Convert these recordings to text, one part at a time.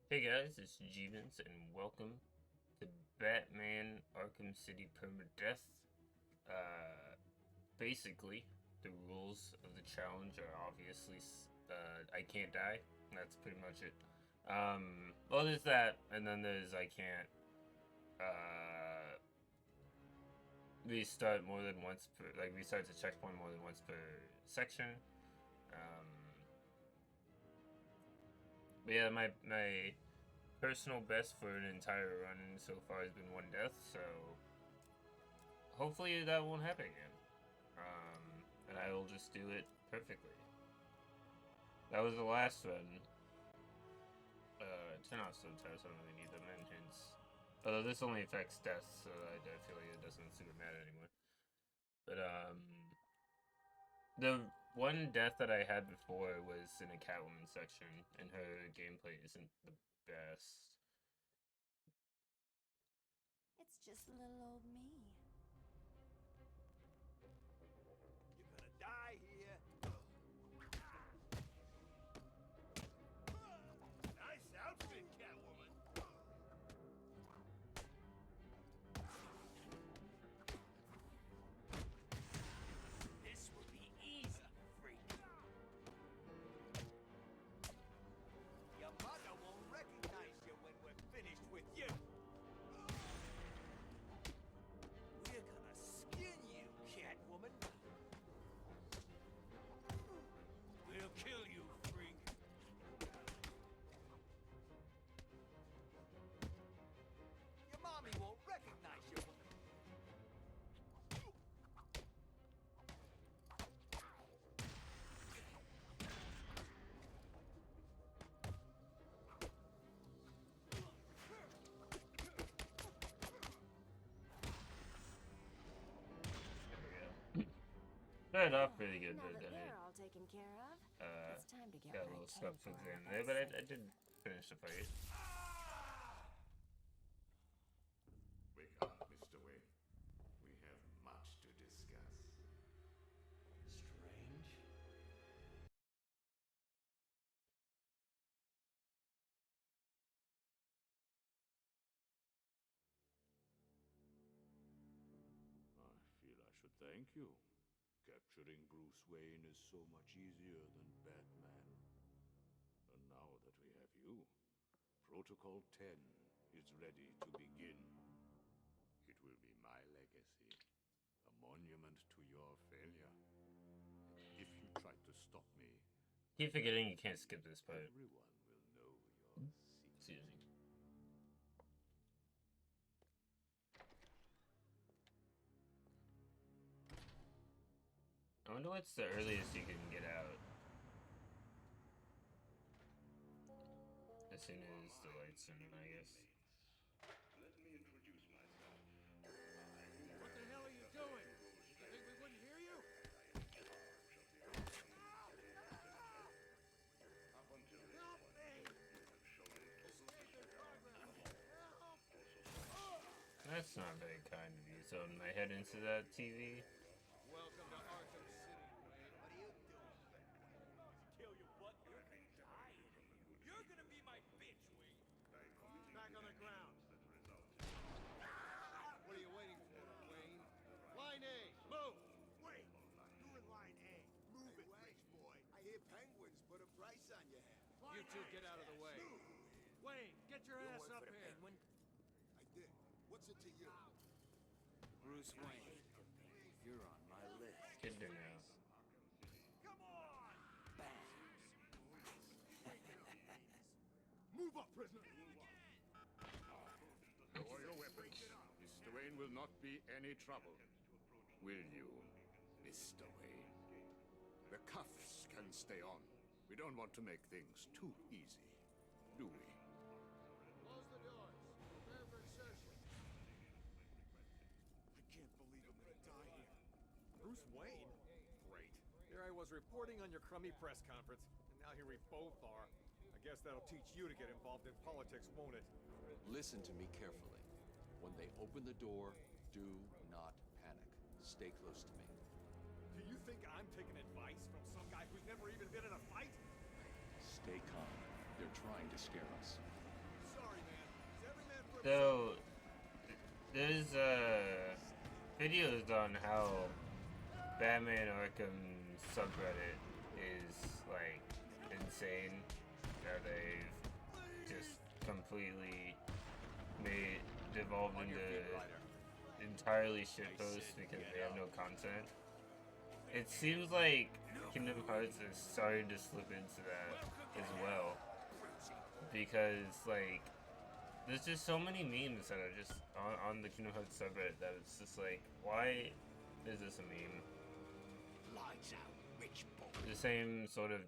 Hey guys, it's Jeevans, and welcome to Batman Arkham City Permadeath. Uh, Basically, the rules of the challenge are obviously I can't die. That's pretty much it. Well, there's that, and then there's I can't restart more than once per, like restart the checkpoint more than once per section. Um, but yeah, my personal best for an entire run so far has been one death, so hopefully that won't happen again. And I will just do it perfectly. That was the last run. Turn off subtitles, I don't really need them, and hints. Although this only affects deaths, so I feel like it doesn't super matter anymore. But, the one death that I had before was in a Catwoman section, and her gameplay isn't the best. It's just little old me. You're gonna die here. Nice outfit, Catwoman. This will be easy, freak. Your mother won't recognize you when we're finished with you. We're gonna skin you, Catwoman. We'll kill you, freak. Your mommy won't recognize you. Started off pretty good, Now but that then they're it all taken care of, it's time to get got a what I little came stuck for, towards the end I there, but guess. I did finish the fight. Wake up, Mr. Wayne. We have much to discuss. Strange. I feel I should thank you. Capturing Bruce Wayne is so much easier than Batman. And now that we have you, Protocol 10 is ready to begin. It will be my legacy, a monument to your failure. If you try to stop me, Keep forgetting you can't skip this part. everyone will know your Excuse secret. me. I wonder what's the earliest you can get out. As soon as the lights are on, I guess. Let me introduce myself. What the hell are you doing? You think we wouldn't hear you? Up until this Help point, me! you have shown Save their progress! Help! That's not very kind of you. So my head into that TV. Welcome to Arkham City, Wayne. What are you doing? Kill your butt. You're gonna die in here. You're gonna be my bitch, Wayne. Back on the ground. What are you waiting for, Wayne? Line A, move! Wait! You're in line A. Move it, rich boy. I hear penguins put a price on your head. You two get out of the way. Wayne, get your ass up here. I did. What's it to you? Bruce Wayne, you're on my list. Good to know. Come on! Move up, prisoner! Lower your weapons. Mr. Wayne will not be any trouble. Will you, Mr. Wayne? The cuffs can stay on. We don't want to make things too easy, do we? Close the doors. Prepare for insertion. I can't believe I'm gonna die here. Bruce Wayne? Great. There I was reporting on your crummy press conference, and now here we both are. I guess that'll teach you to get involved in politics, won't it? Listen to me carefully. When they open the door, do not panic. Stay close to me. Do you think I'm taking advice from some guy who's never even been in a fight? Stay calm. They're trying to scare us. So there's videos on how Batman Arkham subreddit is like insane. How they've just completely devolved into entirely shitposts because they have no content. It seems like Kingdom Hearts is starting to slip into that as well. Because, like, there's just so many memes that are just on the Kingdom Hearts subreddit that it's just like, why is this a meme? Lights out, rich boy. The same sort of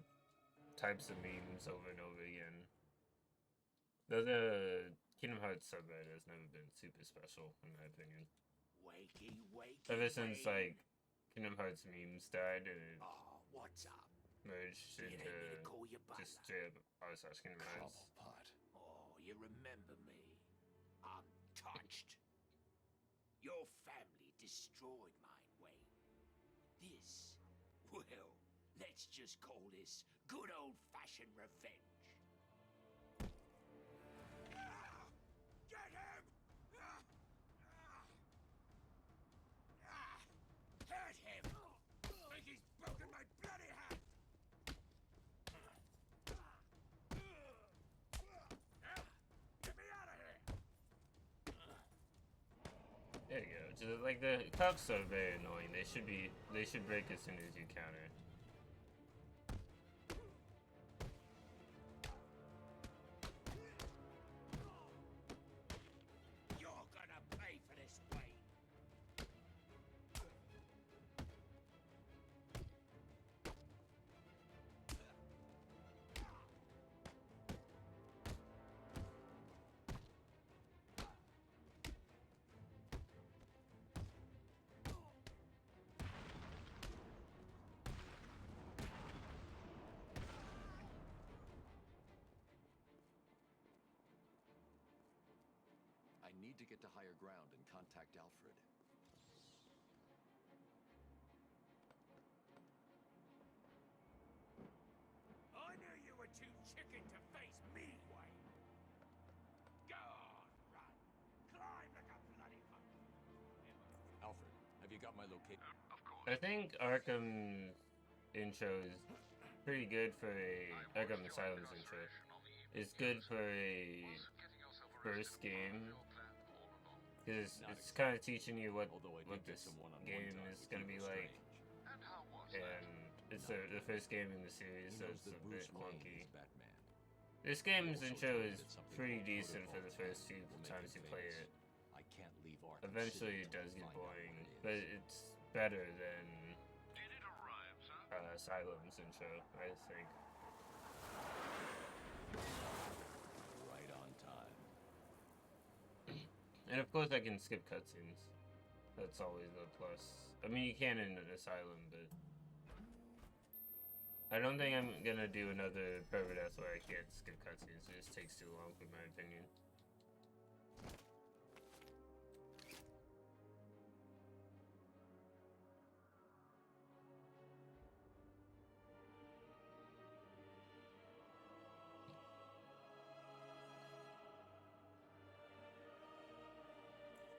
types of memes over and over again. Though the Kingdom Hearts subreddit has never been super special, in my opinion. Wakey, wakey, Ever since, like, Kingdom Hearts memes died and it what's up? merged You into need me to call you just butler? straight up r/Kingdom Hearts. Cobblepot. Oh, you remember me? I'm touched. Your family destroyed mine, Wayne. This, well, let's just call this good old-fashioned revenge. Get him! Hurt him! Think he's broken my bloody hand! Get me out of here! There you go. Just, like, the cuffs are very annoying. They should break as soon as you counter. You're gonna pay for this, Wayne. I need to get to higher ground and contact Alfred. I knew you were too chicken to face me, Wayne. Go on, run. Climb like a bloody monkey. Alfred, have you got my location? I think Arkham intro is pretty good for a Arkham Asylum's intro. It's good for a first game because it's kind of teaching you what this game is gonna be like, and it's the first game in the series, so it's a bit clunky. This game's intro is pretty decent for the first few times you play it. I can't leave Arkham Eventually, City it does till get I find out boring, what it but is. it's better than Asylum's intro, I think. Right on time. And of course, I can skip cutscenes. That's always a plus. I mean, you can in an Asylum, but I don't think I'm gonna do another permadeath where I can't skip cutscenes. It just takes too long, in my opinion.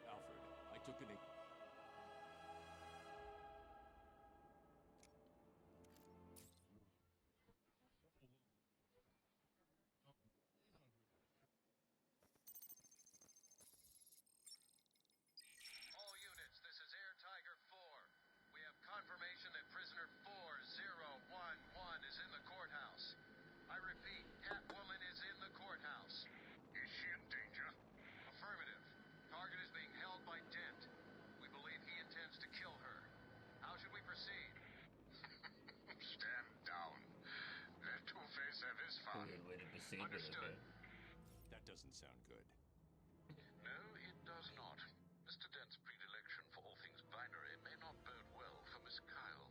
Alfred, I took an... All units, this is Air Tiger 4. We have confirmation that prisoner 4011 is in the courthouse. I repeat, Catwoman is in the courthouse. Is she in danger? Affirmative. Target is being held by Dent. We believe he intends to kill her. How should we proceed? Stand down. Let Two-Face have his fun. Good way to proceed with it. Understood. That doesn't sound good. No, it does not. Mr. Dent's predilection for all things binary may not bode well for Miss Kyle.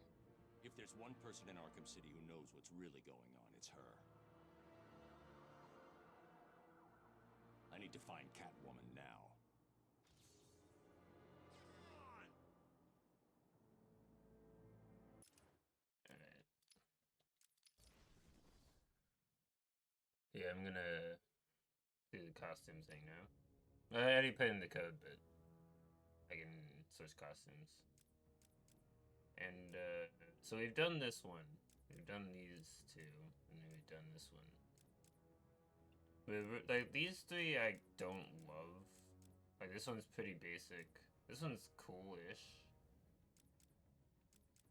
If there's one person in Arkham City who knows what's really going on, it's her. I need to find Catwoman now. Alright. Yeah, I'm gonna do the costume thing now. I already put in the code, but I can switch costumes. And so we've done this one. We've done these two, and then we've done this one. But like these three, I don't love. Like this one's pretty basic. This one's cool-ish.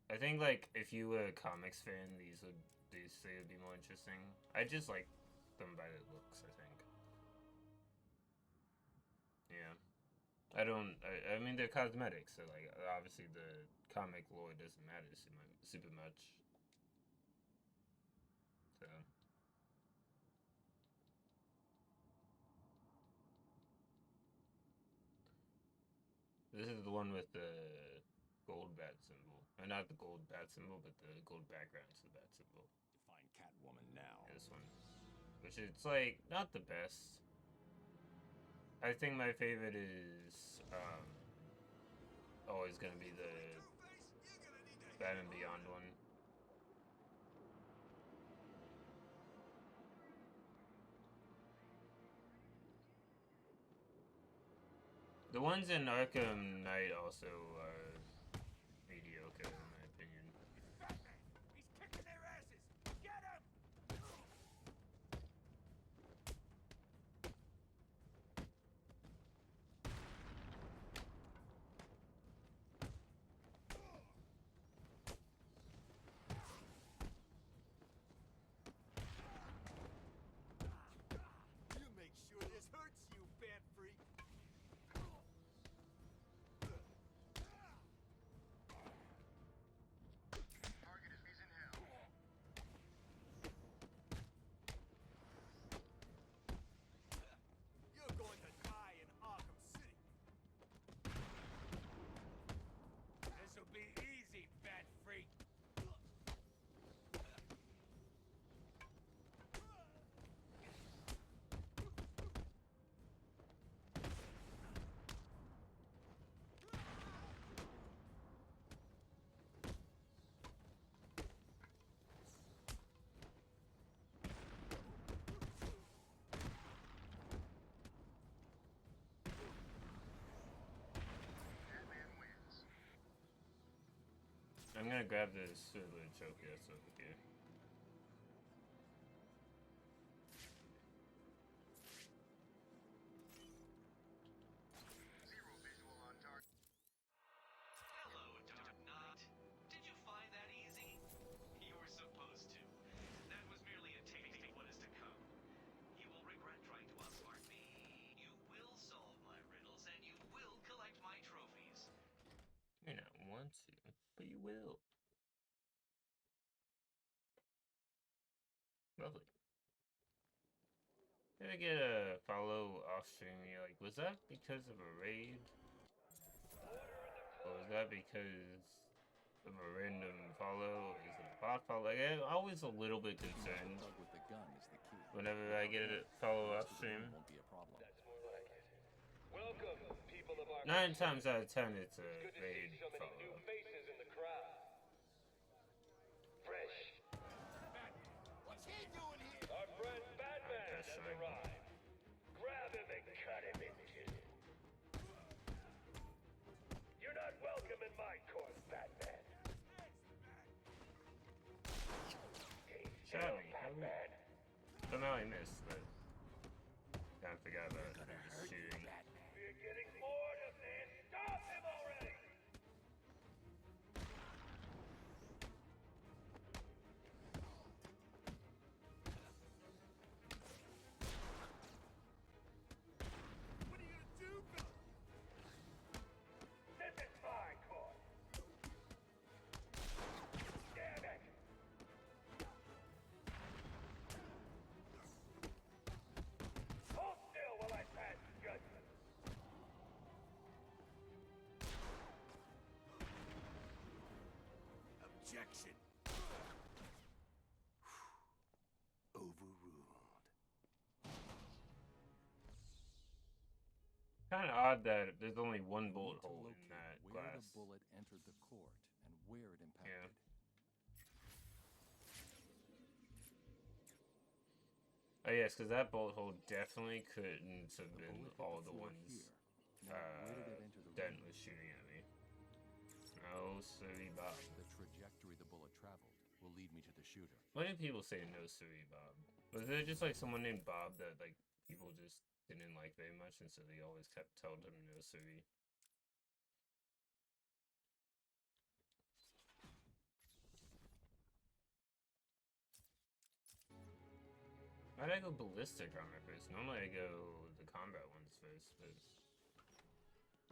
I think like if you were a comics fan, these three would be more interesting. I just like them by the looks, I think. Yeah. I mean, they're cosmetics, so like obviously the comic lore doesn't matter super much. So. This is the one with the gold bat symbol. Or not the gold bat symbol, but the gold background to the bat symbol. Find Catwoman now. This one. Which it's like not the best. I think my favorite is always gonna be the Batman Beyond one. The ones in Arkham Knight also are mediocre in my opinion. He's kicking their asses! Get him! You make sure this hurts, you bad freak. Target is in hell. You're going to die in Arkham City. This'll be easy, fat freak. Batman wins. I'm gonna grab this silver choke that's over here. Zero visual on target. Hello, Dark Knight. Did you find that easy? You were supposed to. That was merely a taste of what is to come. You will regret trying to outsmart me. You will solve my riddles, and you will collect my trophies. You may not want to, but you will. Lovely. Did I get a follow off stream? You're like, was that because of a raid? Or was that because of a random follow? Is it a bot follow? Like, I'm always a little bit concerned Thug with the gun is the key. whenever I get a follow off stream. Won't be a problem. Welcome, people of our 9 times out of 10, it's a Good to raid see so many new follow. faces in the crowd. Fresh. What's he doing here? Our friend Batman That's has right. arrived. Grab him and cut him in two. You're not welcome in my court, Batman. Shot me. Somehow I missed, but kind of forgot about shooting. We're getting bored of this. Stop him already. What are you gonna do, Bill? This is my court. Damn it. Hold still while I pass judgment. Objection. Overruled. Kind of odd that there's only one You bullet need to hole in locate that where glass. the bullet entered the court and where it impacted. Oh yes, because that bolt hole definitely couldn't have been all the ones that was shooting at me. No, sorry, Bob. The trajectory the bullet traveled will lead me to the shooter. Why do people say no, sorry, Bob? Was there just like someone named Bob that like people just didn't like very much, and so they always kept telling him no, sorry? Why'd I go ballistic on my first? Normally I go the combat ones first, but...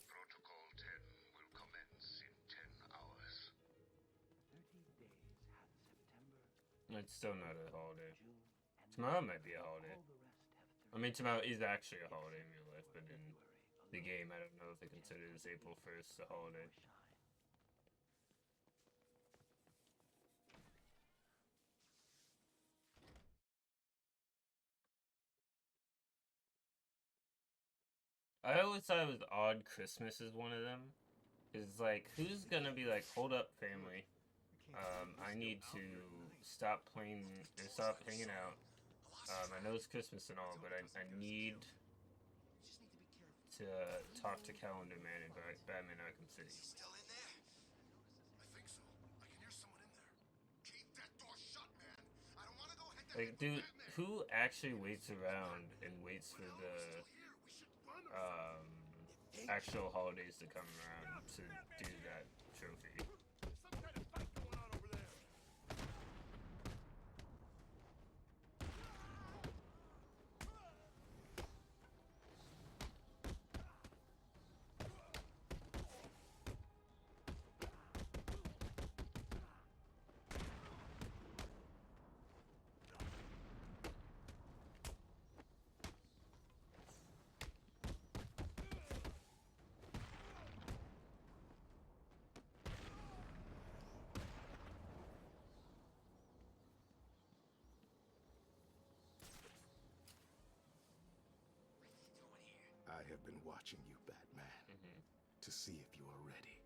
Protocol 10 will commence in 10 hours. 30 days hath September. It's still not a holiday. June, Tomorrow might be a holiday. all the rest have I mean, tomorrow is actually a holiday in real life, but in the game, I don't know if they consider this April 1st a holiday. I always thought it was odd Christmas is one of them. It's like, who's gonna be like, hold up, family. I need to stop playing, or stop hanging out. I know it's Christmas and all, but I need to talk to Calendar Man and Batman Arkham City. Is he still in there? I think so. I can hear someone in there. Keep that door shut, man. I don't want to go head to Like, dude, who actually waits around and waits for the actual holidays to come around to do that trophy? Some kind of fight going on over there. I have been watching you, Batman, to see if you are ready.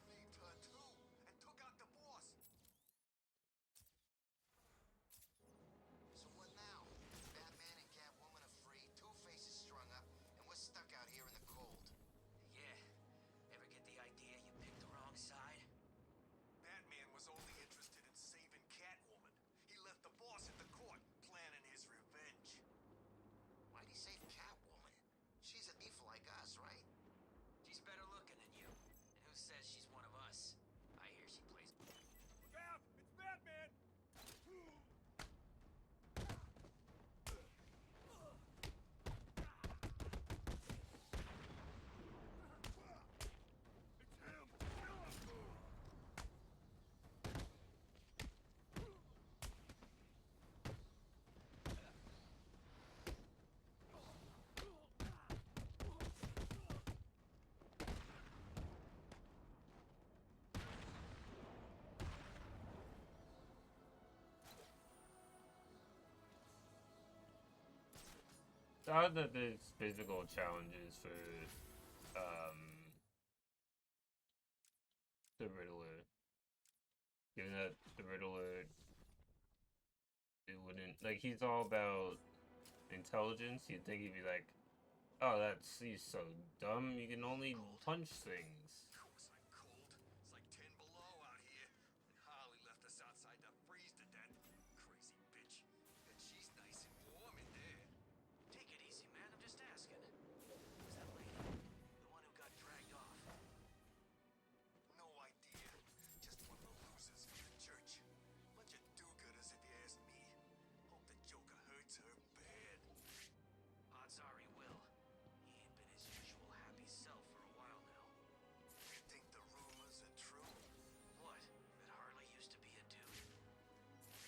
He turned too and took out the boss. So what now? Batman and Catwoman are free, Two-Face is strung up, and we're stuck out here in the cold. Yeah. Ever get the idea you picked the wrong side? Batman was only interested in saving Catwoman. He left the boss at the court, planning his revenge. Why'd he save Catwoman? She's a thief like us, right? She's better looking than you. And who says she's one of us? I hear she plays. Look out! It's Batman! It's him! It's odd that there's physical challenges for the Riddler. Given that the Riddler, it wouldn't, like, he's all about intelligence. You'd think he'd be like, oh, he's so dumb, you can only punch things. Of course I'm cold. It's like 10 below out here. And Harley left us outside to freeze to death. Crazy bitch. And she's nice and warm in there. Take it easy, man. I'm just asking. Who's that lady? The one who got dragged off? No idea. Just one of the losers from the church. Bunch of do-gooders if you ask me. Hope the Joker hurts her bad. Odds are he will. He ain't been his usual happy self for a while now. You think the rumors are true? What? That Harley used to be a dude?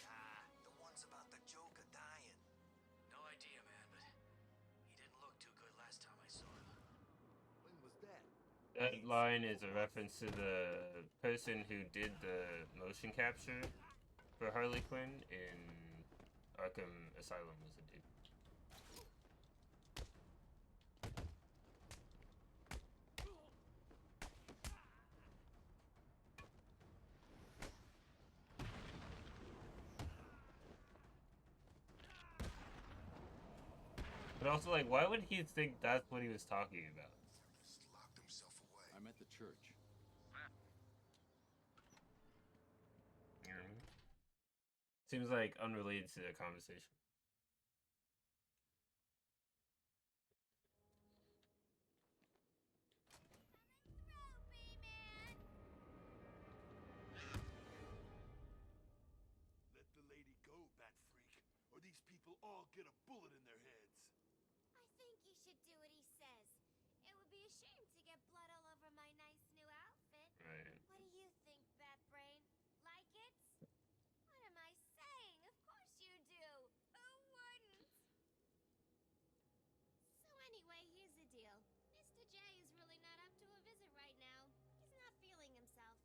Nah, the ones about the Joker dying. No idea, man, but he didn't look too good last time I saw him. When was that? That line is a reference to the person who did the motion capture for Harley Quinn in Arkham Asylum was a dude. But also, like, why would he think that's what he was talking about? Just locked himself away. I'm at the church. You know what I mean? Seems like unrelated to the conversation. Let the lady go, Bat Freak, or these people all get a bullet in their heads. I think you should do what he says. It would be a shame to get blood all over my nice new outfit. Right. What do you think, Bat Brain? Like it? What am I saying? Of course you do. Who wouldn't? So anyway, here's the deal. Mr. J is really not up to a visit right now. He's not feeling himself.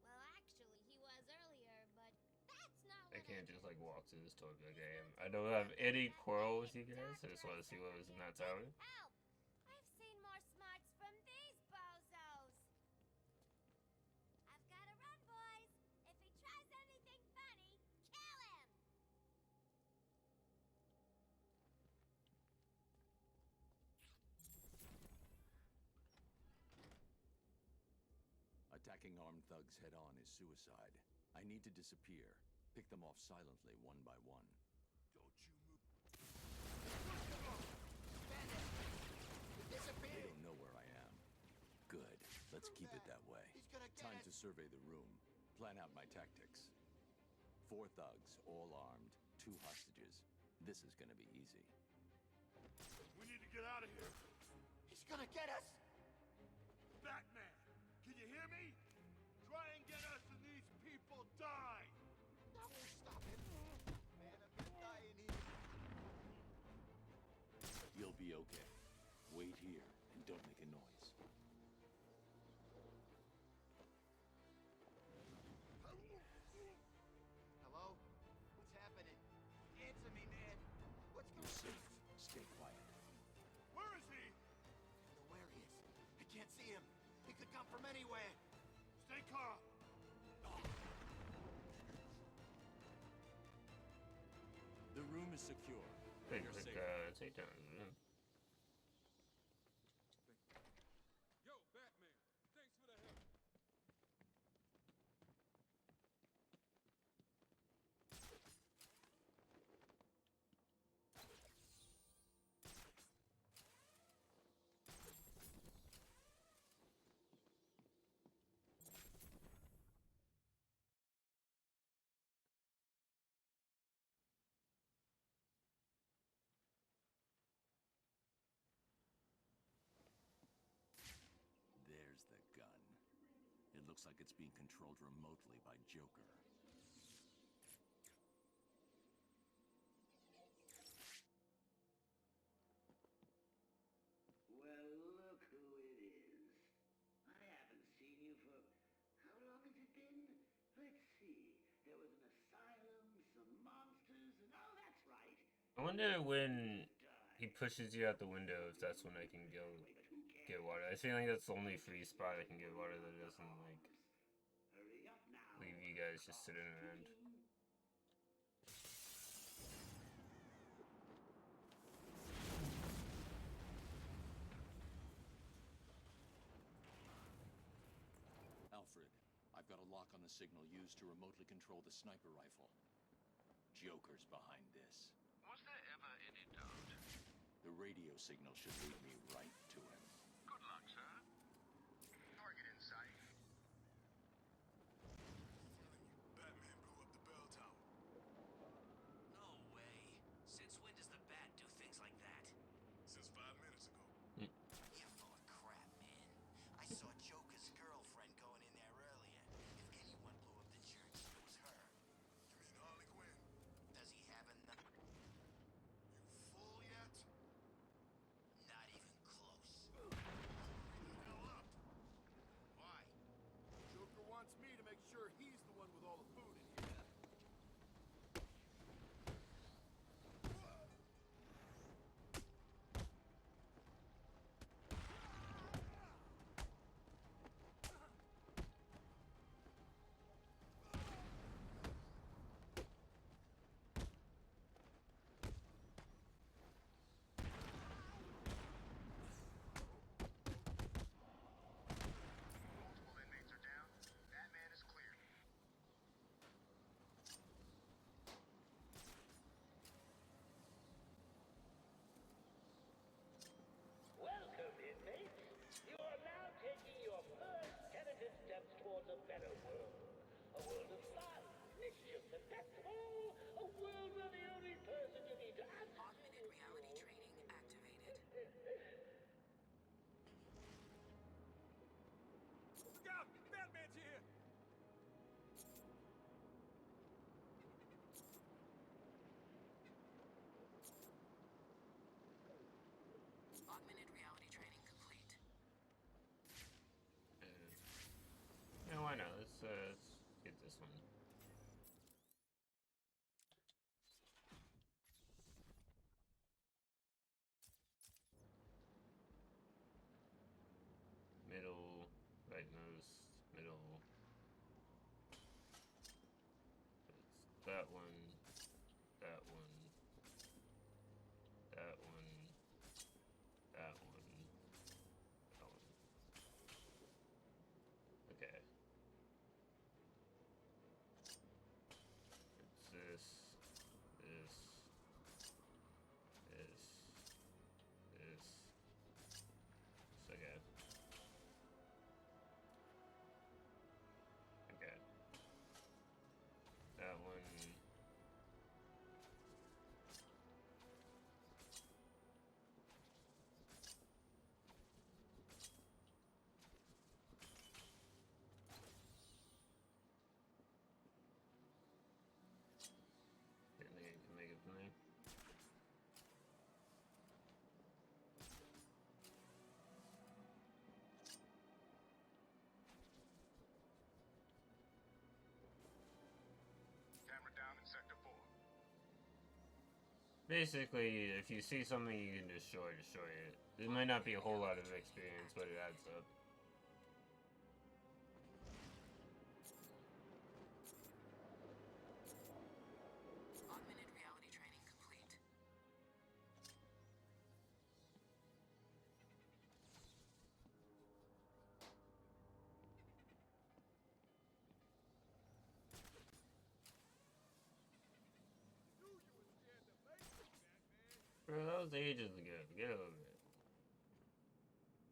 Well, actually, he was earlier, but that's not I what can't just like walk to the store and be like, hey, I don't have any quarrel with you guys. I just want to see what was in that tower. Help! I've seen more smarts from these bozos. I've got to run, boys. If he tries anything funny, kill him. Attacking armed thugs head-on is suicide. I need to disappear. Pick them off silently, one by one. Don't you move. They don't know where I am. Good. Let's keep it that way. Time to survey the room. Plan out my tactics. 4 thugs, all armed. 2 hostages. This is gonna be easy. We need to get out of here. He's gonna get us! Batman, can you hear me? Try and get us and these people die! That won't stop him. Man, I'm gonna die in here. You'll be okay. Wait here and don't make a noise. Hello? What's happening? Answer me, man. What's You're going safe. Stay quiet. Where is he? I don't know where he is. I can't see him. He could come from anywhere. Stay calm. The room is secure. Big You're safe. takedown. Yo, Batman. Thanks for the help. There's the gun. It looks like it's being controlled remotely by Joker. Well, look who it is. I haven't seen you for... How long has it been? Let's see. There was an asylum, some monsters, and oh, that's right. I wonder when he pushes you out the window if that's when I can go get water. I feel like that's the only free spot I can get water that doesn't like Hurry up now. leave you guys just sitting around. Alfred, I've got a lock on the signal used to remotely control the sniper rifle. Joker's behind this. Was there ever any doubt? The radio signal should lead me right to him. Good luck, sir. Target in sight. Batman blew up the bell tower. No way. Since when does the Bat do things like that? Since 5 minutes ago. You're full of crap, man. I saw Joker's girlfriend going in there earlier. If anyone blew up the church, it was her. You mean Harley Quinn? Does he have enough? You full yet? Not even close. a better world. A world of fun, mischief, and best of all, a world where the only person you need to answer Augmented reality training activated. Look out! Batman's here! Augmented reality training complete. Yeah, why not? Let's get this one. Middle, rightmost, middle. It's that one, that one, that one, that one, that one. Okay. It's this, this, this, this. Okay. Okay. That one. Didn't think I could make it for me. Camera down in Sector 4. Basically, if you see something you can destroy it. It might not be a whole lot of experience, but it adds up. Augmented reality training complete. Bro, that was ages ago. Get over it.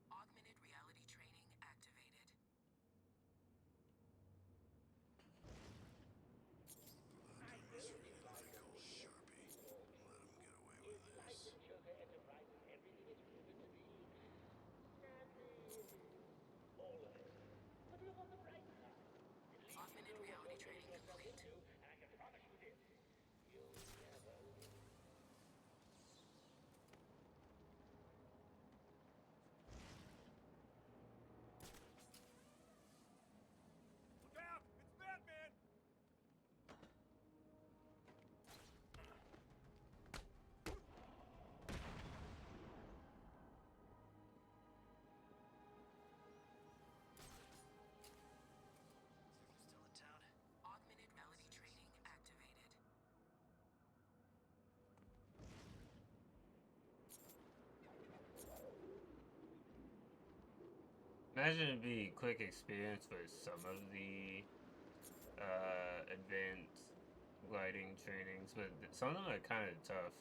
Augmented reality training activated. Augmented reality training complete. And I can promise you this. You'll never lose. Look out! It's Batman! Still in town? Augmented reality training activated. Imagine it'd be quick experience for some of the advanced gliding trainings, but some of them are kind of tough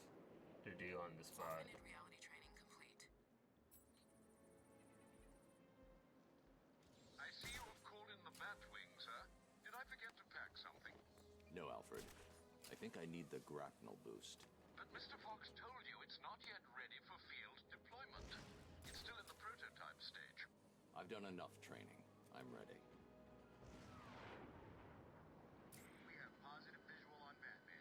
to do on the spot. Augmented reality training complete. I see you have called in the Batwing, sir. Did I forget to pack something? No, Alfred. I think I need the grapnel boost. But Mr. Fox told you it's not yet ready for field deployment. It's still in the prototype stage. I've done enough training. I'm ready. We have positive visual on Batman.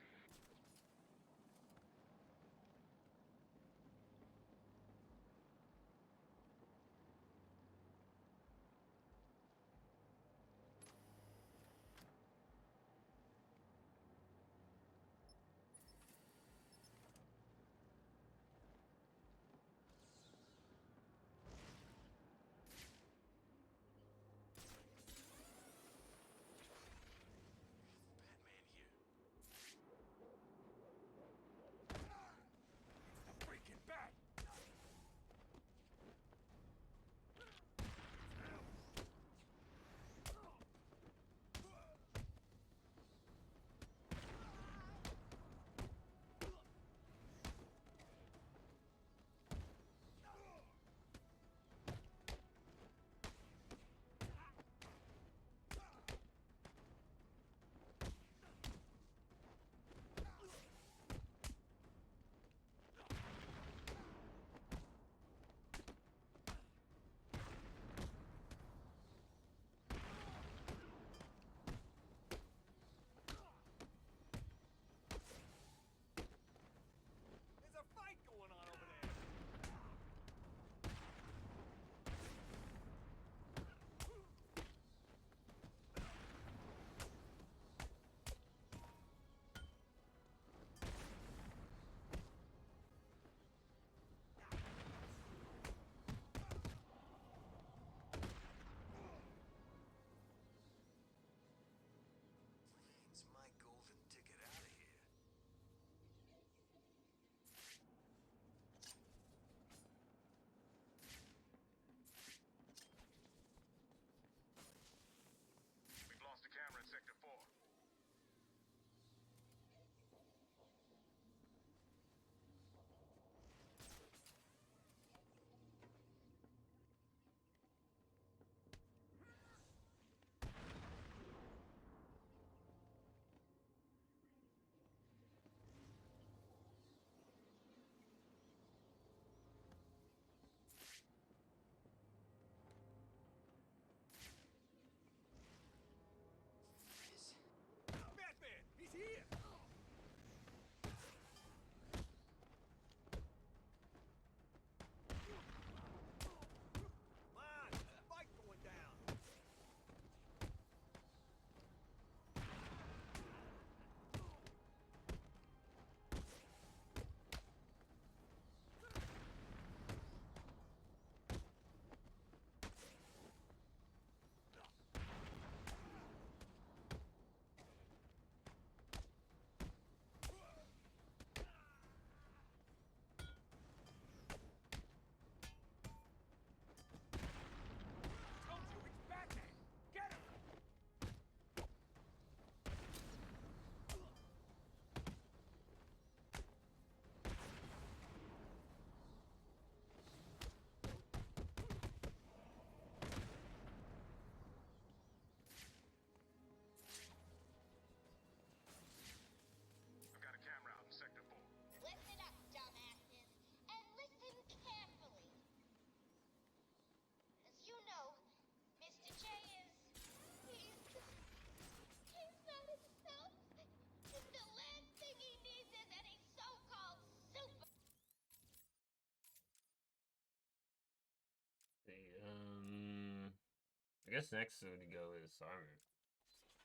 I guess next would go is armor.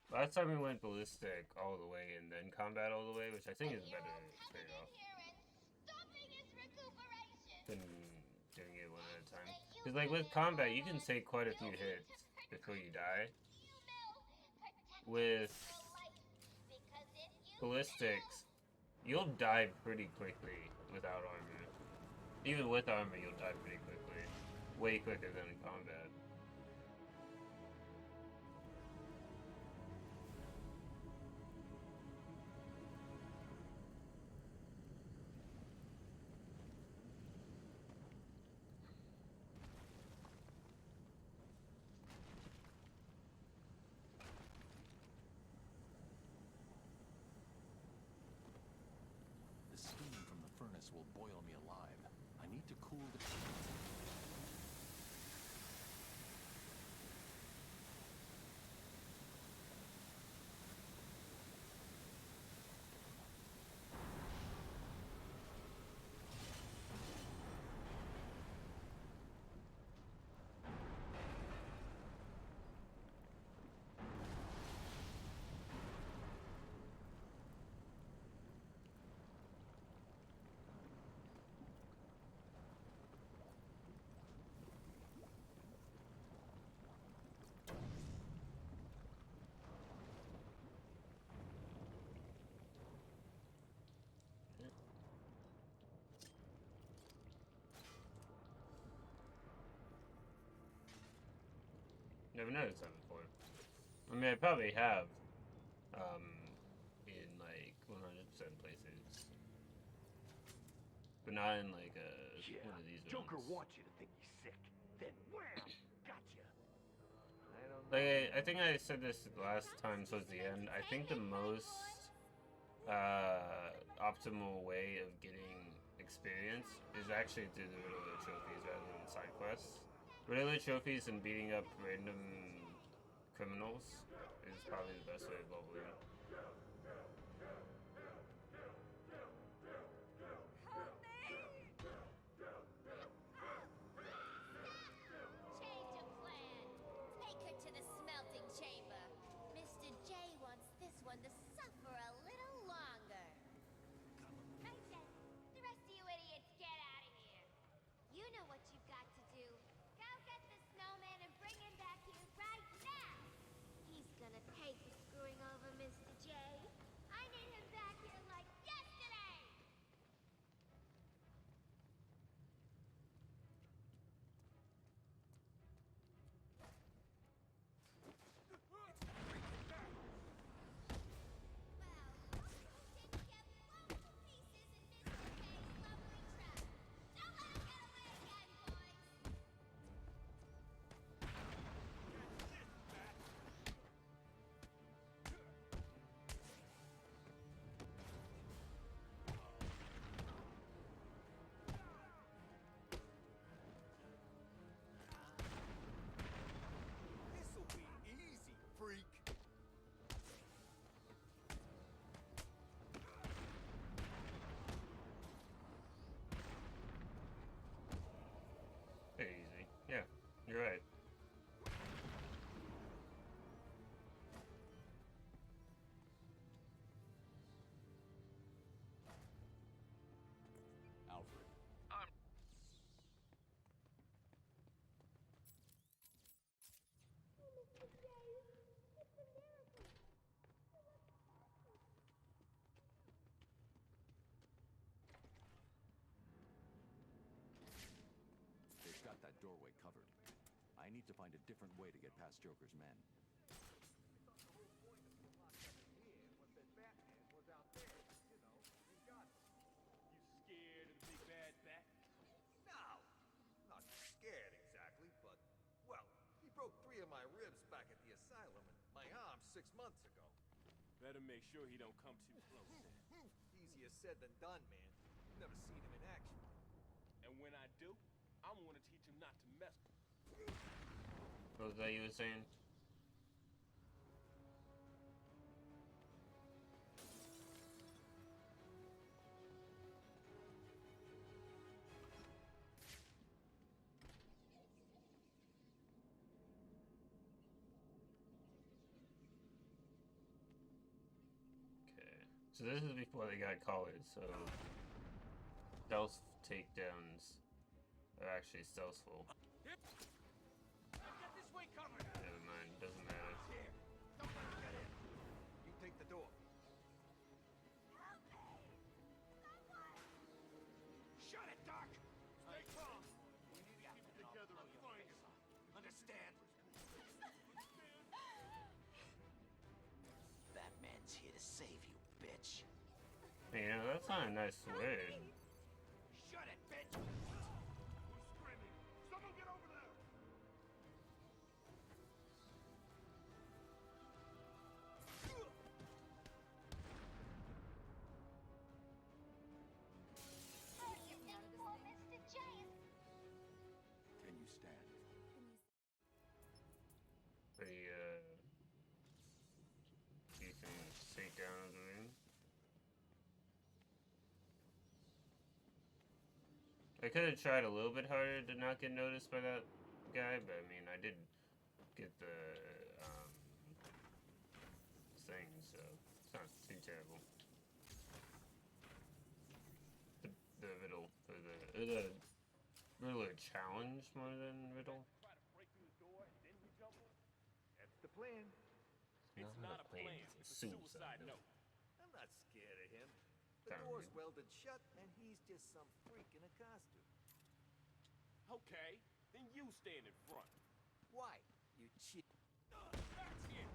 Last time we went ballistic all the way and then combat all the way, which I think is a better trade-off than doing it one at a time. Because like with combat, you can take quite a few hits before you die. With ballistics, you'll die pretty quickly without armor. Even with armor, you'll die pretty quickly. Way quicker than in combat. The steam from the furnace will boil me alive. I need to cool the... Never noticed that before. I mean, I probably have, in like 100% places, but not in like one of these Joker ones. wants you to think he's sick. Then wham! Gotcha. Like I think I said this last time towards the end. I think the most optimal way of getting experience is actually through the Riddler trophies rather than side quests. Riddler trophies and beating up random criminals is probably the best way of leveling. Change of plan. Take her to the smelting chamber. Mr. J wants this one to suffer a little longer. Right then. The rest of you idiots, get out of here. You know what you've got to do. Go get the snowman and bring him back here right now. He's gonna pay for screwing over Mr. J. I need him back here like yesterday. This'll be easy, freak. Very easy. Yeah, you're right. Alfred. They've got that doorway covered. I need to find a different way to get past Joker's men. The whole point of being locked up in here was that Batman was out there, you know, in Gotham. You scared of the big bad bat? No, not scared exactly, but, well, he broke 3 of my ribs back at the asylum and my arm 6 months ago. Better make sure he don't come too close then. Easier said than done, man. Never seen him in action. And when I do, I'm gonna teach him not to mess with me. What was that you were saying? So this is before they got collars, so stealth takedowns are actually stealthful. Get this way covered. Never mind, doesn't matter. Here. Don't let him get in. You take the door. Shut it, Doc! Stay calm. We need to keep it together and find him. Understand? Batman's here to save you, bitch. You know, that's not a nice word. Shut it, bitch! Who's screaming? Someone get over there! Can you stand? Pretty, decent takedown of the room. I could have tried a little bit harder to not get noticed by that guy, but I mean, I did get the, thing, so it's not too terrible. The riddle, or the riddler challenge more than riddle. Try to break through the door and then we jump on? That's the plan. It's not a plan, it's a suicide note. I'm not scared of him. The Kinda door's rude. welded shut, and he's just some freak in a costume. Okay, then you stand in front. Why? You cheat. That's it!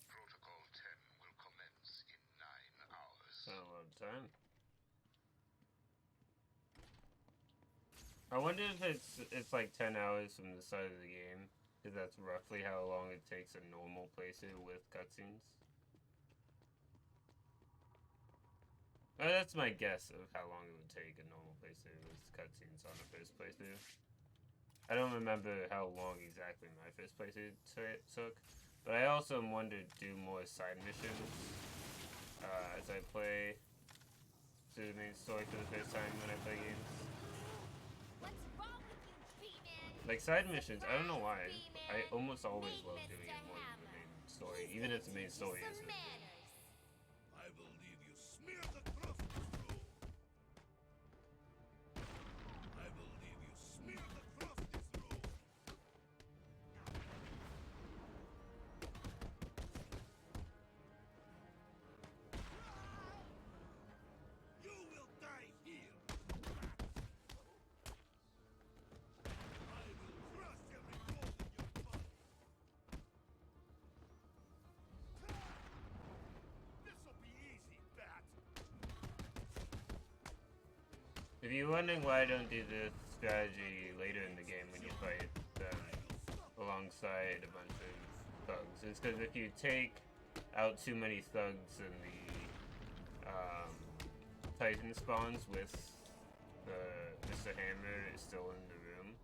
Protocol 10 will commence in 9 hours. Not a lot of time. I wonder if it's like 10 hours from the start of the game, because that's roughly how long it takes a normal playthrough with cutscenes. That's my guess of how long it would take a normal playthrough with cutscenes on a first playthrough. I don't remember how long exactly my first playthrough took, but I also wonder do more side missions as I play through the main story for the first time when I play games. What's wrong with you, B-Man? Like side missions, I don't know why. I almost always love doing it more than the main story, even if the main story isn't. I believe you smeared the crust this road. I believe you smeared the crust this road. You will die here. I will crush every bone in your body. This'll be easy, Bat. If you're wondering why I don't do this strategy later in the game when you fight them alongside a bunch of thugs, it's because if you take out too many thugs in the Titan spawns with the Mr. Hammer is still in the room,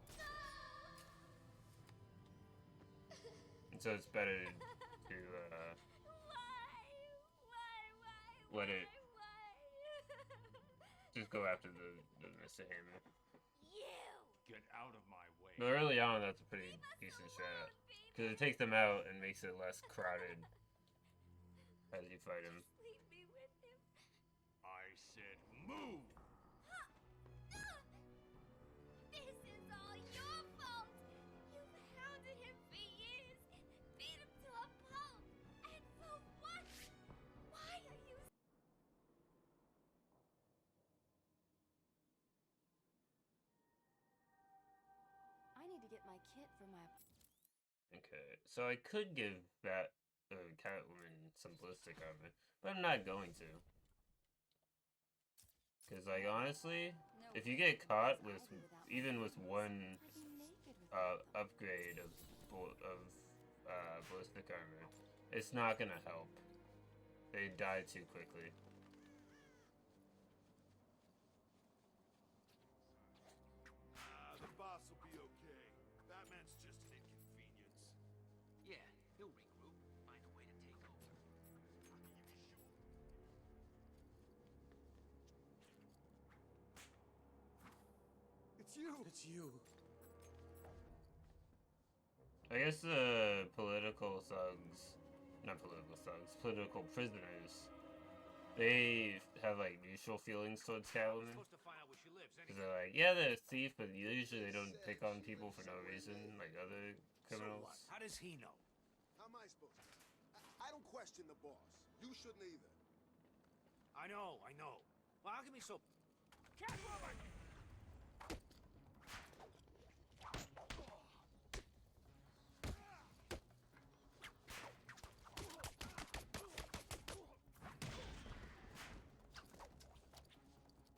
and so it's better to let it just go after the Mr. Hammer. Get out of my way. But early on, that's a pretty decent strat. Because it takes them out and makes it less crowded as you fight him. Leave me with him. I said move! This is all your fault. You've hounded him for years, beat him to a pulp, and for what? Why are you? I need to get my kit for my. Okay, so I could give that Catwoman some ballistic armor, but I'm not going to. Because, like, honestly, if you get caught with, even with one upgrade of ballistic armor, it's not gonna help. They die too quickly. The boss will be okay. Batman's just an inconvenience. Yeah, It's you! It's you. I guess political thugs, not political thugs, political prisoners, they have like mutual feelings towards Catwoman. Because they're like, yeah, they're a thief, but usually they don't pick on people for no reason, like other criminals. So what? How does he know? How am I supposed to? I don't question the boss. You shouldn't either. I know. Well, how can be so... Catwoman!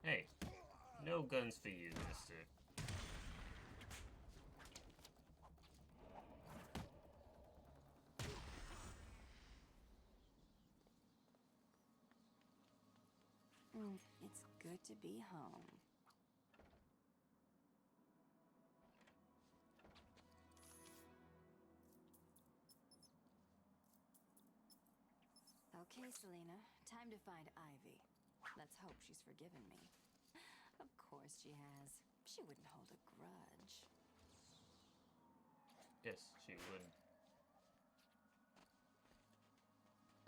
Hey, no guns for you, mister. It's good to be home. Okay, Selena, time to find Ivy. Let's hope she's forgiven me. Of course she has. She wouldn't hold a grudge. Yes, she would.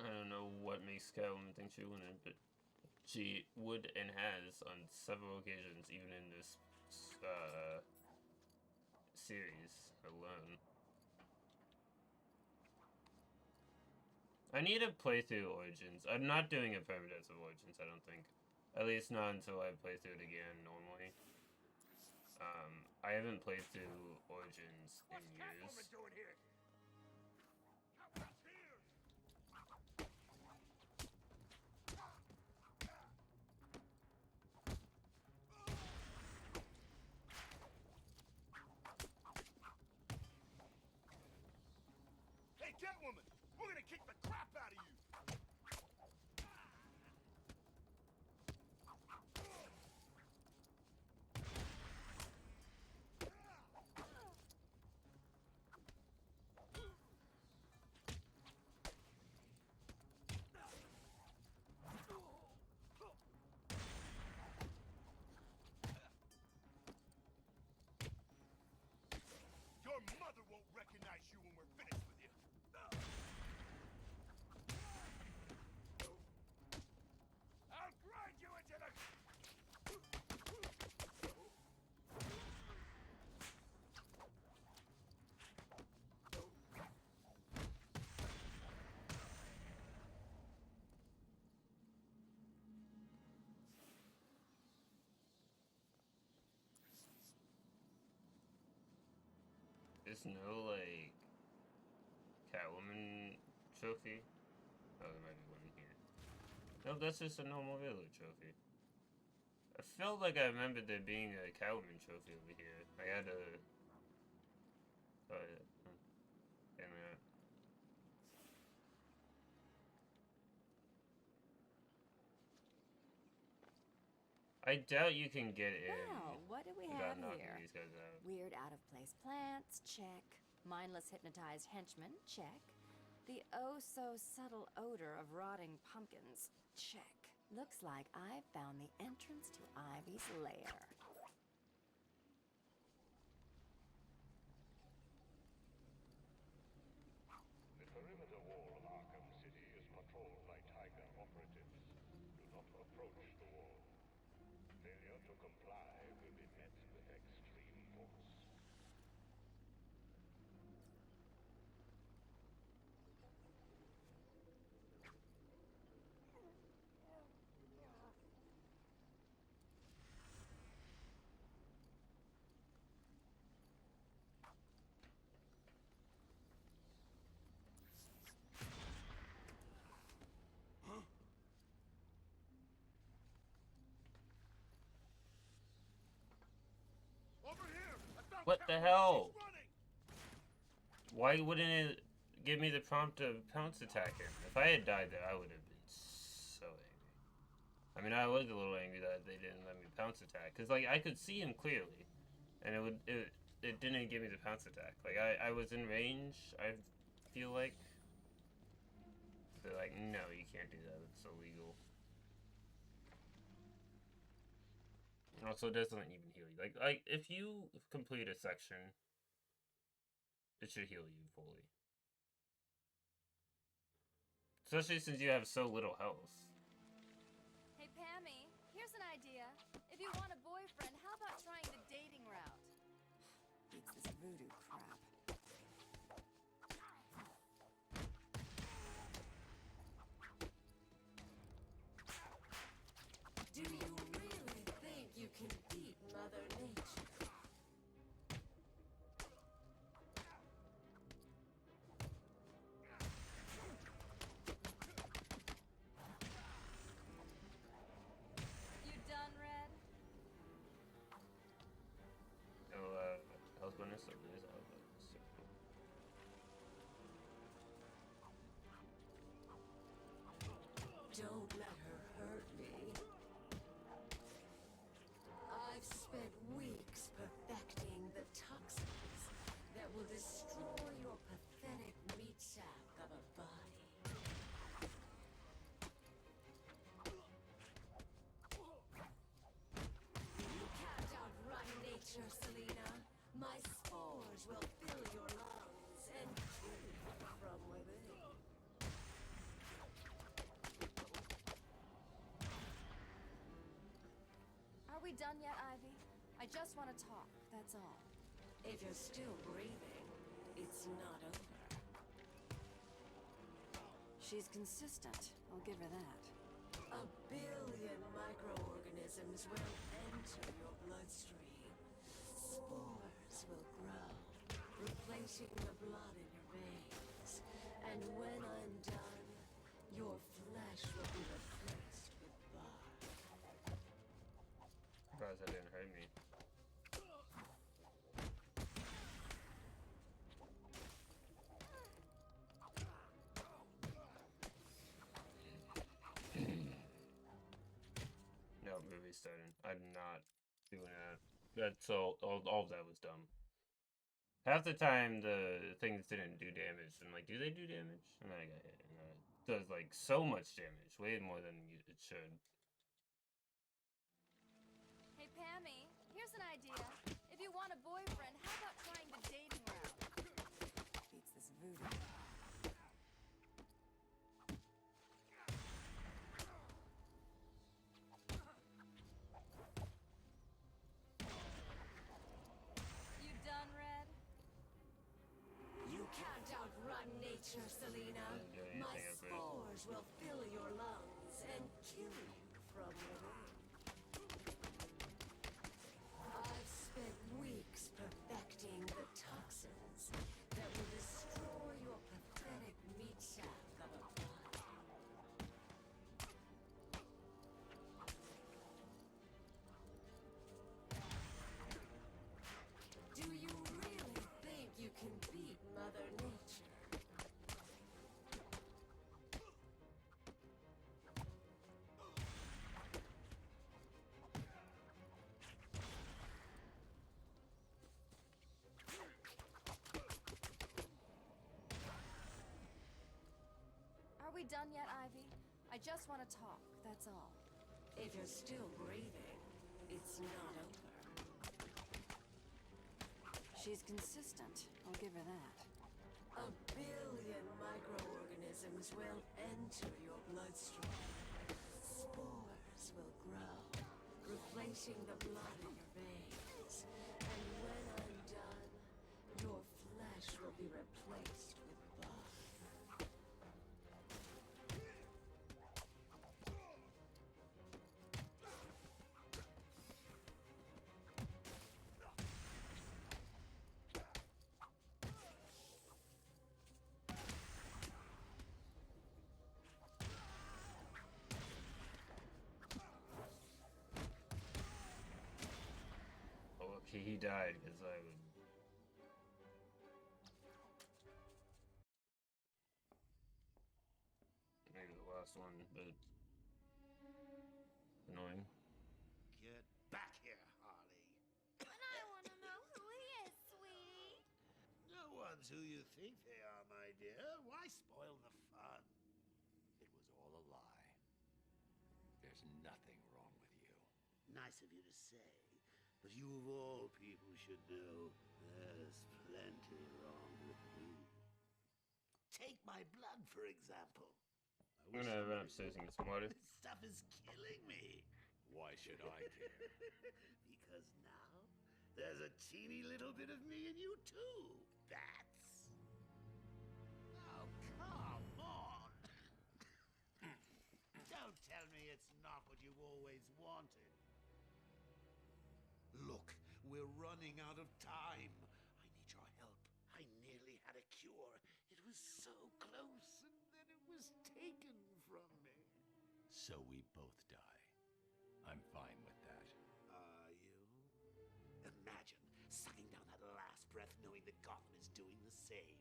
I don't know what makes Catwoman think she wouldn't, but she would and has on several occasions, even in this series alone. I need to play through Origins. I'm not doing a permadeath of Origins, I don't think. At least not until I play through it again normally. I haven't played through Origins in years. What's Catwoman doing here? Hey, Catwoman! We're gonna kick the crap out of you! Your mother won't recognize you when we're finished with you. I'll grind you into the... There's no, like, Catwoman trophy? Oh, there might be one here. No, that's just a normal Riddler trophy. I felt like I remembered there being a Catwoman trophy over here. I had a... Oh, yeah. Wait a minute. I doubt you can get in Now, what do we without have knocking here? these guys out. Weird out-of-place plants, check. Mindless hypnotized henchmen, check. The oh-so-subtle odor of rotting pumpkins, check. Looks like I've found the entrance to Ivy's lair. The perimeter wall of Arkham City is patrolled by Tiger operatives. Do not approach the wall. Failure to comply will be met with extreme force. Over here! I found What the Catwoman. hell? She's running! Why wouldn't it give me the prompt to pounce attack him? If I had died there, I would have been so angry. I mean, I was a little angry that they didn't let me pounce attack. Because, like, I could see him clearly. And it didn't give me the pounce attack. Like, I was in range, I feel like. They're like, no, you can't do that. It's illegal. Also, it doesn't even heal you. Like if you complete a section, it should heal you fully. Especially since you have so little health. Hey, Pammy, here's an idea. If you want a boyfriend, how about trying the dating route? Beats this voodoo crap. Do you really think you can beat Mother Nature? You done, Red? Oh, health bonus? Oh, there's a health bonus. Don't let her hurt me. I've spent weeks perfecting the toxins that will destroy your pathetic meat sack of a body. You can't outrun nature, Selena. My spores will fill your lungs and kill you from within. Are we done yet, Ivy? I just want to talk, that's all. If you're still breathing, it's not over. She's consistent, I'll give her that. 1 billion microorganisms will enter your bloodstream. Spores will grow, replacing the blood in your veins. And when I'm done, your flesh will be replaced with bark. Surprised that didn't hurt me. No, movie starting. I'm not doing that. That's all of that was dumb. Half the time, the things didn't do damage. I'm like, do they do damage? And then I got hit. And it does, like, so much damage. Way more than it should. Hey, Pammy, here's an idea. If you want a boyfriend, how about trying the dating route? Beats this voodoo. You done, Red? You can't outrun nature, Selena. My spores will fill your lungs and kill you from within. I've spent weeks perfecting the toxins that will destroy your pathetic meat sack of a body. Do you really think you can beat Mother Nature? Are we done yet, Ivy? I just want to talk, that's all. If you're still breathing, it's not over. She's consistent, I'll give her that. 1 billion microorganisms will enter your bloodstream. Spores will grow, replacing the blood in your veins. And when I'm done, your flesh will be replaced with bark. Oh, okay, he died because I would. Maybe the last one, but annoying. Get back here, Harley. But I want to know who he is, sweetie. No one's who you think they are, my dear. Why spoil the fun? It was all a lie. There's nothing wrong with you. Nice of you to say, but you of all people should know there's plenty wrong with me. Take my blood, for example. I'm gonna run upstairs and get some water. This stuff is killing me. Why should I care? Because now there's a teeny little bit of me in you too. That's... Oh, come on. Don't tell me it's not what you've always wanted. Look, we're running out of time. I need your help. I nearly had a cure. It was so close, and then it was taken from me. So we both die. I'm fine with that. Are you? Imagine sucking down that last breath knowing that Gotham is doing the same.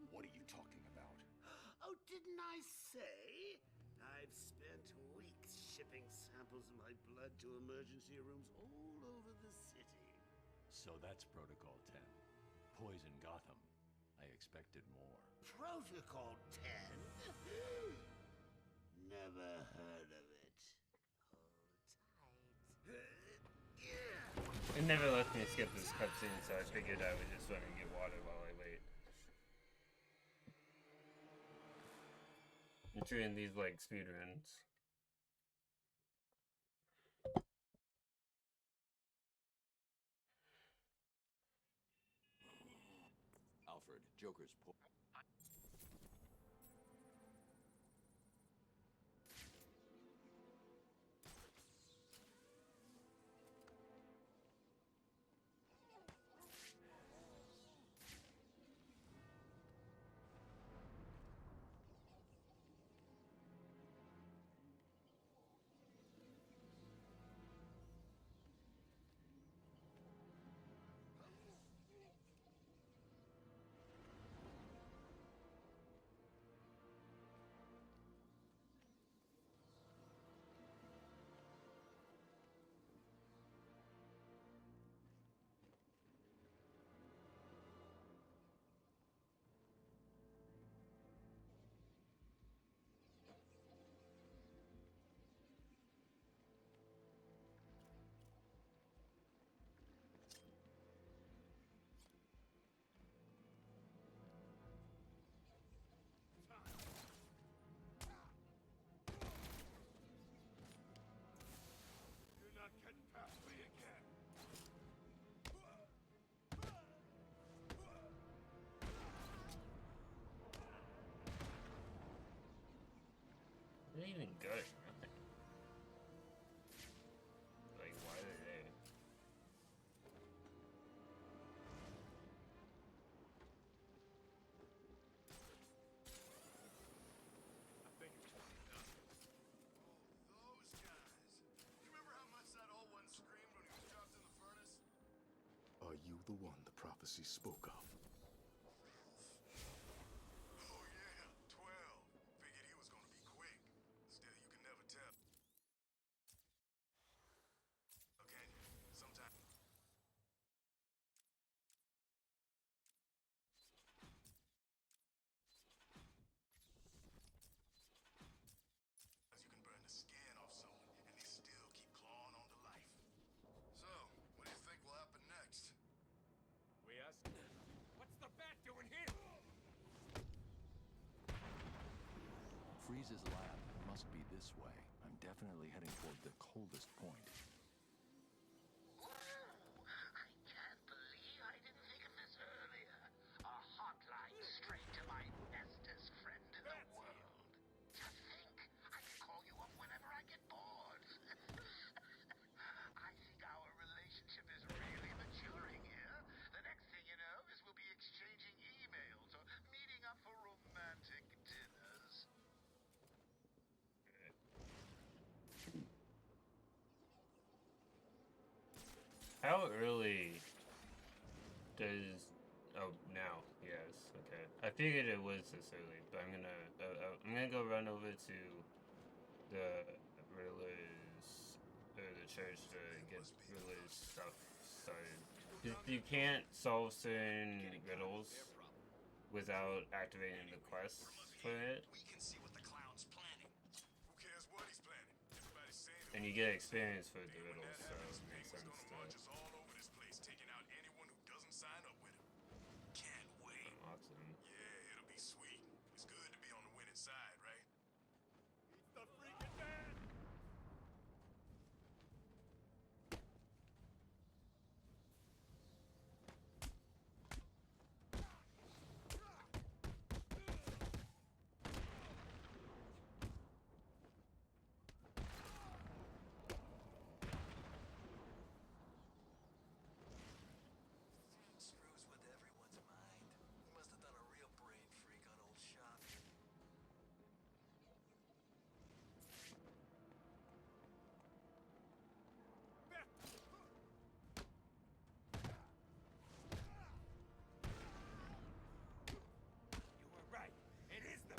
What are you talking about? Oh, didn't I say? I've spent weeks shipping samples of my blood to emergency rooms all over the city. So that's Protocol 10. Poison Gotham. I expected more. Protocol 10? Never heard of it. Hold tight. It never lets me skip this cutscene, so I figured I would just run and get water while I wait. I'm doing these like speedruns. Alfred, Joker's They didn't even go. Nothing. Like, why are they there? I think it's just enough. Oh, those guys. You remember how much that old one screamed when he was dropped in the furnace? Are you the one the prophecy spoke of? Oh yeah, 12. Figured he was gonna be quick. Still, you can never tell. Okay, sometimes. You can burn the skin off someone, and they still keep clawing on to life. So, what do you think will happen next? We asked. What's the bat doing here? Freeze's lab must be this way. I'm definitely heading toward the coldest point. I can't believe I didn't think of this earlier. A hotline straight to my bestest friend in the world. To think I can call you up whenever I get bored. I think our relationship is really maturing here. The next thing you know is we'll be exchanging emails or meeting up for romantic dinners. How early does... Oh, now. Yes, okay. I figured it was this early, but I'm gonna go run over to the Riddler's, or the church to get Riddler's stuff started. You can't solve certain riddles without activating the quest for it. We can see what the clown's planning. Who cares what he's planning? Everybody's saying And you get experience for the riddles, so it makes sense to all over this place, taking out anyone who doesn't sign up with him. Can't wait. unlock them. Yeah, it'll be sweet. It's good to be on the winning side, right? It's the freaking man! Screws with everyone's mind. He must have done a real brain freak on old Shavi. You were right. It is the...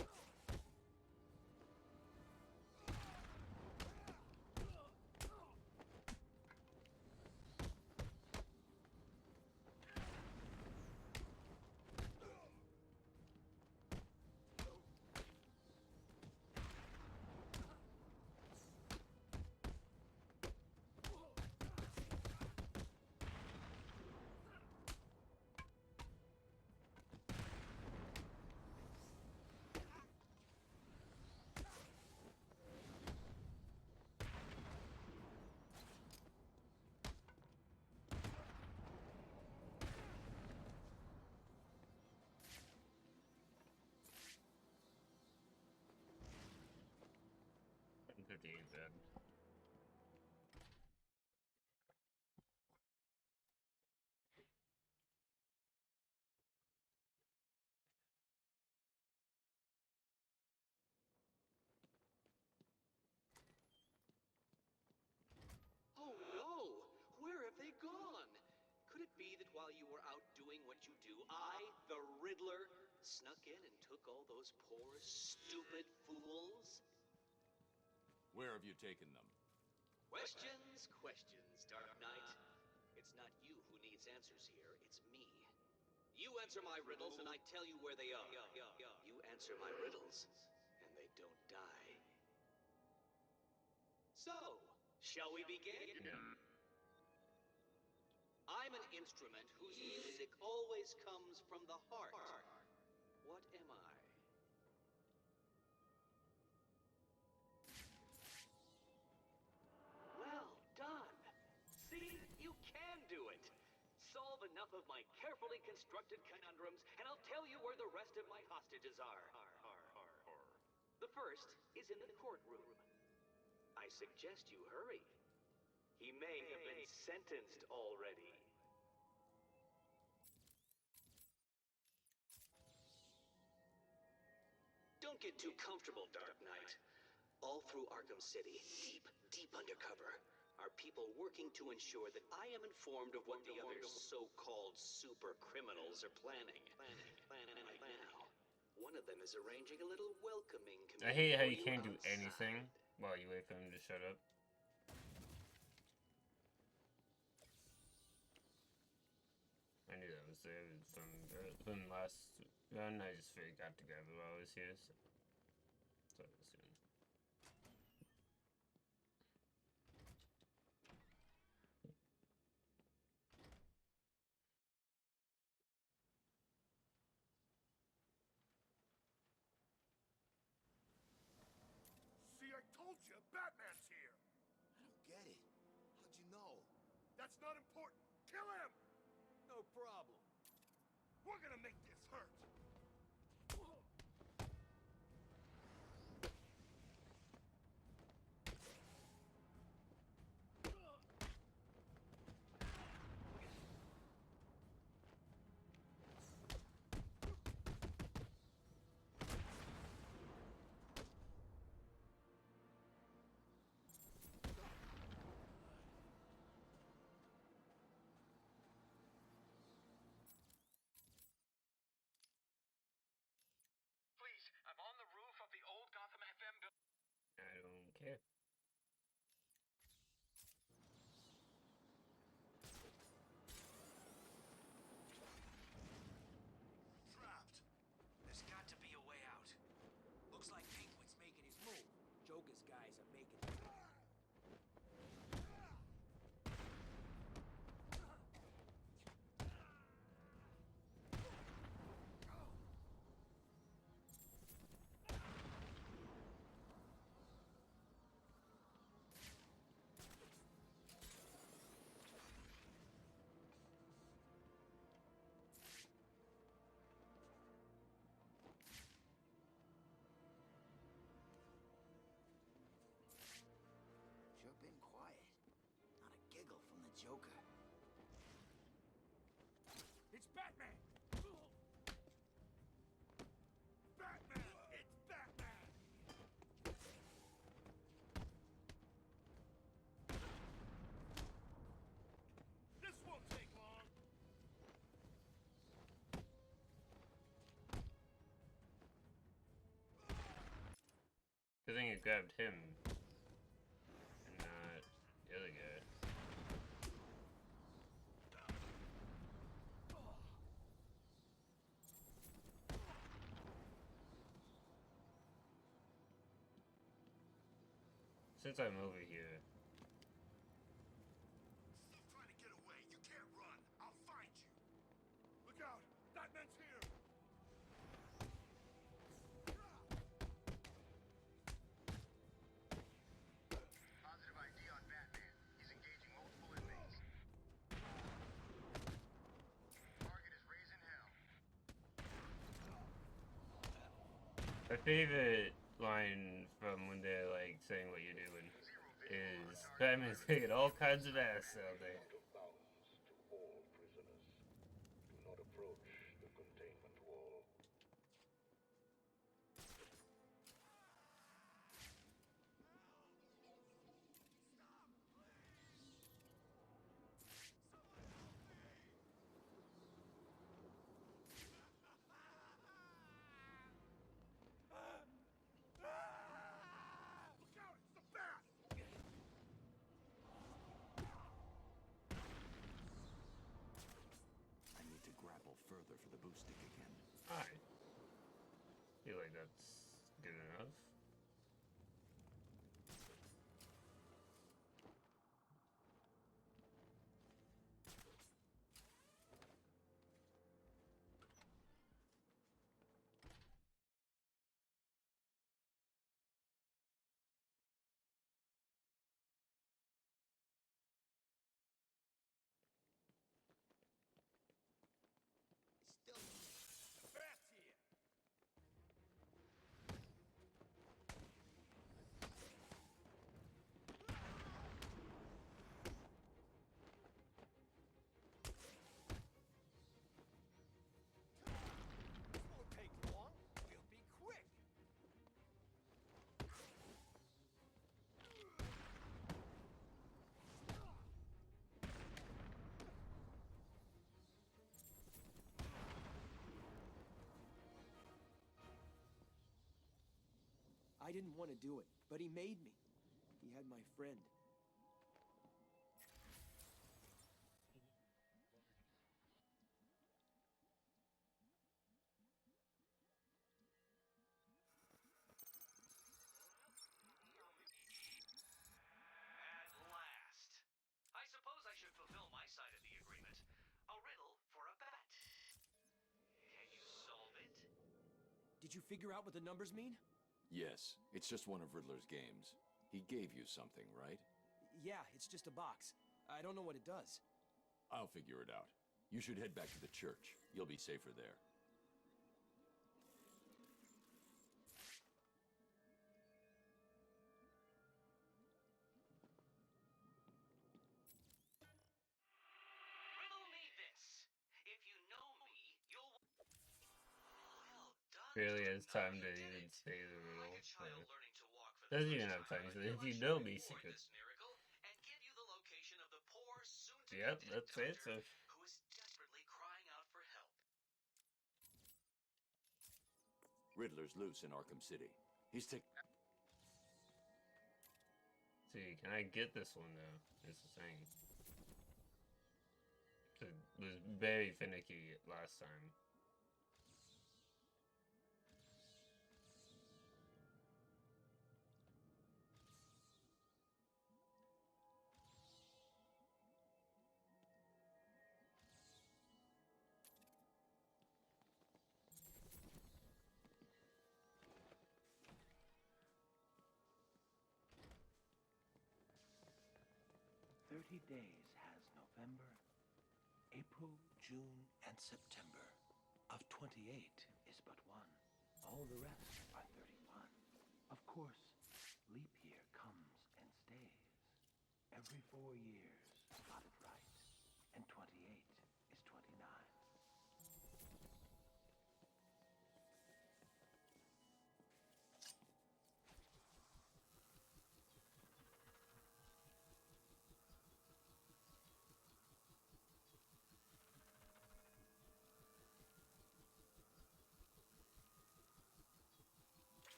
Dead. Oh no! Where have they gone? Could it be that while you were out doing what you do, I, the Riddler, snuck in and took all those poor, stupid fools? Where have you taken them? Questions, questions, Dark Knight. It's not you who needs answers here, it's me. You answer my riddles and I tell you where they are. You answer my riddles and they don't die. So, shall we begin? I'm an instrument whose music always comes from the heart. What am I? Well done! See, you can do it! Solve enough of my carefully constructed conundrums, and I'll tell you where the rest of my hostages are. The first is in the courtroom. I suggest you hurry. He may have been sentenced already. Don't get too comfortable, Dark Knight. All through Arkham City, deep undercover, are people working to ensure that I am informed of what the other so-called super criminals are planning. And right now, one of them is arranging a little welcoming I committee hate how for you can't do outside. anything while you wait for him to shut up. I knew that was there from last run. I just forgot to grab it while I was here, so I was soon. See, I told you, Batman's here. I don't get it. How'd you know? That's not important. Kill him! No problem. We're gonna make this hurt. Good thing it grabbed him and not the other guy. Since I'm over here. Stop trying to get away. You can't run. I'll find you. Look out. Batman's here. Positive ID on Batman. He's engaging multiple inmates. Target is raising hell. My favorite line from when they're like saying what you're doing is Batman's taking all kinds of ass out there. Bounds to all prisoners. Do not approach the containment wall. Look out. It's the bat. I need to grapple further for the boost stick again. I feel like that's good enough. The bat's here. This won't take long. We'll be quick. I didn't want to do it, but he made me. He had my friend. At last. I suppose I should fulfill my side of the agreement. A riddle for a bat. Can you solve it? Did you figure out what the numbers mean? Yes, it's just one of Riddler's games. He gave you something, right? Yeah, it's just a box. I don't know what it does. I'll figure it out. You should head back to the church. You'll be safer there. Riddle me this. If you know me, you'll... Well done. Barely has time to even say the riddle. Doesn't even have time to say if you know me, secret. And give you the location of the poor, soon-to-be Yep, dead that's the doctor answer. who is desperately crying out for help. Riddler's loose in Arkham City. He's taking... See, can I get this one though? It's the thing. It was very finicky last time. Days has November, April, June, and September. Of 28 is but one. All the rest are 31. Of course, leap year comes and stays. Every 4 years, got it right. And 28 is 29.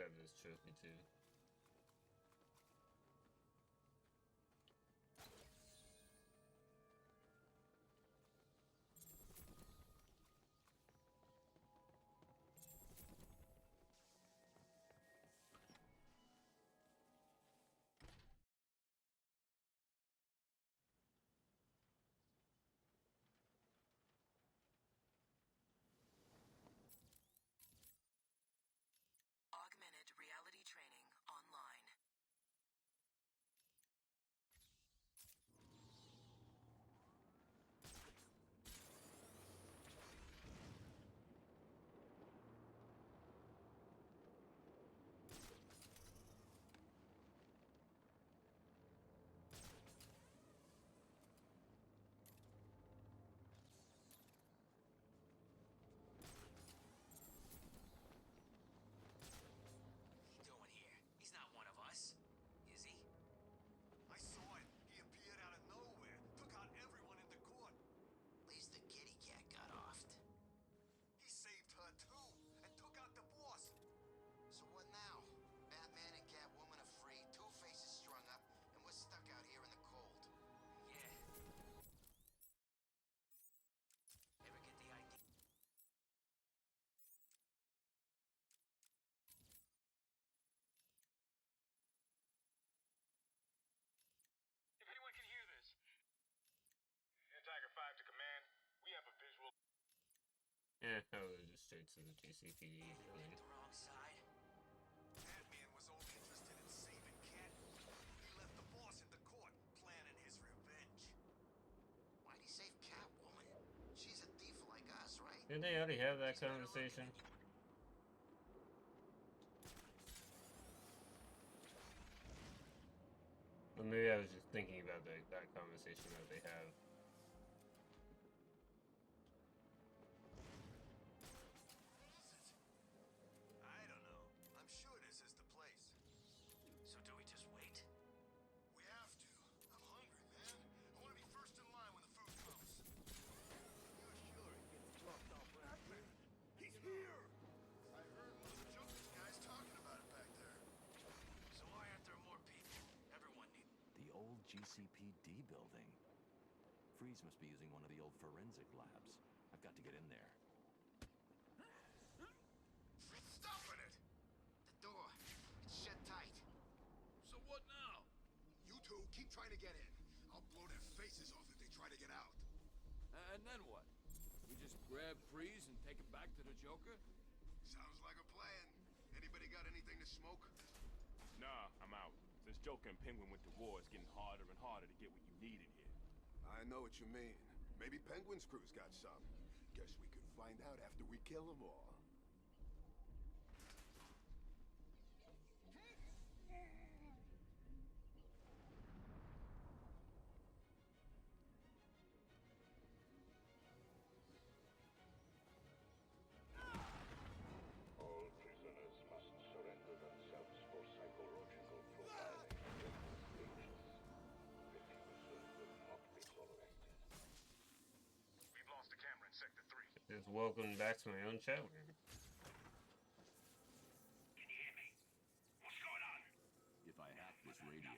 grabbing this trophy too. Augmented reality training online. What are you doing here? He's not one of us. Is he? I saw it. He appeared out of nowhere. Took out everyone in the court. At least the kitty cat got offed. He saved her too, and took out the boss. So what now? Batman and Catwoman are free, Two-Face is strung up, and we're stuck out here in the cold. Yeah. Ever get the idea? If anyone can hear this. Tiger 5 to command. We have a visual. I'll go just straight to the GCPD building. The wrong side. Batman was only interested in saving Catwoman. He left the boss in the court, planning his revenge. Why'd he save Catwoman? She's a thief like us, right? Didn't they already have that conversation? Or maybe I was just thinking about that conversation that they have. I don't know. I'm sure this is the place. So do we just wait? We have to. I'm hungry, man. I want to be first in line when the food comes. You're sure he gets dropped off right here? He's here! I heard one of the Joker's guys talking about it back there. So why aren't there more people? Everyone needs... The old GCPD building. Freeze must be using one of the old forensic labs. I've got to get in there. Stopping it! The door. It's shut tight. So what now? You two keep trying to get in. I'll blow their faces off if they try to get out. And then what? We just grab Freeze and take him back to the Joker? Sounds like a plan. Anybody got anything to smoke? Nah, I'm out. Since Joker and Penguin went to war, it's getting harder and harder to get what you need in here. I know what you mean. Maybe Penguin's crew's got some. Guess we could find out after we kill them all. All prisoners must surrender themselves for psychological profiling against agents. Refusal will not be tolerated. We've lost a camera in Sector 3. Just welcome back to my own chat room. Can you hear me? What's going on? If I hack this radio,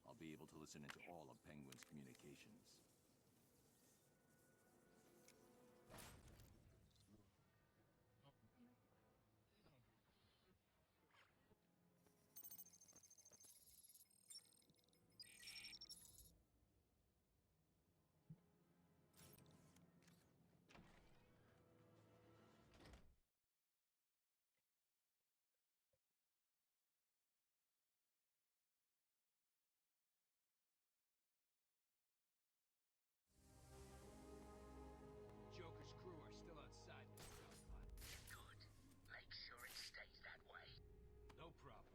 I'll be able to listen into all of Penguin's communications. Joker's crew are still outside the stock lot. Good. Make sure it stays that way. No problem.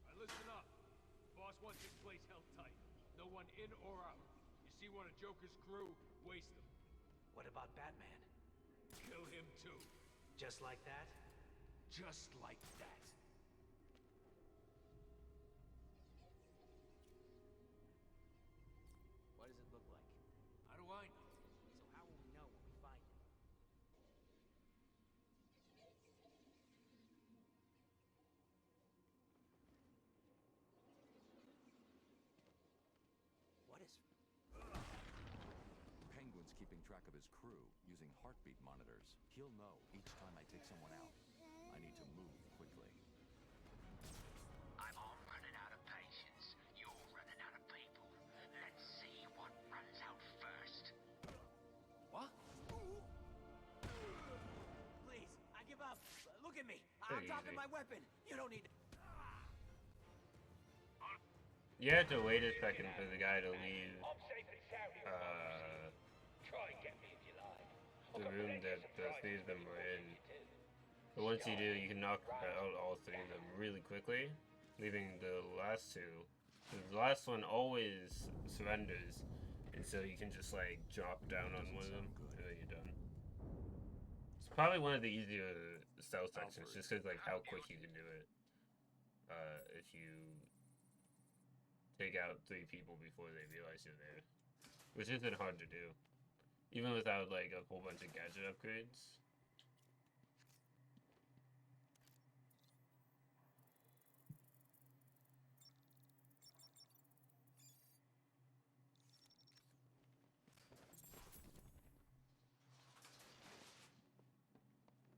Alright, listen up. Boss wants this place held tight. No one in or out. You see one of Joker's crew, waste them. What about Batman? Kill him too. Just like that? Just like that. What does it look like? How do I know? So how will we know when we find him? keeping track of his crew using heartbeat monitors. He'll know each time I take someone out. I need to move quickly. I'm all running out of patience. You're running out of people. Let's see what runs out first. What? Please, I give up. Look at me. Pretty I'm dropping easy. my weapon. You don't need to. You have to wait a second for the guy to leave I'm safe and sound here. Try and get me if you like. the room that the three of them were in. But once you do, you can knock out all three of them really quickly, leaving the last two. The last one always surrenders, and so you can just like drop down on one of them, and then you're done. It's probably one of the easier stealth sections, just because like how quick you can do it. If you take out 3 people before they realize you're there, which isn't hard to do, even without like a whole bunch of gadget upgrades.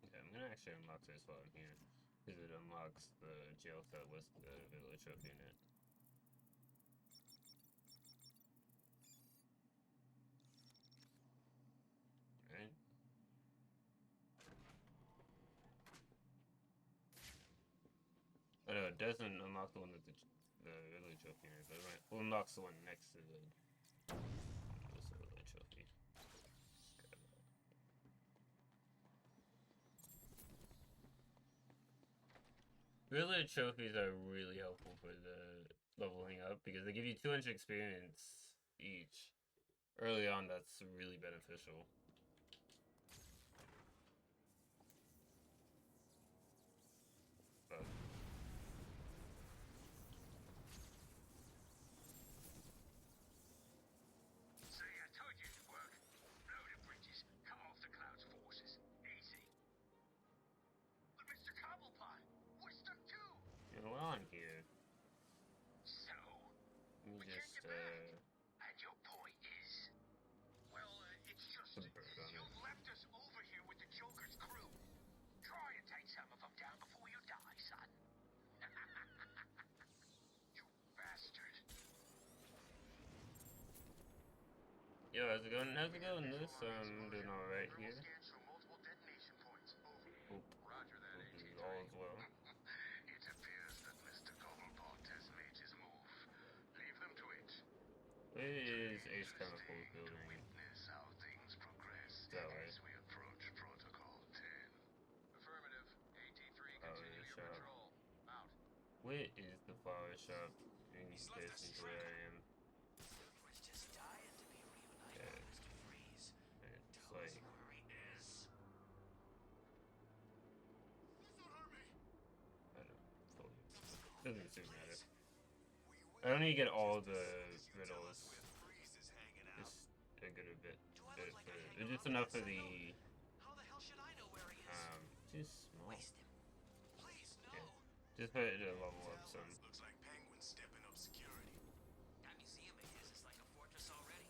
Okay, I'm gonna actually unlock this while I'm here, because it unlocks the jail cell with the village trophy in it. Right? Oh no, it doesn't unlock the one with the village trophy in it, but it unlocks the one next to the village trophy. Village trophies are really helpful for the leveling up because they give you 200 experience each. Early on, that's really beneficial. But See, I told you it'd work. Blow the bridges, cut off the Cloud's forces. Easy. But Mr. Cobblepot, we're stuck too. you know, while I'm here, So, let me just and your point is? Well, it's just put a bird on you it. left us over here with the Joker's crew. Try and take some of them down before you die, son. You bastard. Yo, how's it going? How's it going? This doing all right here. Hope all is well. It appears that Mr. Cobblepot has made his move. Leave them to it. Where is Ace Chemicals building? Witness how things progress That way. as we approach Protocol 10. Affirmative. AT3 Flower continue your shop. patrol. Out. Where is the flower shop in comparison to where I am? Was just dying to be reunited Okay. with Mr. Freeze. It's Tell us like where he is. I don't know. Doesn't super matter. I don't need to get all the riddles. Just a good bit. It's just enough for the How the hell should I know where he is? too small. Waste him. Please, no. Yeah. Just put it to level up some. Looks like Penguin's stepping up security. That museum of his is like a fortress already.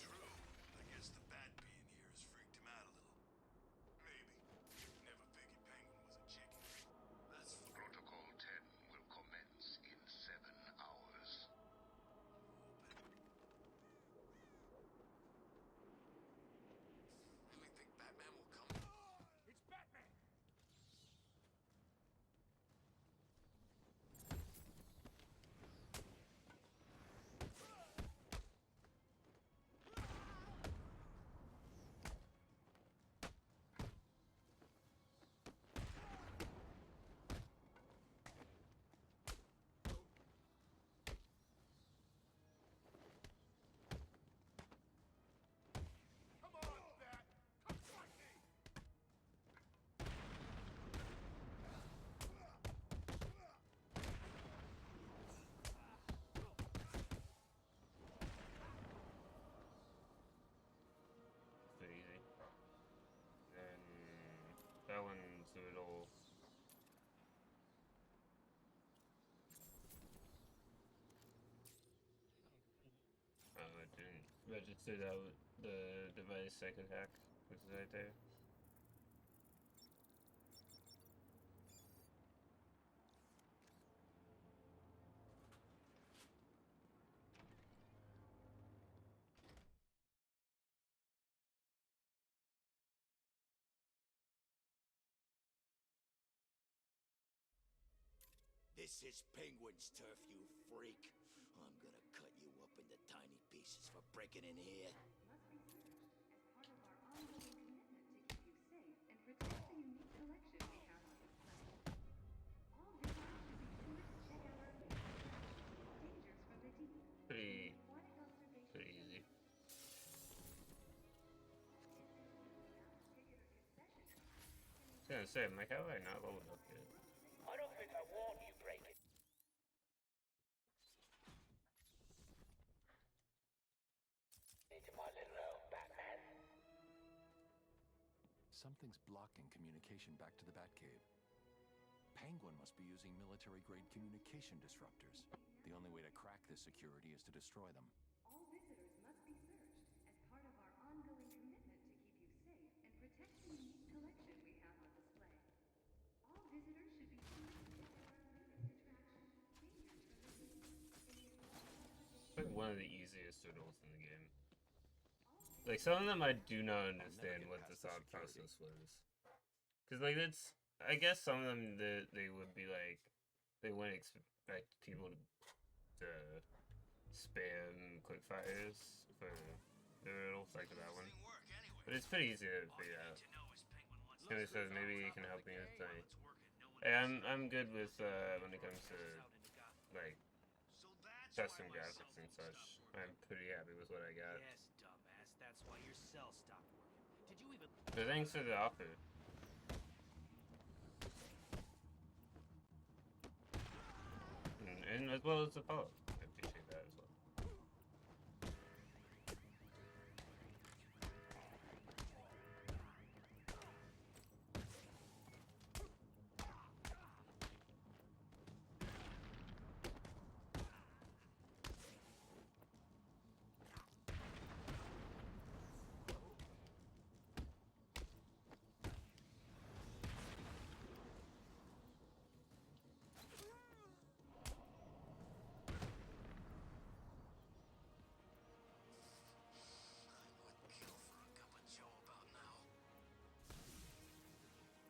True. I guess the bat being here has freaked him out a little. Maybe. Never figured Penguin was a chicken. That's Protocol 10 will commence in 7 hours. Really think Batman will come? It's Batman! Come on, Bat! Come fight me! Pretty easy. Then that one's a little. Oh, it didn't registered out the device second hack, which is right there. This is Penguin's turf, you freak. I'm gonna cut you up into tiny pieces for breaking in here. Must be searched as part of our ongoing commitment to keep you safe and protect the unique collection we have on display. All visitors should be sure to check out our new Dangers from the Deep. Pretty Aquatic observation. easy. I was gonna say, I'm like, how have I not leveled up yet? I don't think I want you breaking. Into my little home, Batman. Something's blocking communication back to the Batcave. Penguin must be using military-grade communication disruptors. The only way to crack this security is to destroy them. All visitors must be searched as part of our ongoing commitment to keep you safe and protect the unique collection we have on display. All visitors should be sure to check out our latest attraction, Dangers from the Deep. It's like one of the easiest riddles in the game. Like, some of them I do not understand what the thought process was. Because, like, it's... I guess some of them, they would be like... They wouldn't expect people to spam quickfires for the riddles like that one. But it's pretty easy to figure out. It says maybe you can help me with like... Hey, I'm good with, when it comes to, like, custom graphics and such. I'm pretty happy with what I got. Yes, dumbass. That's why your cell stopped working. Did you even... So thanks for the offer. And as well as the follow. I appreciate that as well.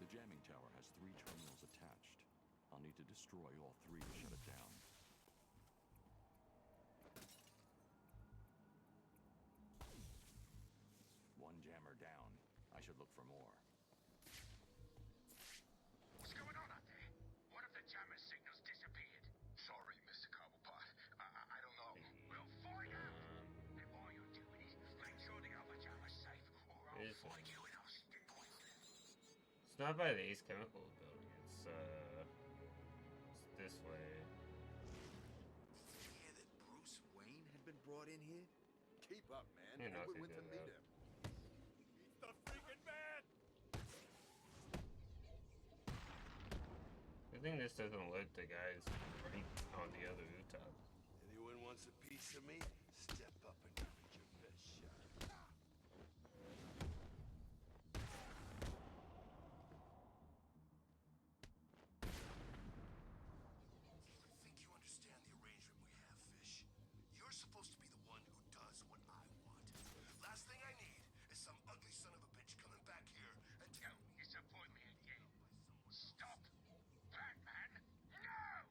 The jamming tower has 3 terminals attached. I'll need to destroy all 3 to shut it down. One jammer down. I should look for more. What's going on out there? One of the jammer signals disappeared. Sorry, Mr. Cobblepot. I don't know. We'll find out. And while you're doing it, make sure the other jammer's safe, or I'll find you and I'll stick with you. It's not by the Ace Chemical building. It's this way. Did you hear that Bruce Wayne had been brought in here? Keep up, man. You know Penguin if went you to did meet that. him. He's the freaking man! I think this doesn't alert the guys on the other rooftop. Anyone wants a piece of me? Step up and give it your best shot. I think you understand the arrangement we have, Fish. You're supposed to be the one who does what I want. Last thing I need is some ugly son of a bitch coming back here and tell me. Disappoint me again. Stop! Batman! No!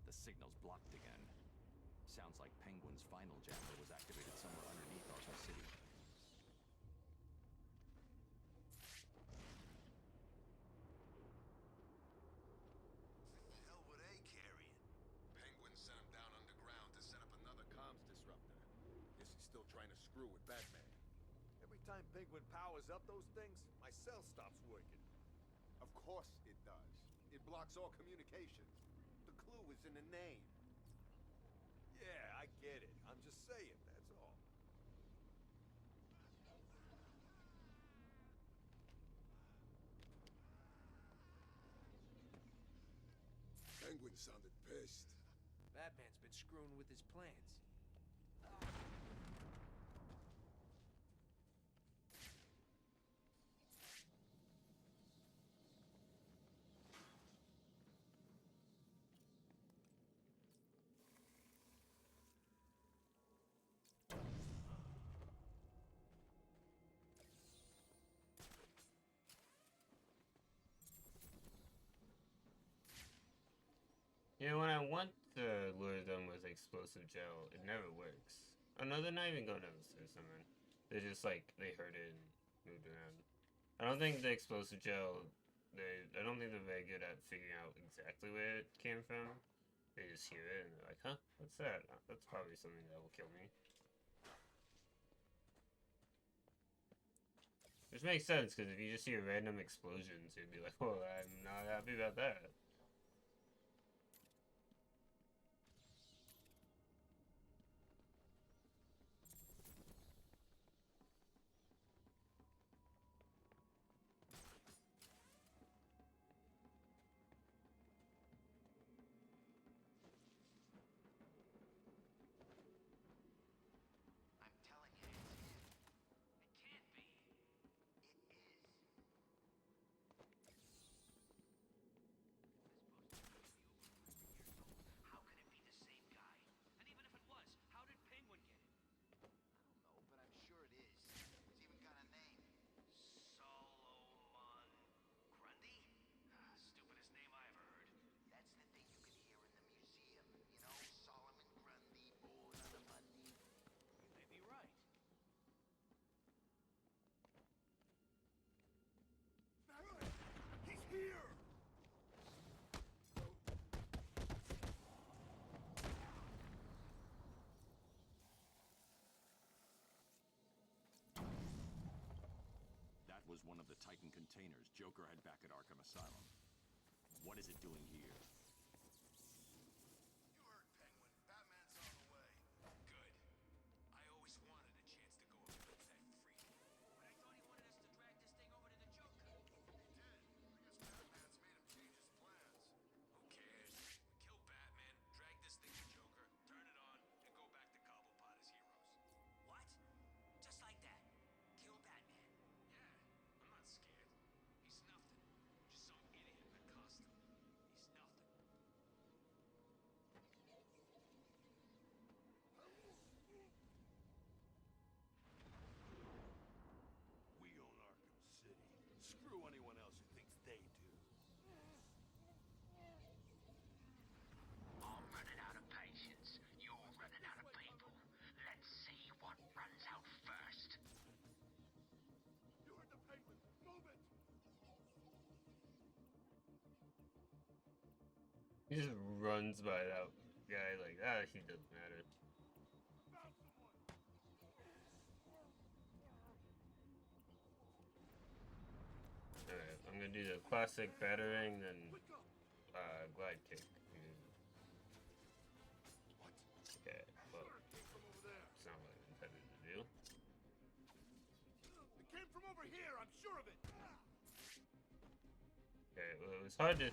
The signal's blocked again. Sounds like Penguin's final jammer was activated somewhere underneath Arkham City. The hell were they carrying? Penguin sent him down underground to set up another comms disruptor. Guess he's still trying to screw with Batman. Every time Penguin powers up those things, my cell stops working. Of course it does. It blocks all communications. The clue is in the name. Yeah, I get it. I'm just saying, that's all. Penguin sounded pissed. Batman's been screwing with his plans. You know, when I want to lure them with explosive gel, it never works. Oh no, they're not even going upstairs, something. They just like, they heard it and moved around. I don't think the explosive gel, I don't think they're very good at figuring out exactly where it came from. They just hear it and they're like, huh, what's that? That's probably something that will kill me. Which makes sense, because if you just hear random explosions, you'd be like, oh, I'm not happy about that. I'm telling you, it's him. It can't be. It is. How could it be the same guy? And even if it was, how did Penguin get it? I don't know, but I'm sure it is. It's even got a name. Solomon Grundy? Stupidest name I ever heard. That's the thing you can hear in the museum. You know, Solomon Grundy, born on a Monday. You may be right. He's here! That was one of the Titan containers Joker had back at Arkham Asylum. What is it doing here? You heard Penguin. Batman's on the way. Good. I always wanted a chance to go up against that freak. But I thought he wanted us to drag this thing over to the Joker. He did. I guess Batman's made him change his plans. Who cares? Kill Batman, drag this thing to Joker, turn it on, and go back to Cobblepot as heroes. What? Just like that? Kill Batman? Yeah, I'm not scared. He's nothing. Just some idiot in a costume. He's nothing. We own Arkham City. Screw anyone else who thinks they do. I'm running out of patience. You're running out of people. Let's see what runs out first. You heard the Penguin. Move it! He just runs by that guy like, he doesn't matter. Found someone! Alright, I'm gonna do the classic battering, then glide kick. Okay, well, it's not what I intended to do. It came from over here, I'm sure of it! Okay, well, it was hard to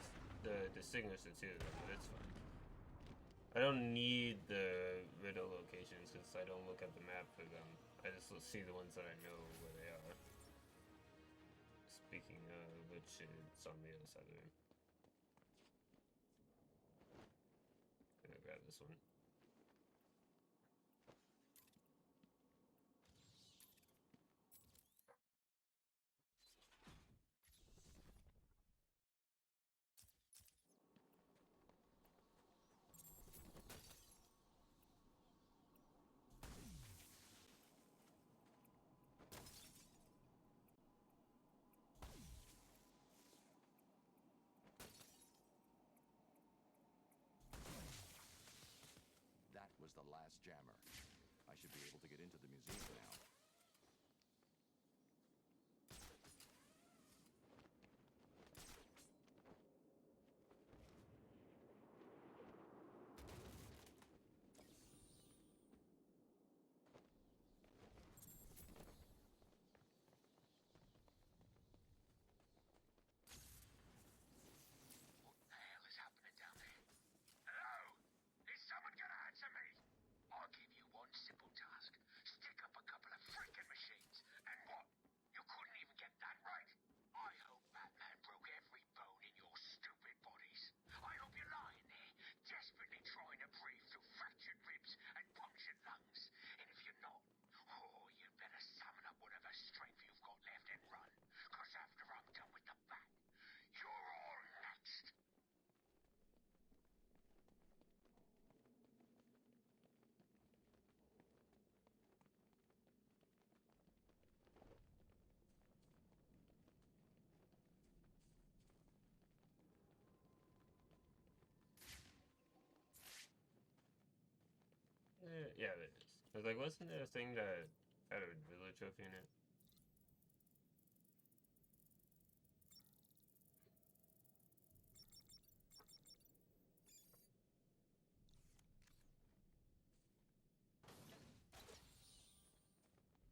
distinguish the two of them, but it's fine. I don't need the riddle locations since I don't look at the map for them. I just see the ones that I know where they are. Speaking of which, it's on the other side of the room. Gonna grab this one. was the last jammer. I should be able to get into the museum now. What the hell is happening down there? Hello? Is someone gonna answer me? I'll give you one simple task. Stick up a couple of freaking machines. And what? You couldn't even get that right? I hope Batman broke every bone in your stupid bodies. I hope you're lying there, desperately trying to breathe through fractured ribs and punctured lungs. And if you're not, oh, you better summon up whatever strength you've got left and run. 'Cause after I'm done with the Bat, you're all next. Yeah, it is. I was like, wasn't there a thing that had a village trophy in it?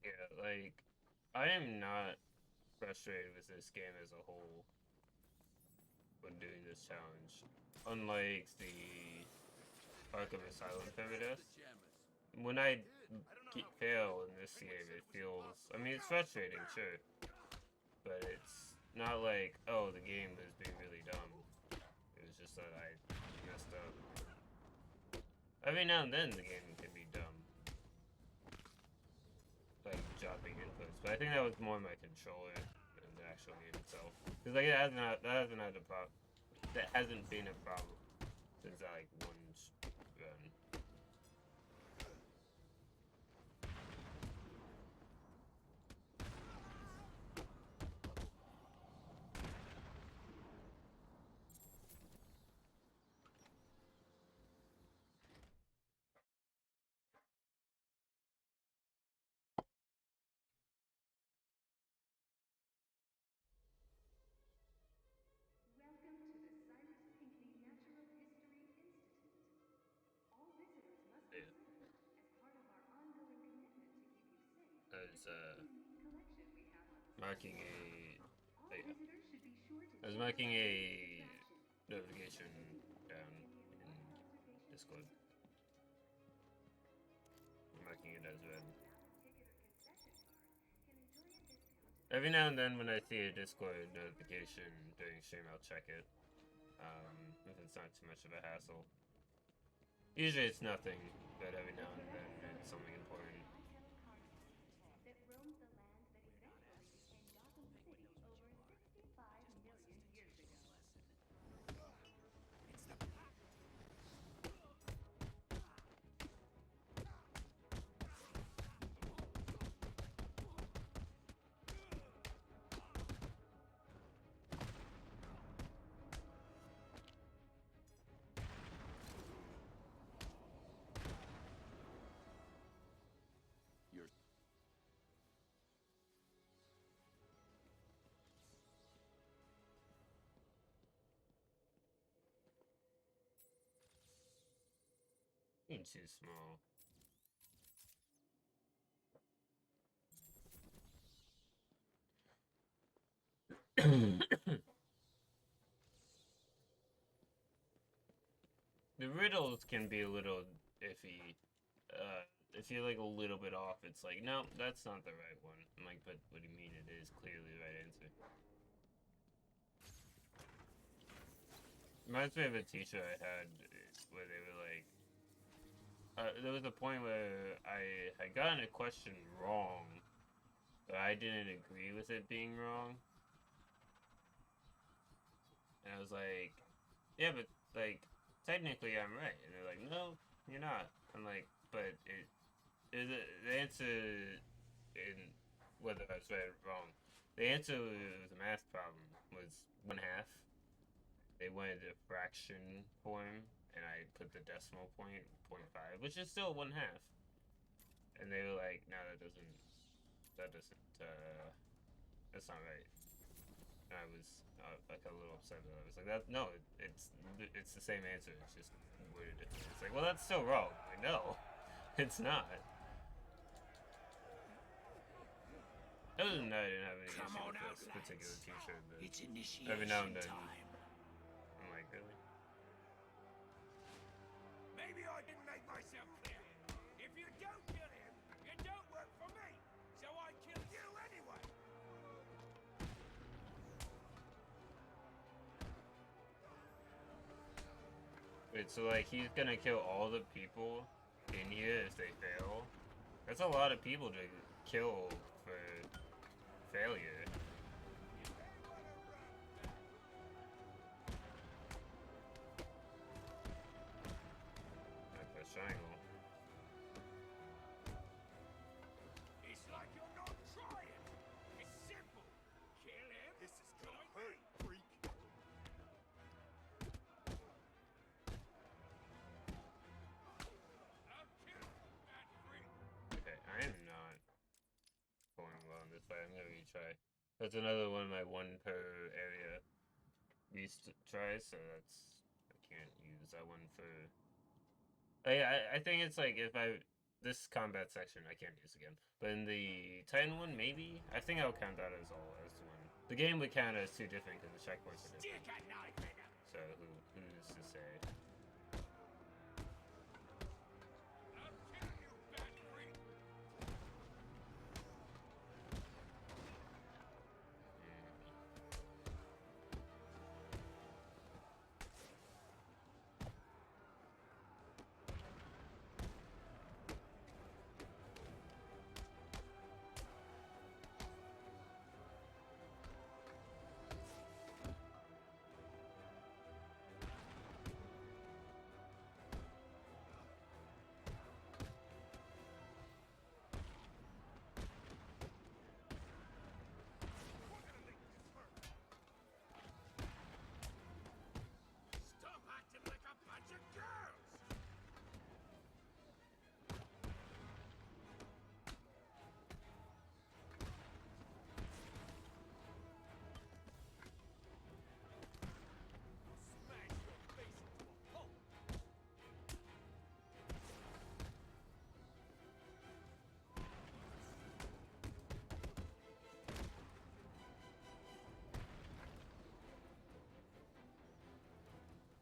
Yeah, like, I am not frustrated with this game as a whole when doing this challenge. Unlike the Arkham Asylum permadeath, when I fail in this game, it feels... I mean, it's frustrating, sure. But it's not like, oh, the game was being really dumb. It was just that I messed up. Every now and then the game can be dumb. Like, dropping inputs. But I think that was more my controller than the actual game itself. Because, like, that hasn't been a problem since that, like, one run. Welcome to the Cyrus Pinckney Natural History Institute. All visitors must be Yeah. searched as part of our ongoing commitment to keep you safe I and was, protect the unique collection we have on display. marking a... All yeah. visitors should be sure to I was check out marking the a latest attractions, notification such as the down Indian in Life Conservation Discord. Institute. I'm marking it as red. Valid ticket or concession card can enjoy a discount to Every now and then when I see a Discord notification during stream, I'll check it. If it's not too much of a hassle. Usually it's nothing, but every now and then it's something important. Bipedal carnivore that roams the land that eventually became Gotham City over 65 million years ago. You're... Being too small. The riddles can be a little iffy. If you're like a little bit off, it's like, no, that's not the right one. I'm like, but what do you mean it is clearly the right answer? Reminds me of a teacher I had where they were like, there was a point where I had gotten a question wrong, but I didn't agree with it being wrong. And I was like, yeah, but like, technically I'm right. And they're like, no, you're not. I'm like, but the answer in whether I was right or wrong, the answer was a math problem was 1/2. They wanted a fraction form, and I put the decimal point, 0.5, which is still 1/2. And they were like, no, that's not right. And I was like a little upset that I was like, no, it's the same answer, it's just worded differently. It's like, well, that's still wrong. I know, it's not. Other than that, I didn't have any issue with this particular teacher, but every now and then, I'm like, really? Maybe I didn't make myself clear. If you don't kill him, you don't work for me. So I kill you anyway. Wait, so like he's gonna kill all the people in here if they fail? That's a lot of people to kill for failure. I press triangle. It's like you're not trying. It's simple. Kill him. This is gonna hurt, freak. I'll kill you, bad freak. Okay, I am not going well on this fight. I'm gonna retry. That's another one of my 1 per area retries, so I can't use that one for. I think it's like if this combat section I can't use again, but in the Titan one maybe I think I'll count that as all as one. The game would count as 2 different because the checkpoints are different. So who's to say? Stop acting like a bunch of girls. Smash your face into a pulp.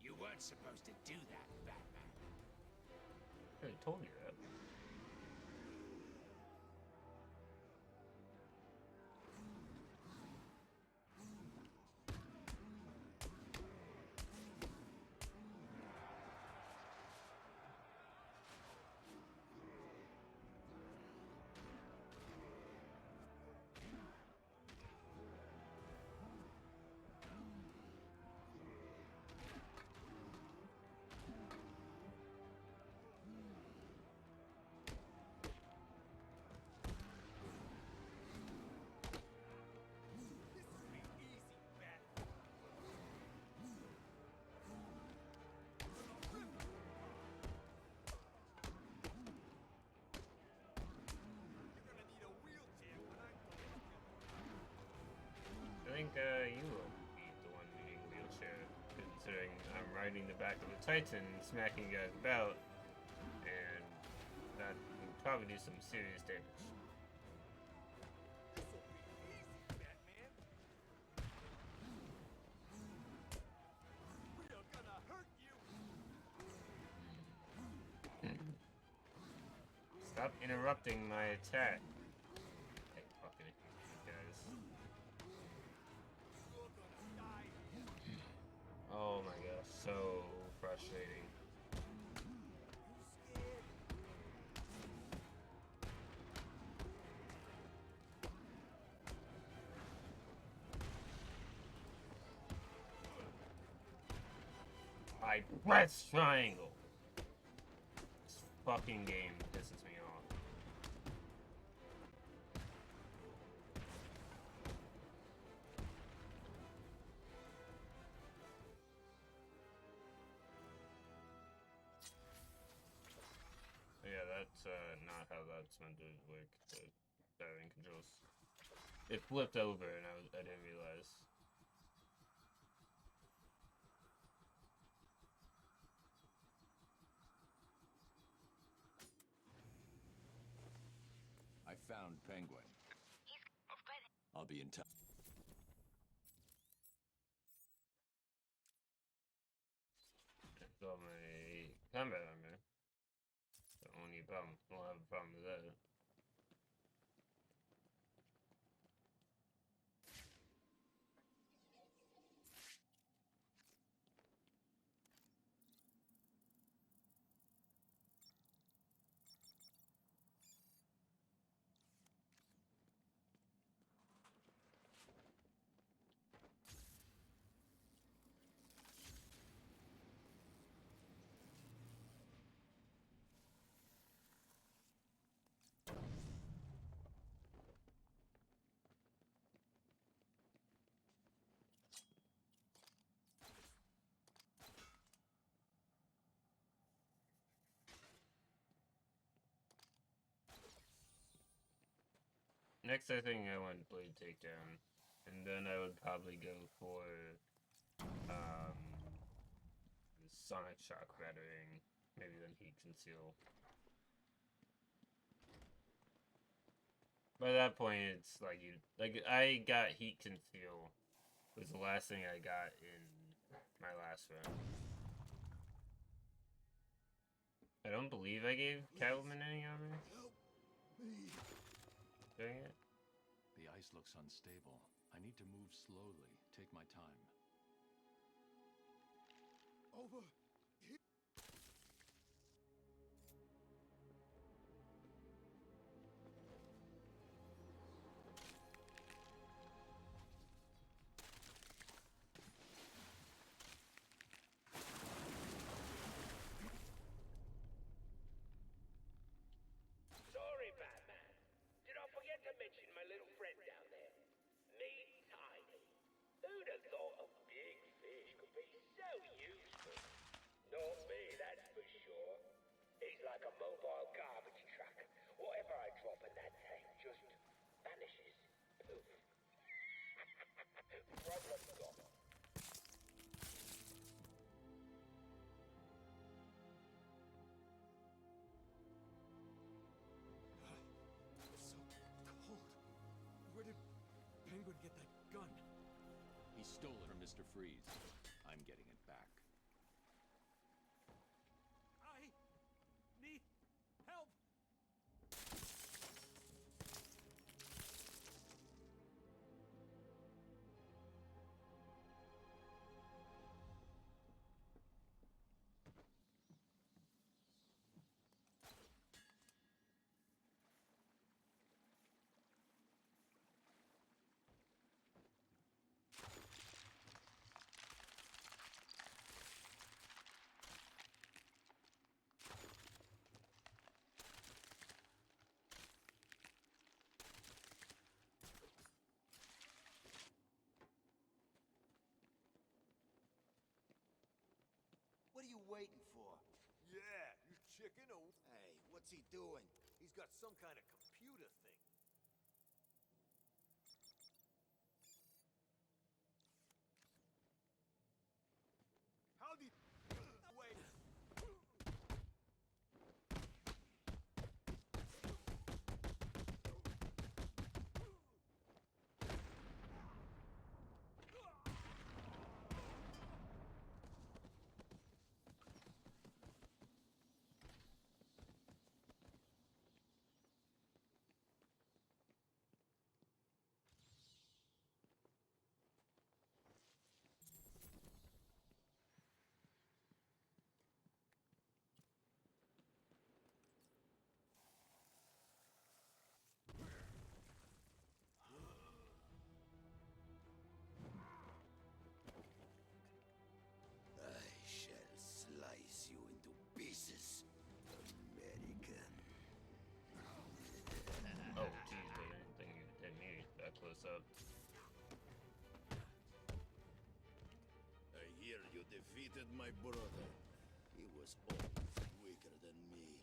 You weren't supposed to do that, Batman. I told you that. I think you will be the one needing a wheelchair, considering I'm riding the back of the Titan, smacking you guys about, and that would probably do some serious damage. Stop interrupting my attack. Hey, fucking it, you guys. Oh my gosh, so frustrating. I press triangle. This fucking game pisses me off. that's not how that's meant to work. The diving controls. It flipped over, and I didn't realize. I found Penguin. I'll be in touch. It's all my combat armor. The only problem. We'll have a problem with that. Next, I think I want Blade Takedown, and then I would probably go for Sonic Shock Battering, maybe then Heat Conceal. By that point, it's like I got Heat Conceal was the last thing I got in my last run. I don't believe I gave Catwoman any armor. Dang it. The ice looks unstable. I need to move slowly. Take my time. Over here. Sorry, Batman. Did I forget to mention my little friend down there? Meet Tiny. Who'd have thought a big fish could be so useful? Not me, that's for sure. He's like a mobile garbage truck. Whatever I drop in that tank just vanishes. Poof. Problem gone. It's so cold. Where did Penguin get that gun? He stole it from Mr. Freeze. I'm getting it back. I need help. What are you waiting for? Yeah, you chicken or... Hey, what's he doing? He's got some kind of computer thing. How did... Wait. I shall slice you into pieces, American. Oh, geez, I didn't think you hit me that close up. I hear you defeated my brother. He was always weaker than me.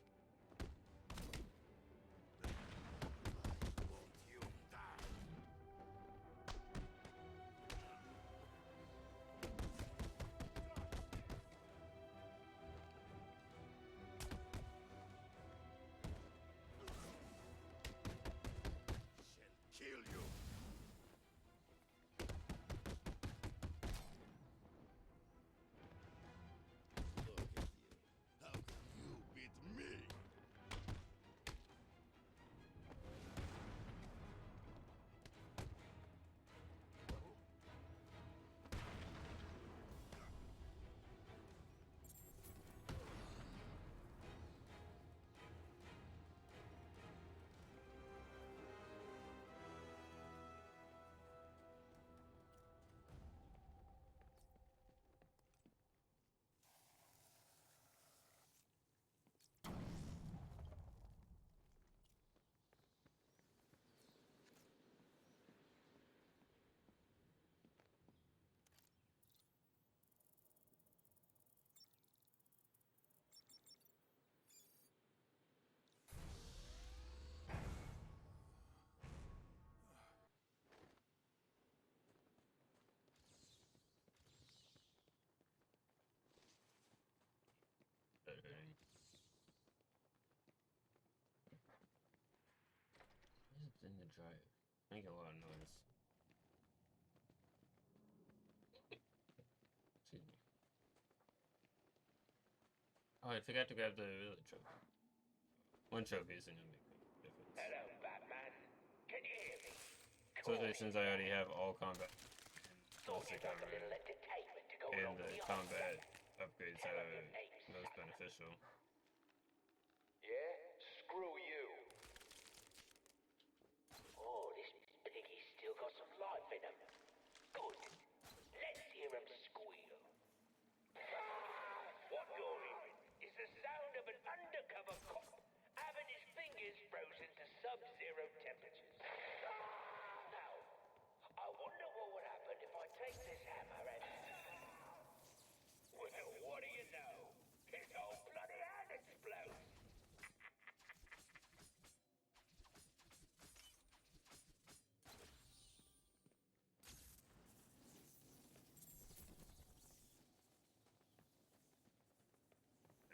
already. Why is it in the dryer? Make a lot of noise. Excuse me. Oh, I forgot to grab the village trophy. One trophy isn't gonna make a difference. Hello, Batman. Can you hear me? Especially since I already have all combat Thought basic you'd like a covered, little entertainment to go and along the with the combat ice upgrades that are most beneficial. Yeah? Screw you. Oh, this piggy's still got some life in him. Good. Let's hear him squeal. What you're hearing is the sound of an undercover cop having his fingers frozen to sub-zero temperatures. Now, I wonder what would happen if I take this hammer and... Well, what do you know? His whole bloody hand explodes.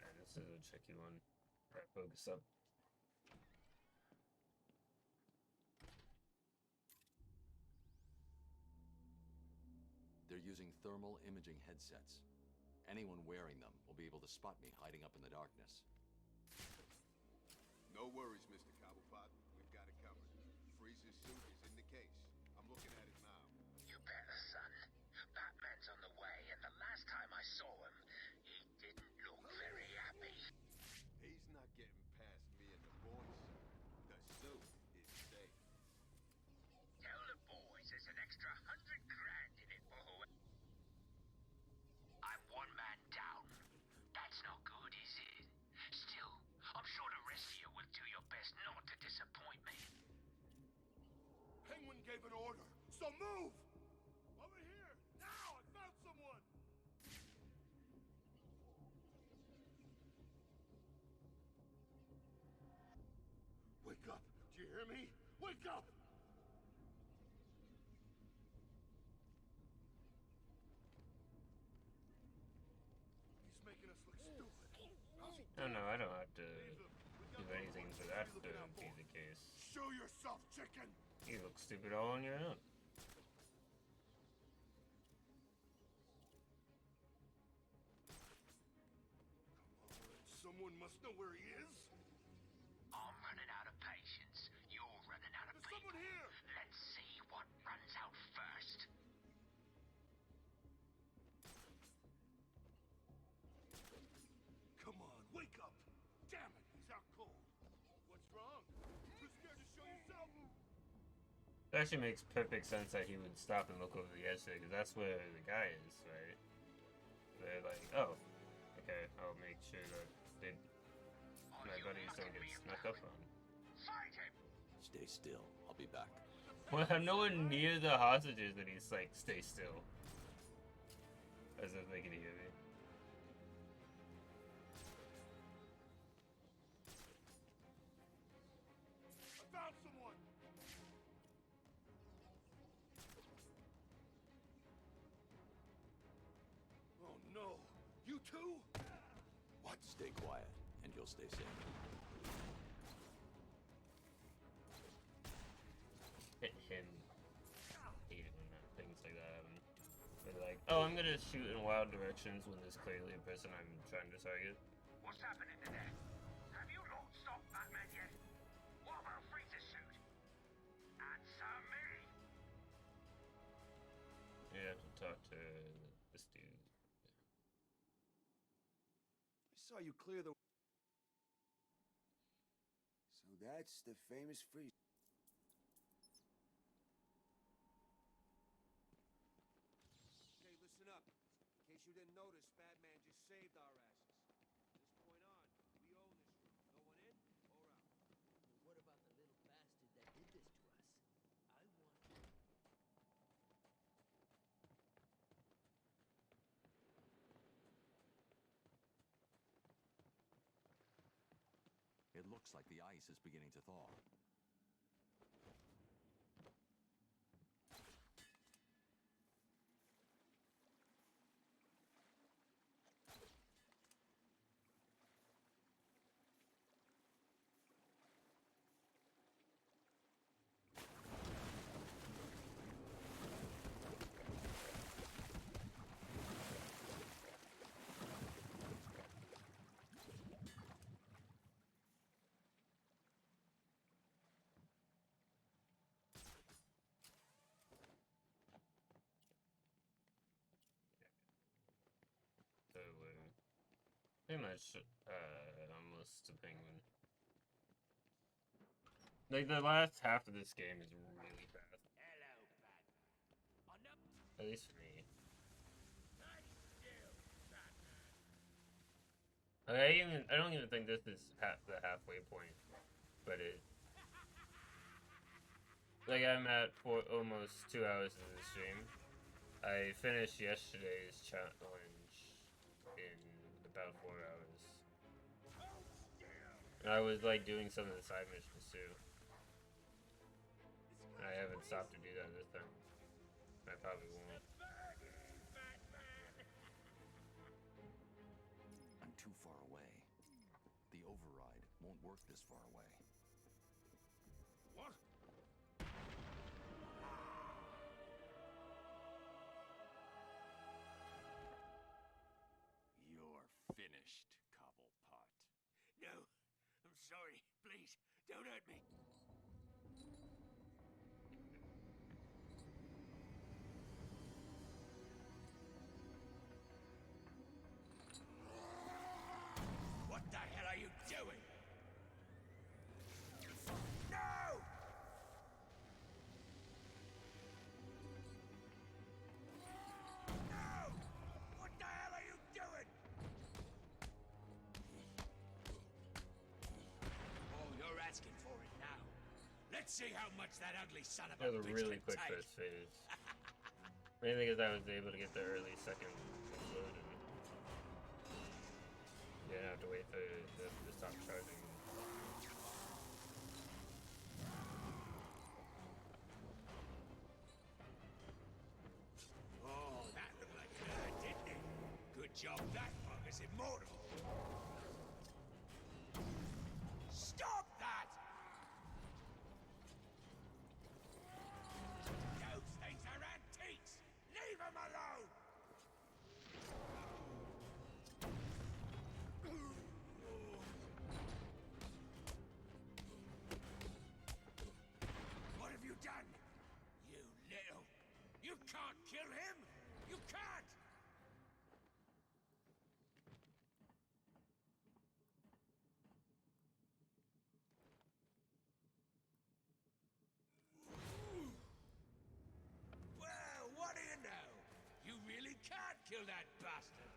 And this is a tricky one. Alright, focus up. They're using thermal imaging headsets. Anyone wearing them will be able to spot me hiding up in the darkness. No worries, Mr. Cobblepot. We've got it covered. Freeze's suit is in the case. I'm looking at it now. You better, son. Batman's on the way, and the last time I saw him, he didn't look very happy. He's not getting past me and the boys. The suit is safe. Tell the boys there's an extra 100 grand in it for whoever. I'm one man down. That's not good, is it? Still, I'm sure the rest of you will do your best not to disappoint me. Penguin gave an order, so move! Over here! Now! I found someone! Wake up! Do you hear me? Wake up! He's making us look stupid. How's he Oh no, I don't have to Leave him. We do got anything one for more that to to looking out be for. the case. Show yourself, chicken! You look stupid all on your own. Someone must know where he is. I'm running out of patience. You're running out of There's people. someone here! Let's see what runs out first. Come on, wake up! Damn it, he's out cold. What's wrong? Too scared to show yourself? It actually makes perfect sense that he would stop and look over the edge there, because that's where the guy is, right? They're like, oh, okay, I'll make sure that my buddies don't get snuck up on. Fight him! Stay still. I'll be back. Well, I'm nowhere near the hostages, and he's like, stay still. As if they can hear me. I found someone! Oh no! You too? What? Stay quiet, and you'll stay safe. Hit him. Hate it when things like that happen. They're like, oh, I'm gonna shoot in wild directions when there's clearly a person I'm trying to target. What's happening to there? Have you lot stopped Batman yet? What about Freeze's suit? Answer me! Yeah, to talk to this dude. I saw you clear the... So that's the famous freeze. Okay, listen up. In case you didn't notice, Batman just saved our asses. From this point on, we own this room. No one in or out. But what about the little bastard that did this to us? I want... It looks like the ice is beginning to thaw. Pretty much, almost a penguin. Like, the last half of this game is really fast. At least for me. Like, I don't even think this is the halfway point, but it. Like, I'm at almost 2 hours of the stream. I finished yesterday's challenge in about 4 hours. And I was like doing some of the side missions too. And I haven't stopped to do that this time. I probably won't. I'm too far away. The override won't work this far away. What? You're finished, Cobblepot. No, I'm sorry. Please, don't hurt me. What the hell are you doing? No! No! What the hell are you doing? Oh, you're asking for it now. Let's see how much that ugly son of a That was a bitch really can quick take. first phase. Main thing is I was able to get the early second upload and didn't have to wait for them to stop charging. Oh, that looked like it hurt, didn't it? Good job that bug is immortal. Stop that! Those things are antiques! Leave them alone! What have you done? You little... You can't kill him! You can't! Well, what do you know? You really can't kill that bastard!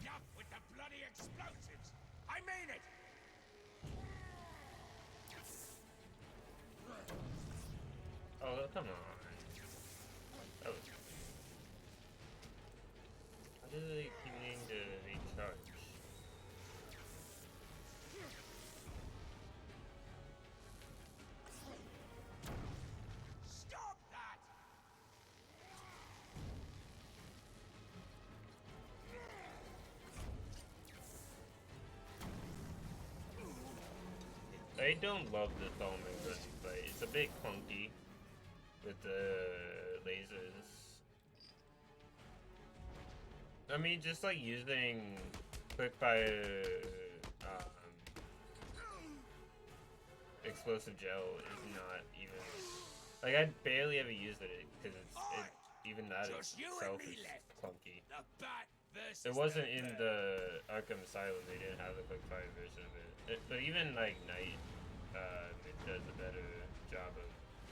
Enough with the bloody explosives! I mean it! Oh, come on. That was... How do they keep needing to recharge? Stop that! I don't love the Solomon Gunny fight. It's a bit clunky with the lasers. I mean, just like using quickfire explosive gel is not even like I barely ever used it because even that itself is clunky. It wasn't in the Arkham Asylum. They didn't have the quickfire version of it. But even like Knight, it does a better job of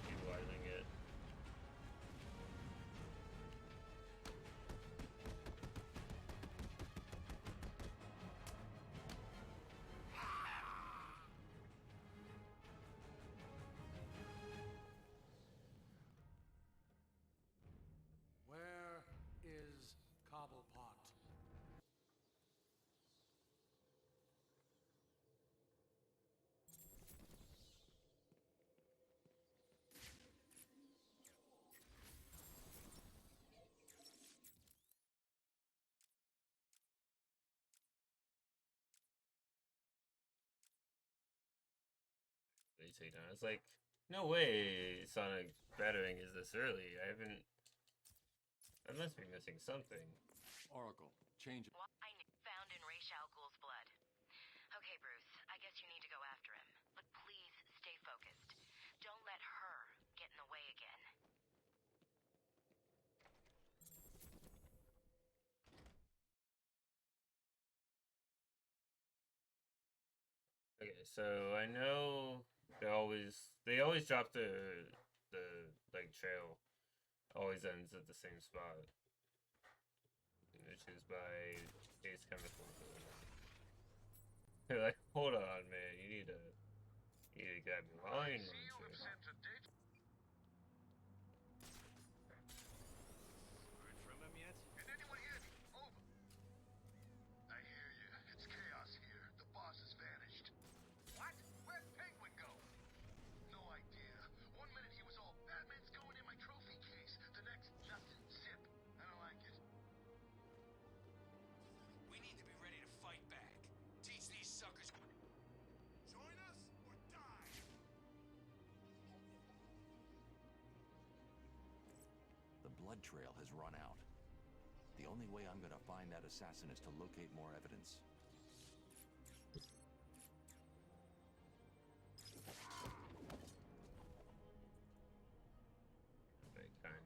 utilizing it. Where is Cobblepot? take down. It's like, no way Sonic battering is this early. I must be missing something. Oracle, change it. Found in Ra's al Ghul's blood. Okay, Bruce, I guess you need to go after him. But please stay focused. Don't let her get in the way again. Okay, so I know they always drop the like trail always ends at the same spot, which is by Ace Chemical. They're like, hold on, man, you need to grab your line. Heard from him yet? Can anyone hear me? Over. I hear you. It's chaos here. The boss has vanished. What? Where'd Penguin go? No idea. One minute he was all, Batman's going in my trophy case. The next, nothing. Zip. I don't like it. We need to be ready to fight back. Teach these suckers. Join us or die. The blood trail has run out. The only way I'm gonna find that assassin is to locate more evidence. Very kind.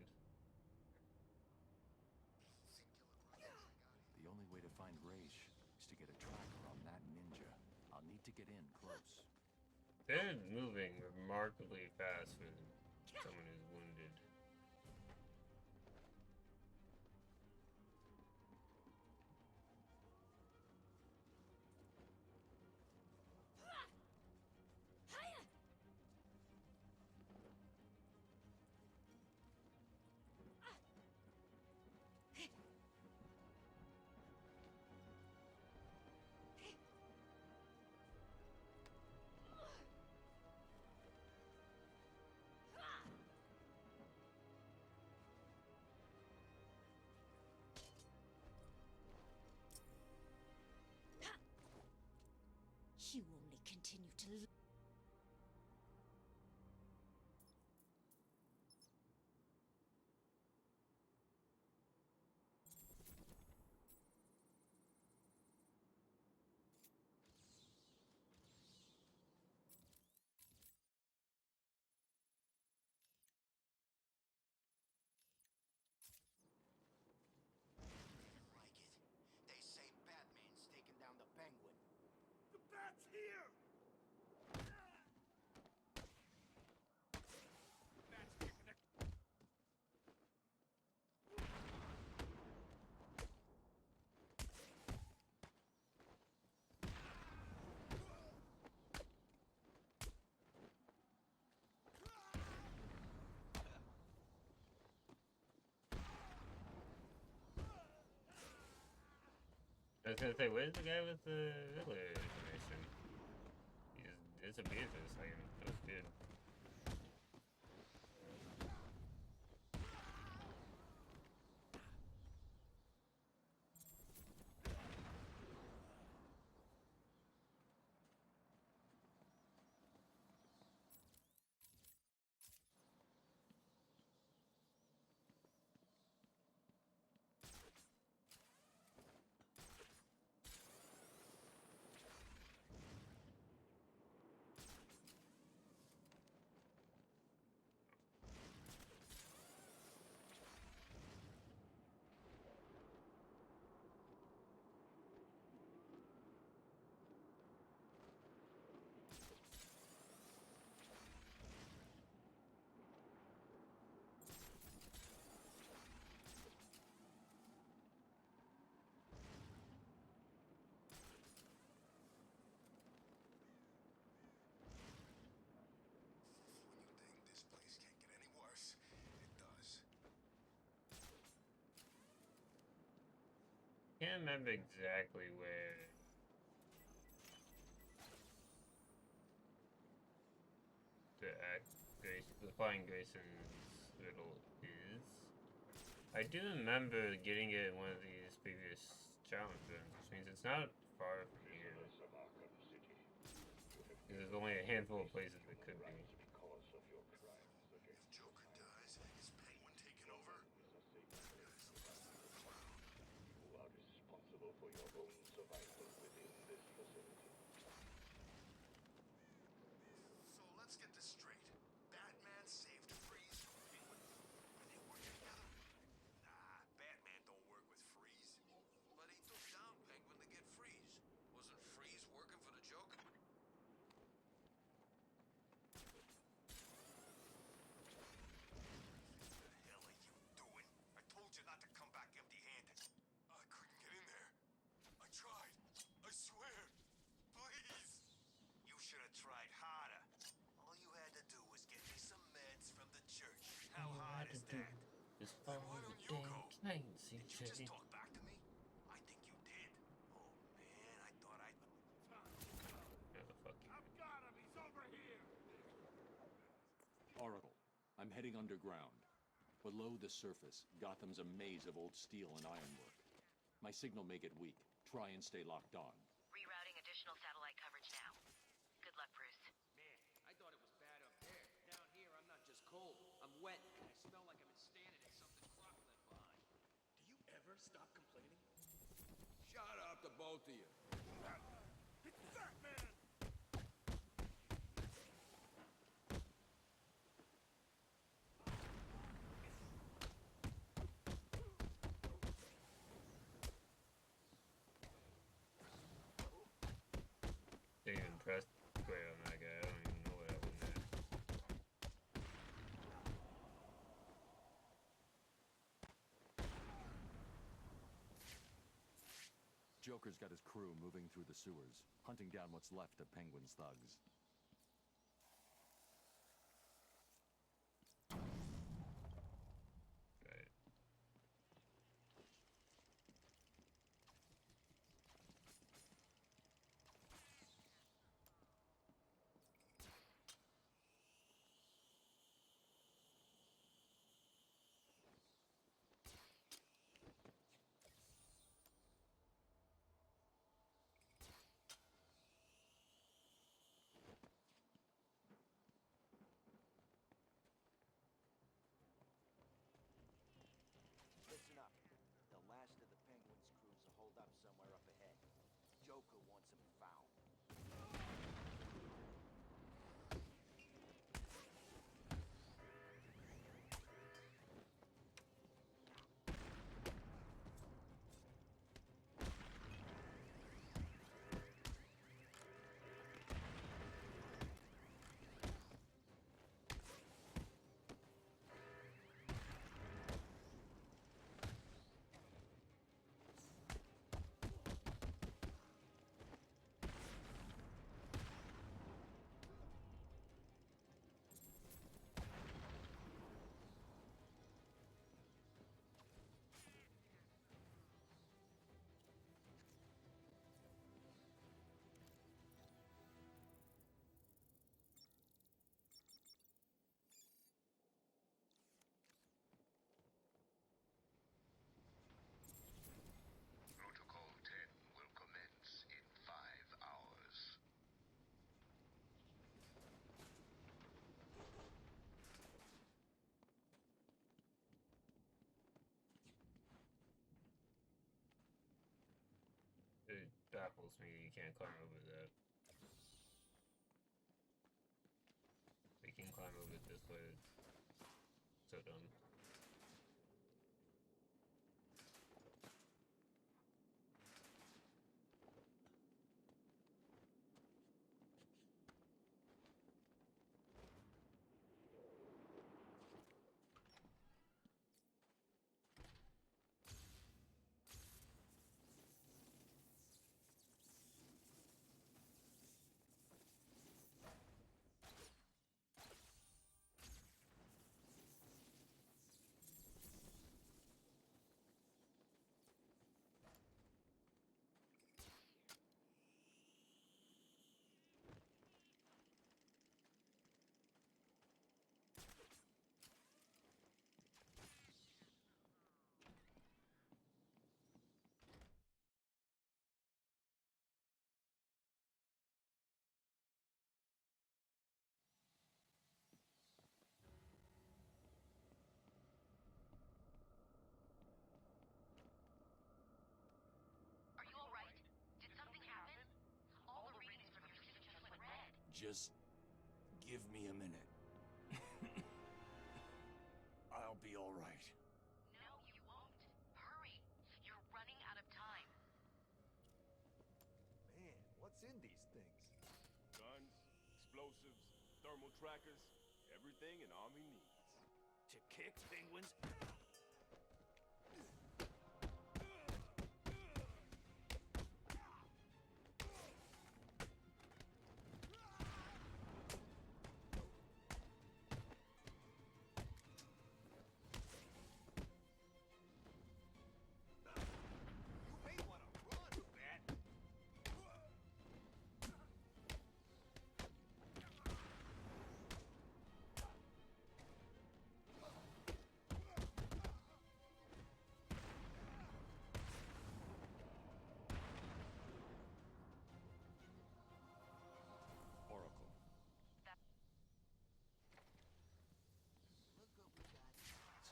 The only way to find Raish is to get a tracker on that ninja. I'll need to get in close. They're moving remarkably fast for someone who's wounded. You only continue to Like it. They say Batman's taken down the Penguin. The bat's here! Bat's kicking it. I was gonna say, where's the guy with the Riddler information? He just disappeared for a second. That was good. This place can't get any worse. It does. Can't remember exactly where the Flying Grayson's riddle is. I do remember getting it in one of these previous challenge runs, which means it's not far from here. There's only a handful of places it could be. If Joker dies, is Penguin taking over? That guy's the last of the clown. You are responsible for your own survival within this facility. So let's get this straight. Batman saved Freeze from Penguin, and they work together? Nah, Batman don't work with Freeze. But he took down Penguin to get Freeze. Wasn't Freeze working for the Joker? What the hell are you doing? I told you not to come back empty-handed. I couldn't get in there. I tried. I swear. Please. You should have tried harder. All you had to do was get me some meds from the church. How hard is that? Just follow the damn plane, CJ. Did you just talk back to me? I think you did. Oh man, I thought I'd... Yeah, fuck you. I've got him! He's over here! Oracle, I'm heading underground. Below the surface, Gotham's a maze of old steel and ironwork. My signal may get weak. Try and stay locked on. Rerouting additional satellite coverage now. Good luck, Bruce. Man, I thought it was bad up there. Down here, I'm not just cold. I'm wet, and I smell like I've been standing in something Croc left behind. Do you ever stop complaining? Shut up, the both of you. It's Batman! Didn't even press square on that guy. I don't even know what happened there. Joker's got his crew moving through the sewers, hunting down what's left of Penguin's thugs. Right. Listen up. The last of the Penguin's crews are holed up somewhere up ahead. Joker wants them found. Protocol 10 will commence in 5 hours. It baffles me that you can't climb over that. They can climb over it this way. It's so dumb. Just give me a minute. I'll be all right. No, you won't. Hurry. You're running out of time. Man, what's in these things? Guns, explosives, thermal trackers, everything an army needs. To kick penguins?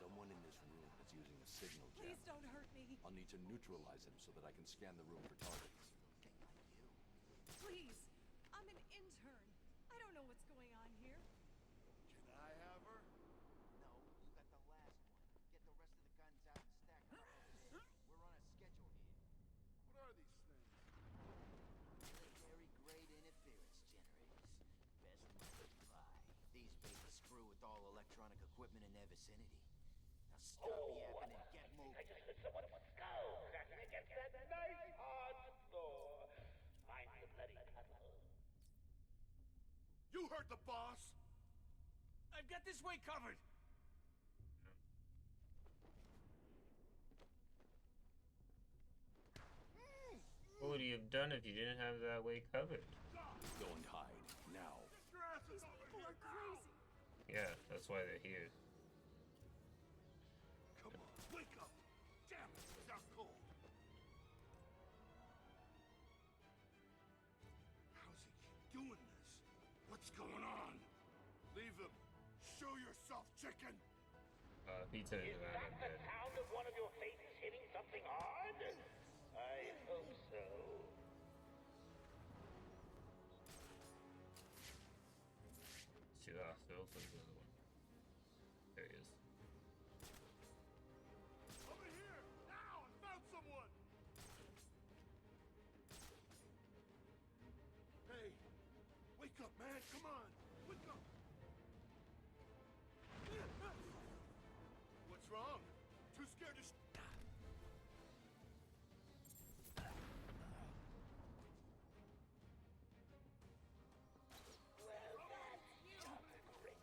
Someone in this room is using a signal jammer. Please don't hurt me. I'll need to neutralize him so that I can scan the room for targets. Please. I'm an intern. I don't know what's going on here. Can I have her? No, you got the last one. Get the rest of the guns out and stack them up over there. We're on a schedule here. What are these things? Military grade interference generators. Best money to buy. These babies screw with all electronic equipment in their vicinity. Now stop yapping and get moving. I just heard someone's skull cracking against that nice hard floor. Mine's a bloody puddle. You heard the boss! I've got this way covered. What would you have done if you didn't have that way covered? Go and hide, now. These people are crazy. Yeah, that's why they're here. Come on, wake up! Damn it, it's out cold! How's he keep doing this? What's going on? Leave him! Show yourself, chicken! He turned Is around that and the dead. sound of one of your faces hitting something hard? I hope so. See that? Still the other one. There he is. Over here! Now! I found someone! Hey! Wake up, man! Come on! Wake up! What's wrong? Too scared to Well, that's you, Rick.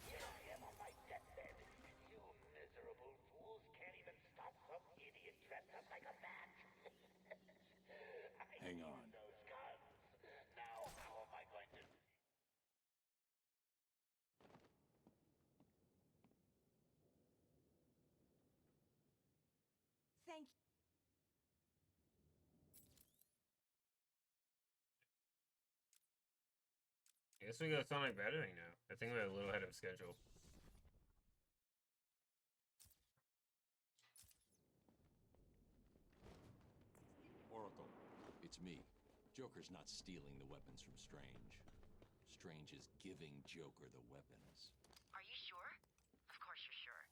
Here I am on my deathbed. You miserable fools can't even stop some idiot dressed up like a bat. Hang on. Those guns. Now how am I going to... Thank you. I guess we got Sonic Battering now. I think we're a little ahead of schedule. Oracle, it's me. Joker's not stealing the weapons from Strange. Strange is giving Joker the weapons. Are you sure? Of course you're sure.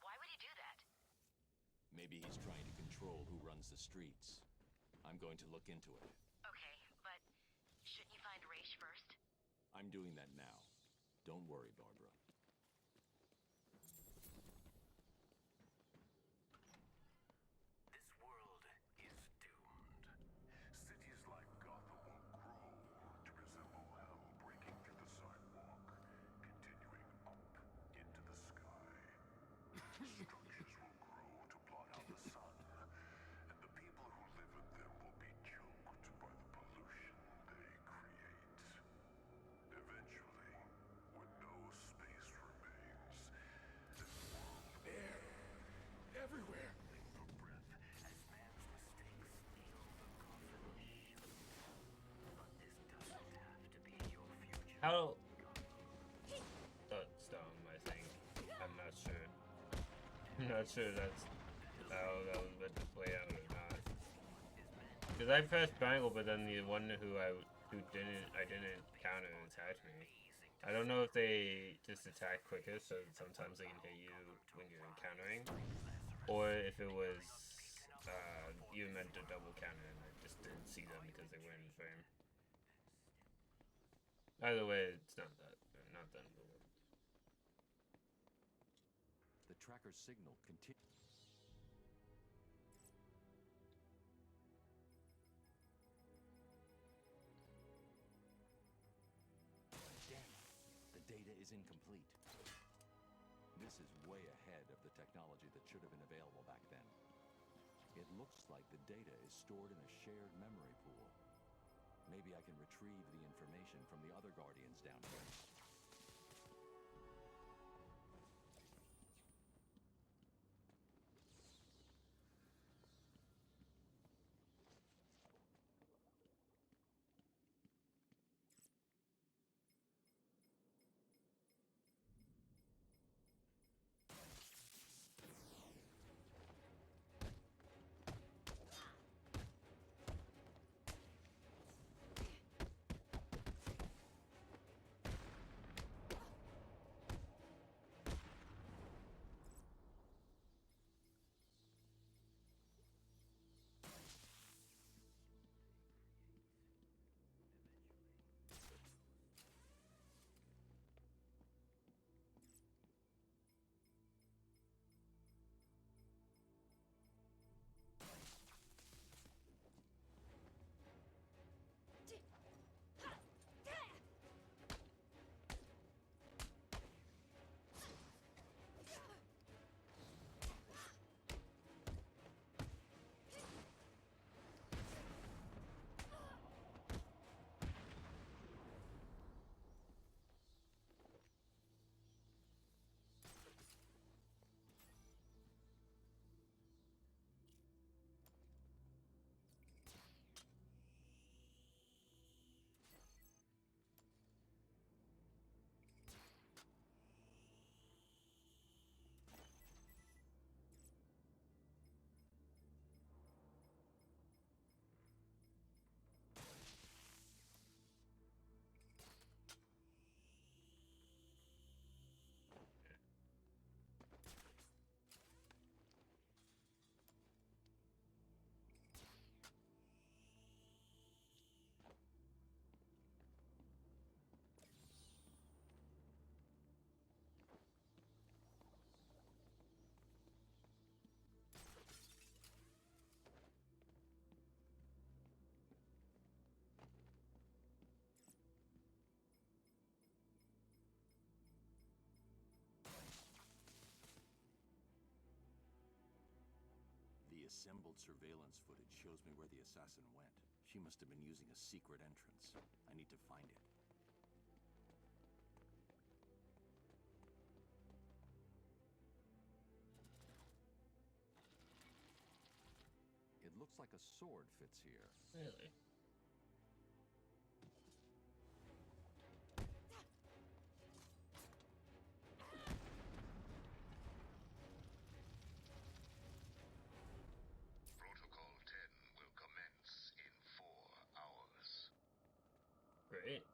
Why would he do that? Maybe he's trying to control who runs the streets. I'm going to look into it. Okay, but shouldn't you find Raish first? I'm doing that now. Don't worry, Barbara. This world is doomed. Cities like Gotham will grow to resemble hell, breaking through the sidewalk, continuing up into the sky. Structures will grow to blot out the sun, and the people who live in them will be choked by the pollution they create. Eventually, when no space remains, this world air everywhere! for breath as man's mistakes steal the coffin. But this doesn't have to be your future. How? That's dumb, I think. I'm not sure. I'm not sure that's how that was meant to play out or not. Because I pressed triangle, but then the one who I I didn't counter attack me. I don't know if they just attack quicker, so sometimes they can hit you when you're encountering, or if it was you meant to double counter and I just didn't see them because they weren't in frame. Either way, it's not that end of the world. The tracker's signal continues. The data is incomplete. This is way ahead of the technology that should have been available back then. It looks like the data is stored in a shared memory pool. Maybe I can retrieve the information from the other Guardians down here. The assembled surveillance footage shows me where the assassin went. She must have been using a secret entrance. I need to find it. It looks like a sword fits here. Really? Protocol 10 will commence in 4 hours. Great.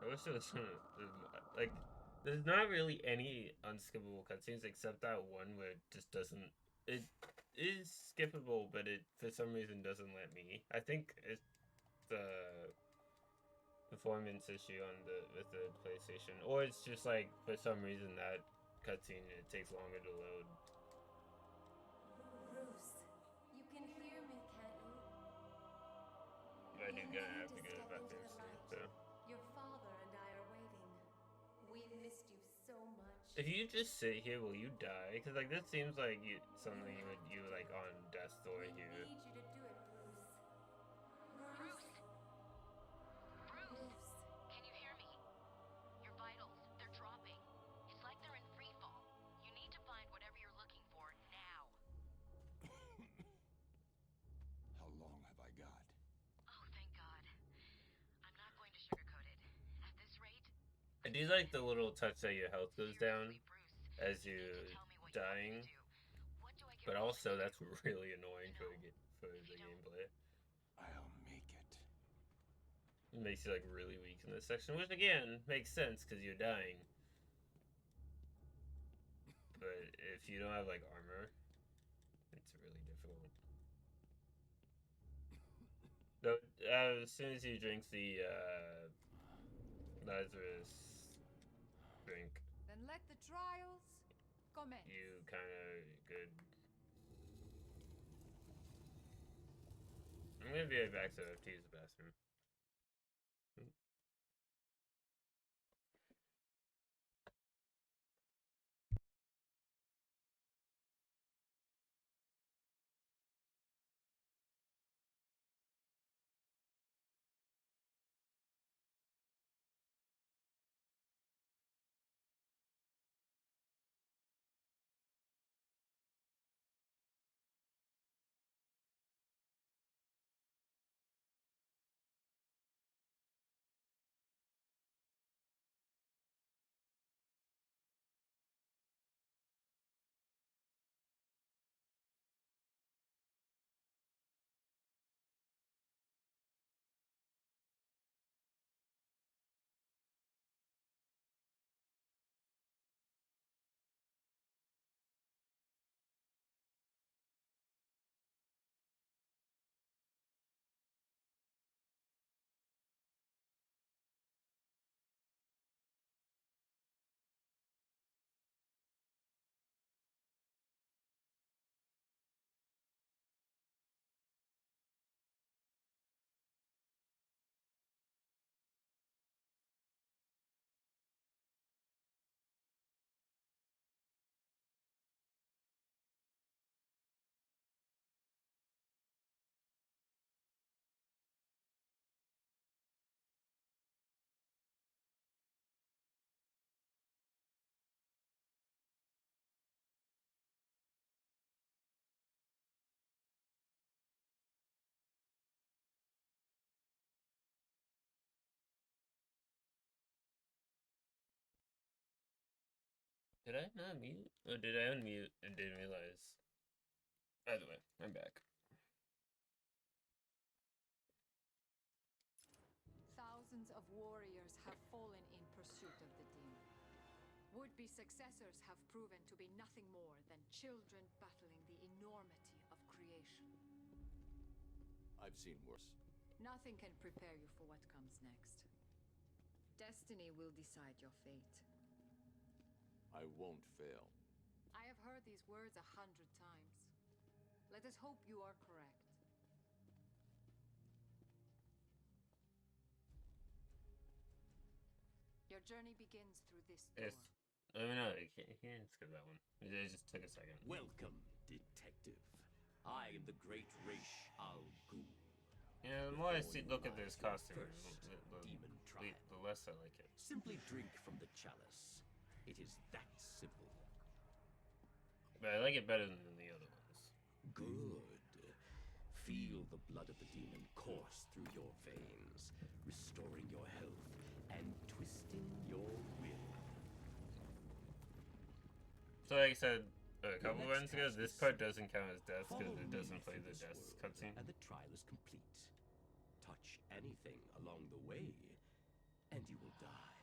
I wish there was like, there's not really any unskippable cutscenes except that one where it just doesn't. It is skippable, but it for some reason doesn't let me. I think it's the performance issue on with the PlayStation, or it's just like for some reason that cutscene it takes longer to load. Bruce, you can hear me, can't you? I do gonna have to go back there soon, so. Your father and I are waiting. We've missed you so much. If you just sit here, will you die? Because like this seems like something you would like on death's door here. We need you to do it, Bruce. Bruce. Bruce, can you hear me? Your vitals, they're dropping. It's like they're in free fall. You need to find whatever you're looking for now. How long have I got? Oh, thank God. I'm not going to sugarcoat it. At this rate, I do like the little touch that your health goes down as you're dying, but also that's really annoying for the gameplay. I'll make it. It makes you like really weak in this section, which again makes sense because you're dying. But if you don't have like armor, it's really difficult. Though, as soon as you drink the Lazarus drink, then let the trials commence. You kind of good. I'm gonna be right back, so I have to use the bathroom. Did I not mute? Or did I unmute and didn't realize? By the way, I'm back. Thousands of warriors have fallen in pursuit of the demon. Would-be successors have proven to be nothing more than children battling the enormity of creation. I've seen worse. Nothing can prepare you for what comes next. Destiny will decide your fate. I won't fail. I have heard these words 100 times. Let us hope you are correct. Your journey begins through this door. Yes. I mean, no, you can't skip that one. It just took a second. Welcome, detective. I am the great Raish Al Ghul. Yeah, the more I look at this costume, the less I like it. Simply drink from the chalice. It is that simple. But I like it better than the other ones. Good. Feel the blood of the demon course through your veins, restoring your health and twisting your will. So like I said a couple runs ago, this part doesn't count as death because it doesn't play the death cutscene. And the trial is complete. Touch anything along the way, and you will die.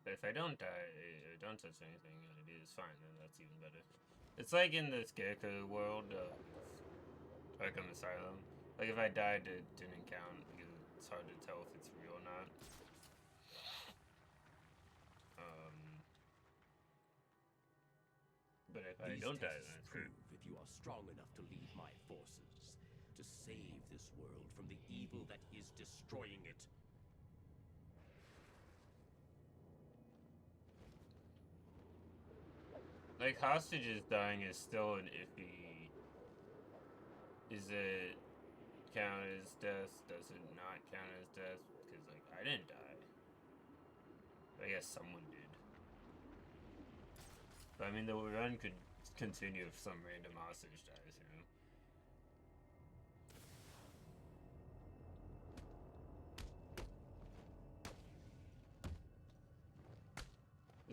But if I don't die, or don't touch anything, and it is fine, then that's even better. It's like in the Scarecrow world of Arkham Asylum. Like if I died, it didn't count because it's hard to tell if it's real or not. But if I don't die, then it's prove if you are strong enough to lead my forces, to save this world from the evil that is destroying it. Like, hostages dying is still an iffy... Is it count as death? Does it not count as death? Because, like, I didn't die. I guess someone did. But, I mean, the run could continue if some random hostage dies, you know?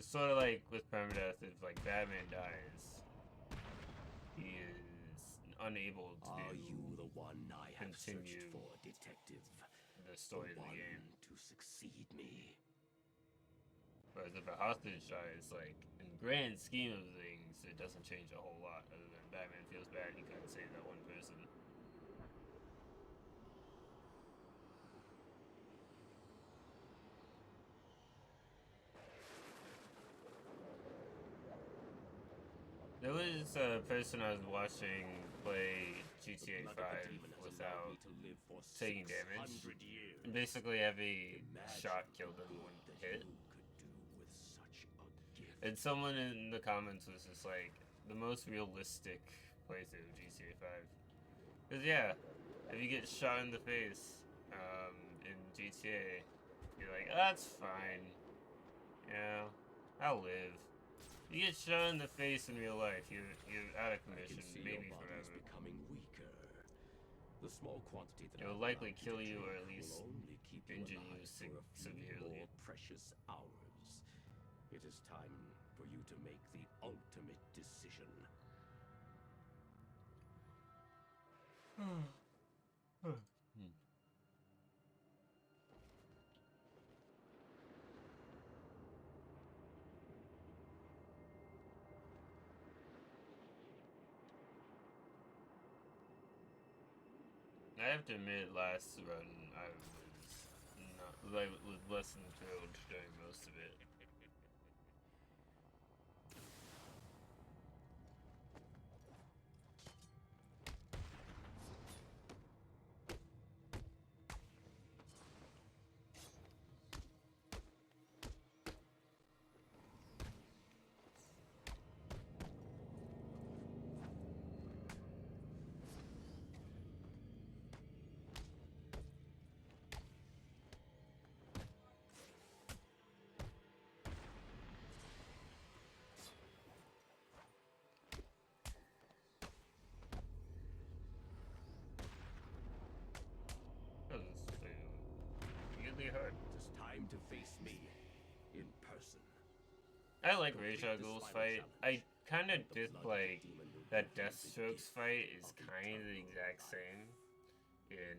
sort of like with permadeath, if like Batman dies, he is unable to Are you the one I have continue searched for, detective? the story of the one game. to succeed me. Whereas if a hostage dies, like in the grand scheme of things, it doesn't change a whole lot. Other than Batman feels bad he couldn't save that one person. There was a person I was watching play GTA 5 without taking damage. And basically every shot killed him in one hit. And someone in the comments was just like, the most realistic playthrough of GTA 5. Because yeah, if you get shot in the face in GTA, you're like, oh, that's fine. Yeah, I'll live. You get shot in the face in real life, you're out of commission, maybe forever. Becoming weaker. The small quantity that it will likely kill you or at least injure you severely. More precious hours. It is time for you to make the ultimate decision. I have to admit, last run I was less than thrilled during most of it. Hard. It is time to face me in person. I like Ra's al Ghul's fight. I kind of dislike that Deathstroke's fight is kind of the exact same in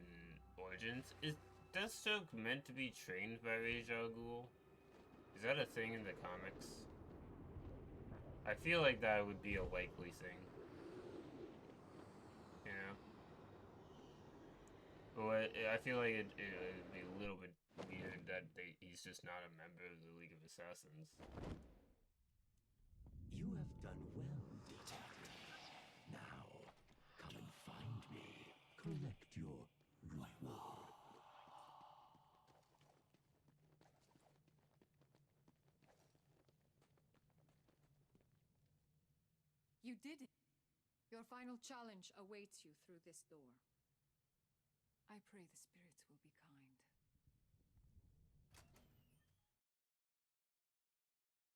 Origins. Is Deathstroke meant to be trained by Ra's al Ghul? Is that a thing in the comics? I feel like that would be a likely thing. You know? But I feel like it would be a little bit weird that he's just not a member of the League of Assassins. You have done well, detective. Now, come and find me. Collect your reward. You did it. Your final challenge awaits you through this door. I pray the spirits will be kind.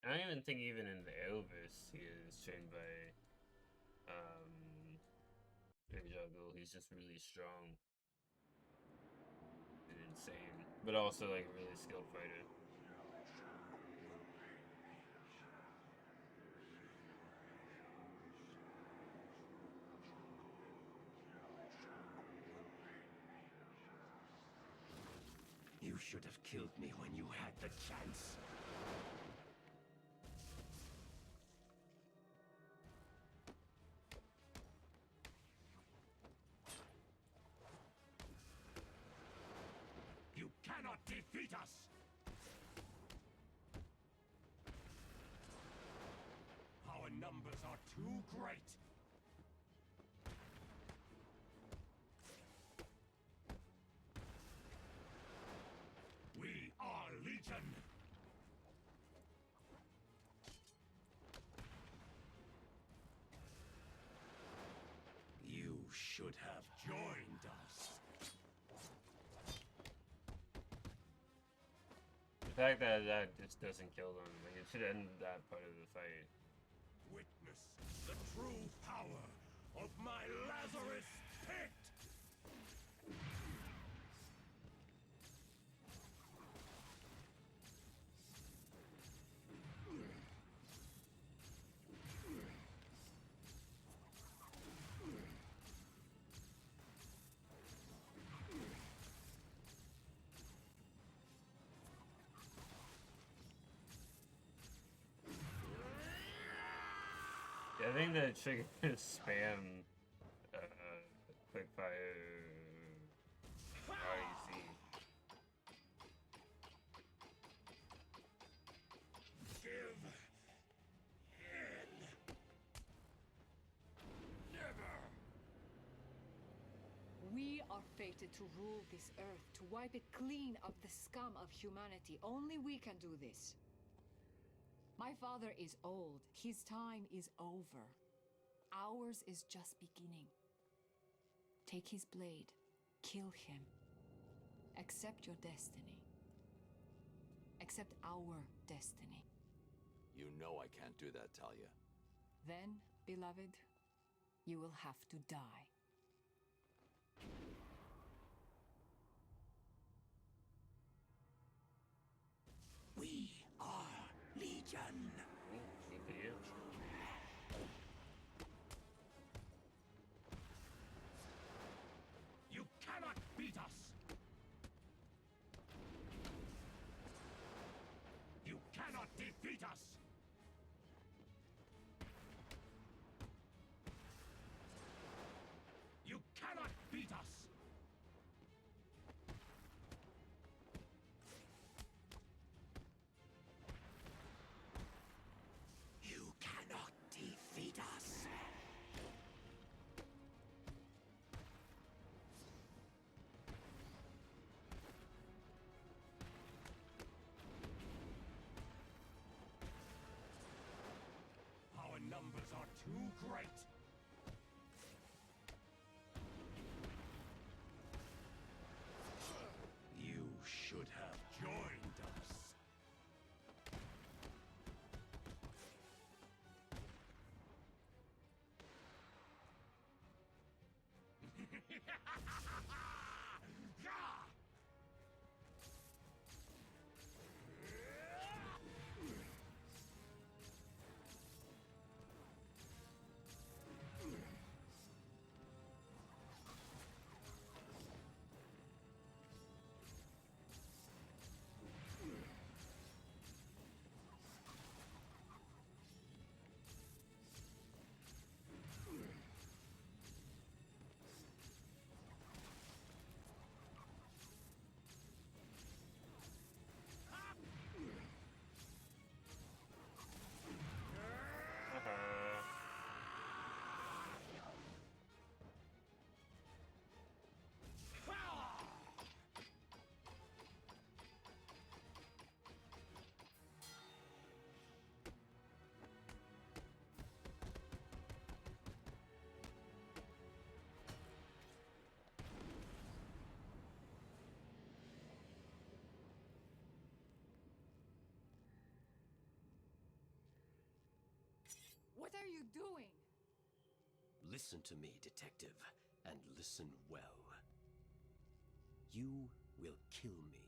I don't even think even in the Arrowverse he is trained by Ra's al Ghul. He's just really strong and insane, but also like a really skilled fighter. You should have killed me when you had the chance. You cannot defeat us! Our numbers are too great! We are Legion! You should have joined us. The fact that that just doesn't kill them, like it should end that part of the fight. Witness the true power of my Lazarus pit! hoping that chicken is spam quickfire REC. Give in. Never. We are fated to rule this earth, to wipe it clean of the scum of humanity. Only we can do this. My father is old. His time is over. Ours is just beginning. Take his blade. Kill him. Accept your destiny. Accept our destiny. You know I can't do that, Talia. Then, beloved, you will have to die. We are Legion. You cannot beat us. You cannot defeat us. You cannot beat us. You cannot defeat us. Our numbers are too great. You should have joined us. What are you doing? Listen to me, detective, and listen well. You will kill me.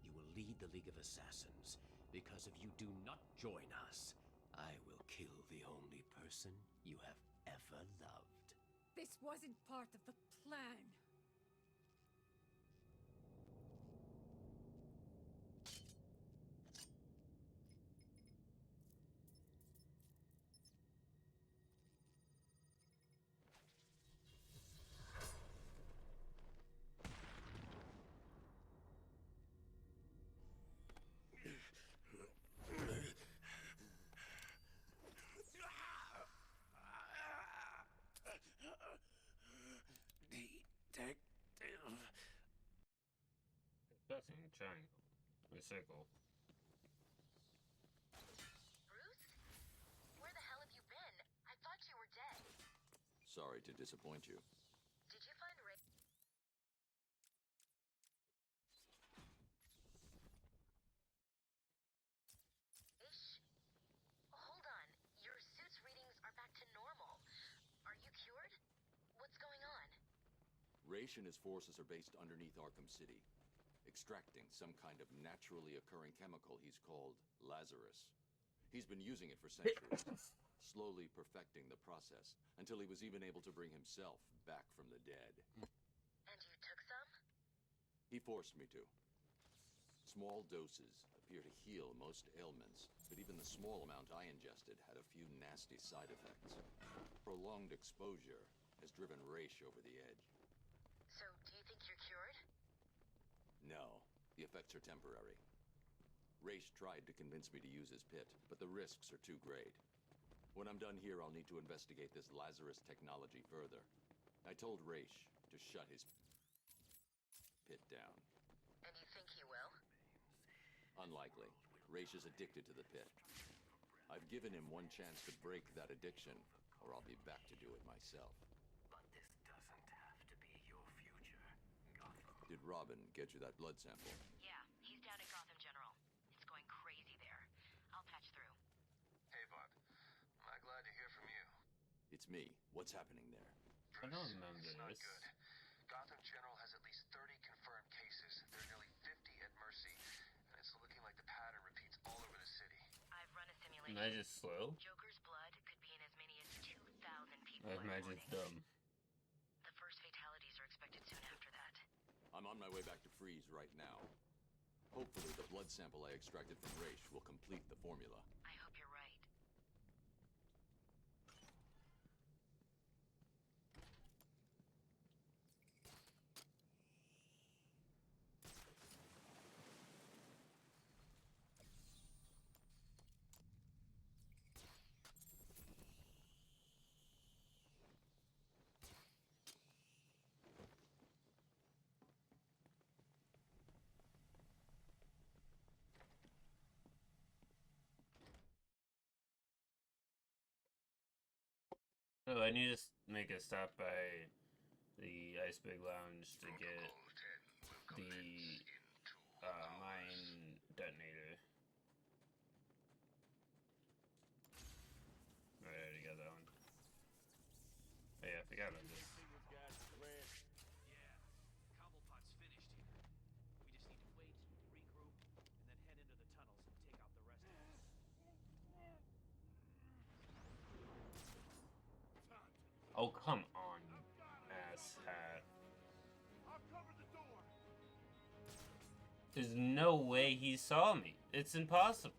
You will lead the League of Assassins, because if you do not join us, I will kill the only person you have ever loved. This wasn't part of the plan. Detective. Pressing triangle. Or circle. Bruce? Where the hell have you been? I thought you were dead. Sorry to disappoint you. Did you find Ray? Ish? Hold on. Your suit's readings are back to normal. Are you cured? What's going on? Raish and his forces are based underneath Arkham City, extracting some kind of naturally occurring chemical he's called Lazarus. He's been using it for centuries, slowly perfecting the process, until he was even able to bring himself back from the dead. And you took some? He forced me to. Small doses appear to heal most ailments, but even the small amount I ingested had a few nasty side effects. Prolonged exposure has driven Raish over the edge. So, do you think you're cured? No, the effects are temporary. Raish tried to convince me to use his pit, but the risks are too great. When I'm done here, I'll need to investigate this Lazarus technology further. I told Raish to shut his pit down. And you think he will? Unlikely. Raish is addicted to the pit. I've given him one chance to break that addiction, or I'll be back to do it myself. But this doesn't have to be your future, Gotham. Did Robin get you that blood sample? Yeah, he's down at Gotham General. It's going crazy there. I'll patch through. Hey, Vod. I'm glad to hear from you. It's me. What's happening there? I don't remember It's not this. good. Gotham General has at least 30 confirmed cases. There are nearly 50 at Mercy, and it's looking like the pattern repeats all over the city. I've run a simulation. Am I just slow? Joker's blood could be in as many as 2,000 people Or am I just dumb? The first fatalities are expected soon after that. I'm on my way back to Freeze right now. Hopefully the blood sample I extracted from Raish will complete the formula. I hope you're right. Oh, I need to make a stop by the Iceberg Lounge to get the mine detonator. I already got that one. Oh yeah, I forgot about this. Yeah, Cobblepot's finished here. We just need to wait, regroup, and then head into the tunnels and take out the rest of us. Oh, come on, you asshat. There's no way he saw me. It's impossible.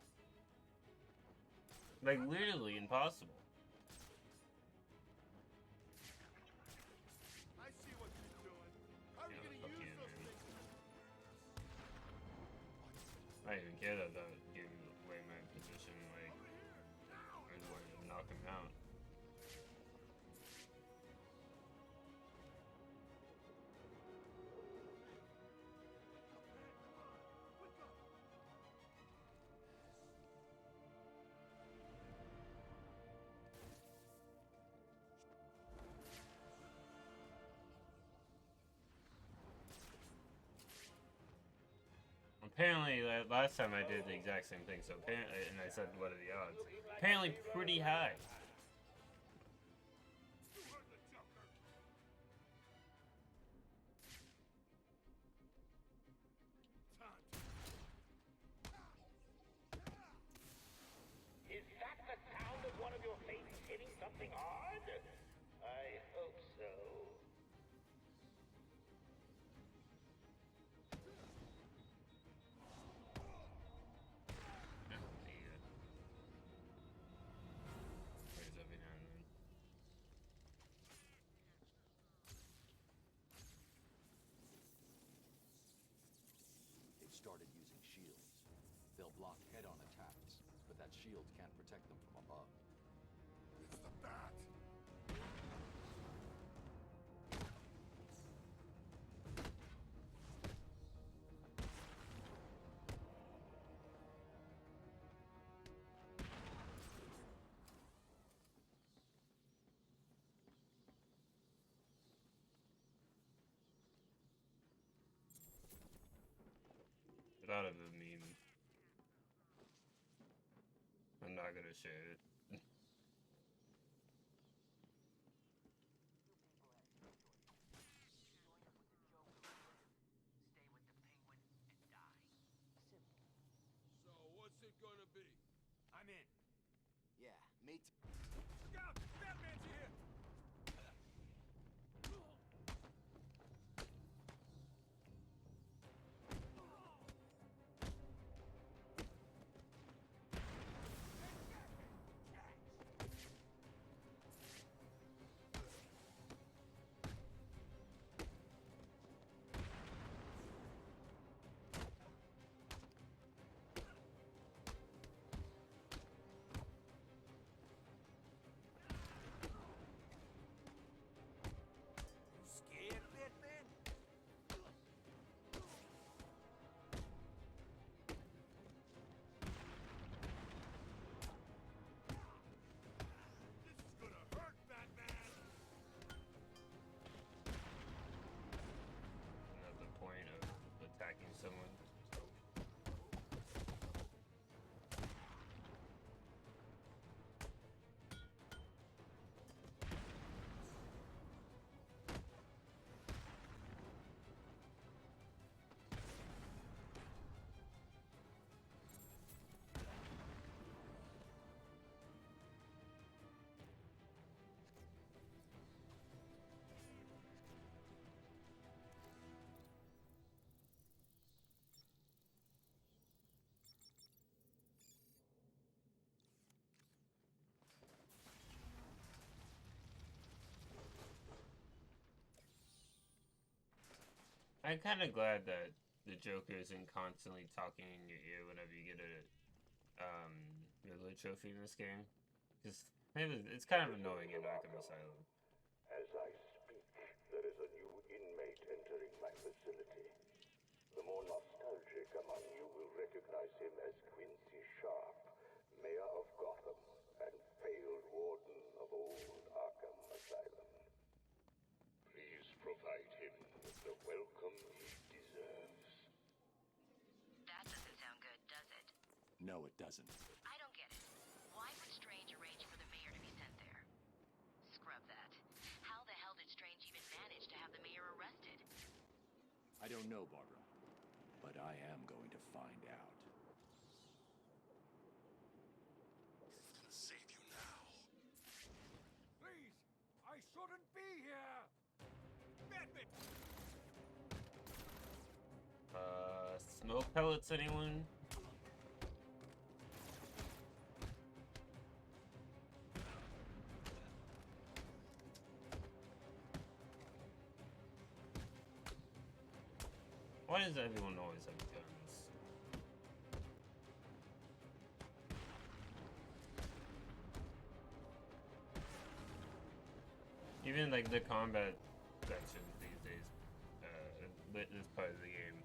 Like, literally impossible. I see what you're doing. How are you gonna use those things? I didn't even care that would give away my position. Like, I just wanted to knock him out. Apparently, last time I did the exact same thing, so apparently, and I said, what are the odds? Apparently pretty high. Is that the sound of one of your faces hitting something hard? I hope so. Plays every now and then. They've started using shields. They'll block head-on attacks, but that shield can't protect them from above. It's the bat. Thought of a meme. I'm not gonna share it. So, what's it gonna be? I'm in. Yeah, me too. Look out! Batman's here! I'm kind of glad that the Joker isn't constantly talking in your ear whenever you get a Riddler trophy in this game. Just it's kind of annoying in Arkham Asylum. As I speak, there is a new inmate entering my facility. The more nostalgic among you will recognize him as Quincy Sharp, Mayor of Gotham and failed warden of old Arkham Asylum. Please provide him with the welcome he deserves. That doesn't sound good, does it? No, it doesn't. I don't get it. Why would Strange arrange for the mayor to be sent there? Scrub that. How the hell did Strange even manage to have the mayor arrested? I don't know, Barbara. But I am going to find out. I'm gonna save you now. Please! I shouldn't be here! Batman! Smoke pellets, anyone? Why does everyone always have guns? Even like the combat sections these days, this part of the game,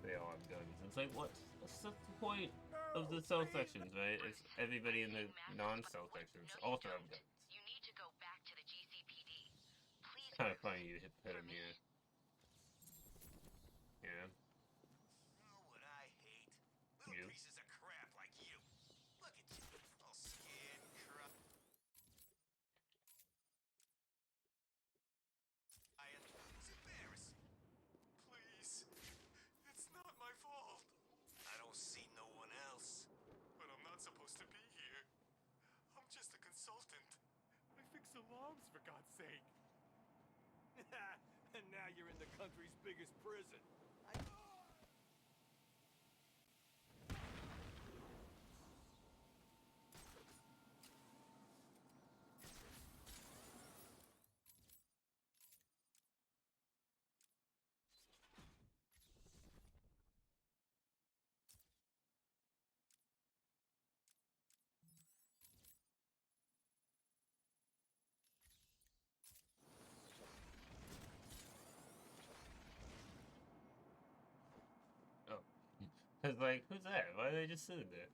they all have guns. It's like, what's the point of the stealth sections, right? It's everybody in the non-stealth sections also have guns. You need to go back to the GCPD. Please. Kind of funny you hit him here. Yeah. Know what I hate? Little You. pieces of crap like you. Look at you, all scared and corrupt. It's embarrassing. Please, it's not my fault. I don't see no one else. But I'm not supposed to be here. I'm just a consultant. I fix alarms, for God's sake. And now you're in the country's biggest prison. Cause like, who's that? Why are they just sitting there?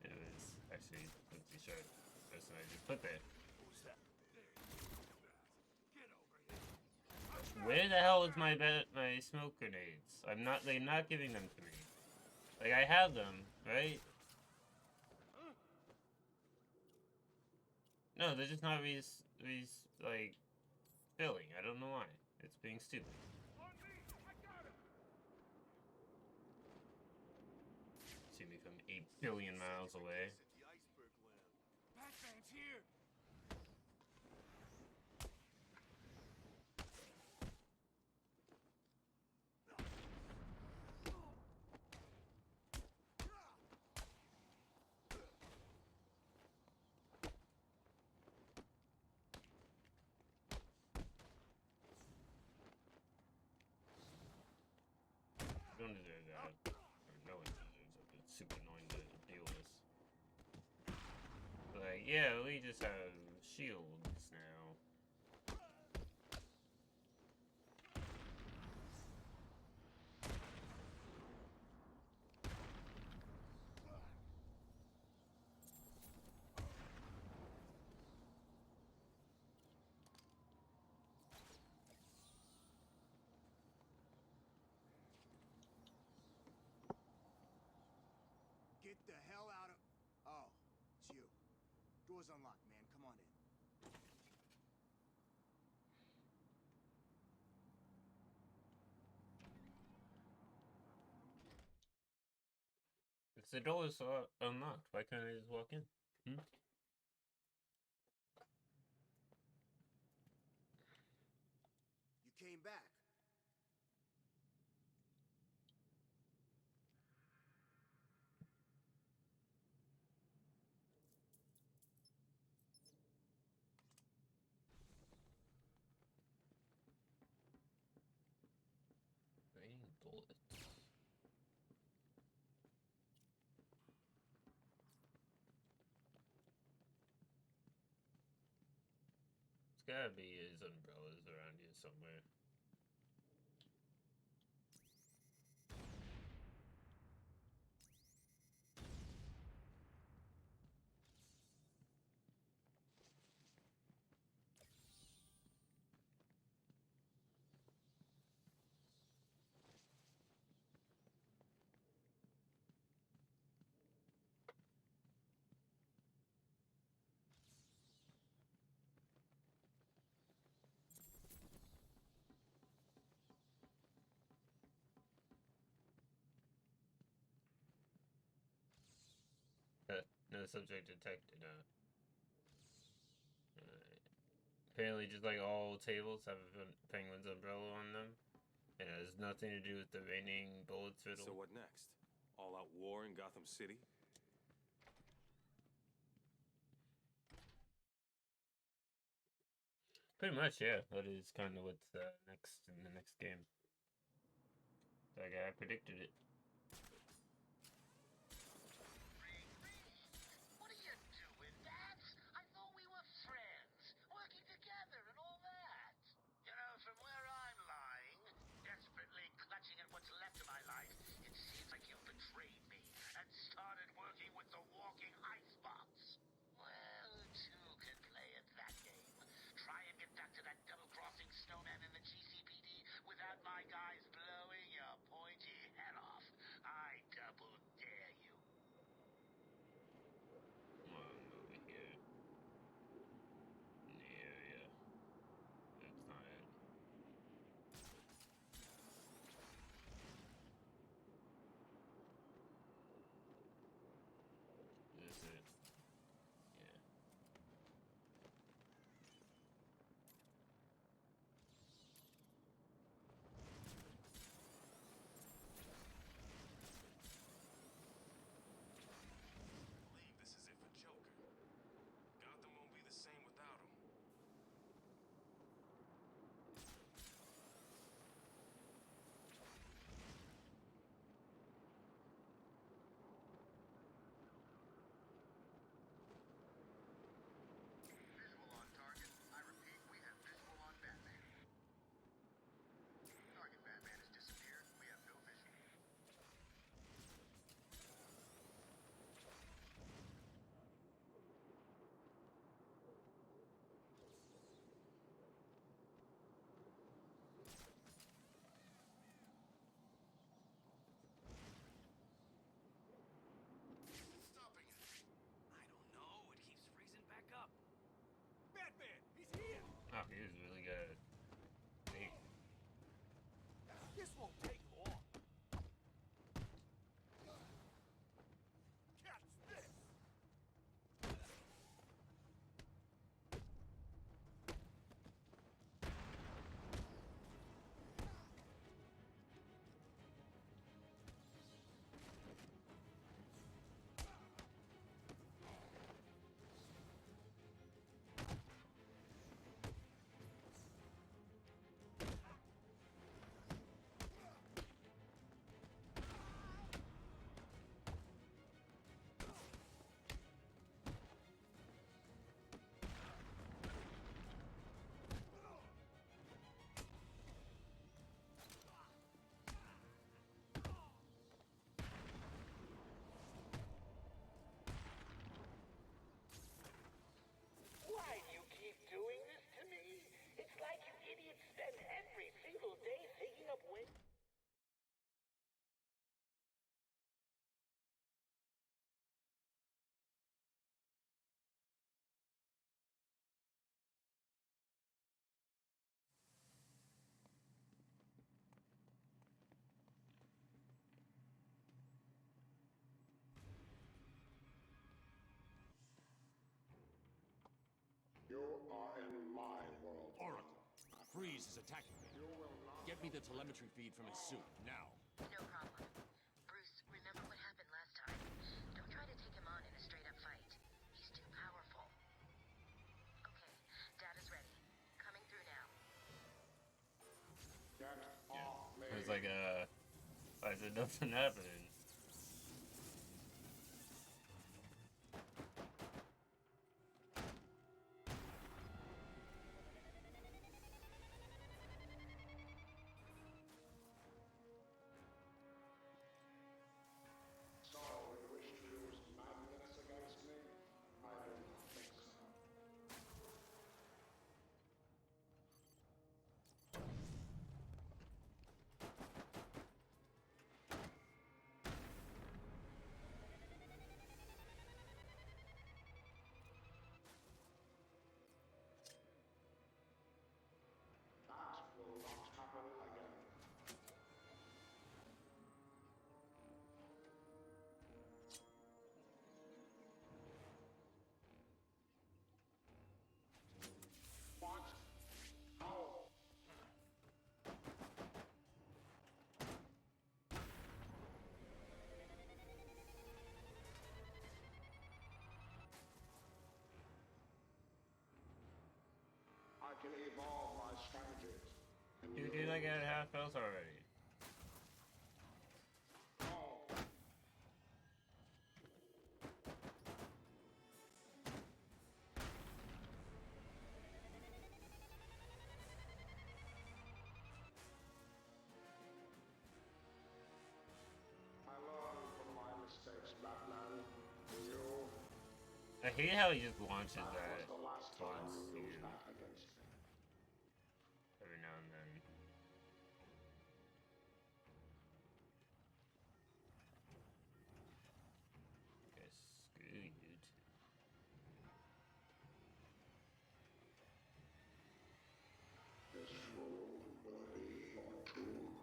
It was actually pretty sure the person I just put there. Who's that? Get over here. Where the hell is my smoke grenades? They're not giving them to me. Like, I have them, right? No, they're just not like, filling. I don't know why. It's being stupid. See me from 8 billion miles away. Batman's here. Don't deserve that. Or no one deserves it. It's super annoying to deal with. Like, yeah, we just have shields now. Get the hell out of... Oh, it's you. Door's unlocked, man. Come on in. If the door is unlocked, why can't I just walk in? Hmm? You came back. Waiting gotta be his umbrellas around here somewhere. No subject detected. Apparently, just like all tables have a penguin's umbrella on them. It has nothing to do with the raining bullets riddle. So what next? All-out war in Gotham City? Pretty much, yeah. That is kind of what's next in the next game. Like I predicted it. What are you doing, Bats? I thought we were friends, working together and all that. You know, from where I'm lying, desperately clutching at what's left of my life, it seems like you've betrayed me and started working with the walking icebox. Well, two can play at that game. Try and get back to that double-crossing snowman in the GCPD without my guys blowing your pointy head off. I double dare you. Come on, over here. In the area. That's not it. Is this it? Yeah. Believe this is it for Joker. Gotham won't be the same without him. Visual on target. I repeat, we have visual on Batman. Target Batman has disappeared. We have no visual. Stopping it. I don't know. It keeps freezing back up. Batman, he's here! Oh, he was really good. See? This won't take long. Catch this! Why do you keep doing this to me? It's like you idiots spend every single day thinking of ways. You are in my world. Oracle, Freeze is attacking me. Get me the telemetry feed from his suit, now. No problem. Bruce, remember what happened last time? Don't try to take him on in a straight-up fight. He's too powerful. Okay, data's ready. Coming through now. Get off me. It's like, why is there nothing happening? can evolve my strategies. Dude, I got half health already. I learned from my mistakes, Batman. You? I hate how he just launches That that was the last time towards you you used that against me. every now and then. Okay, screw you too. This room will be your tomb.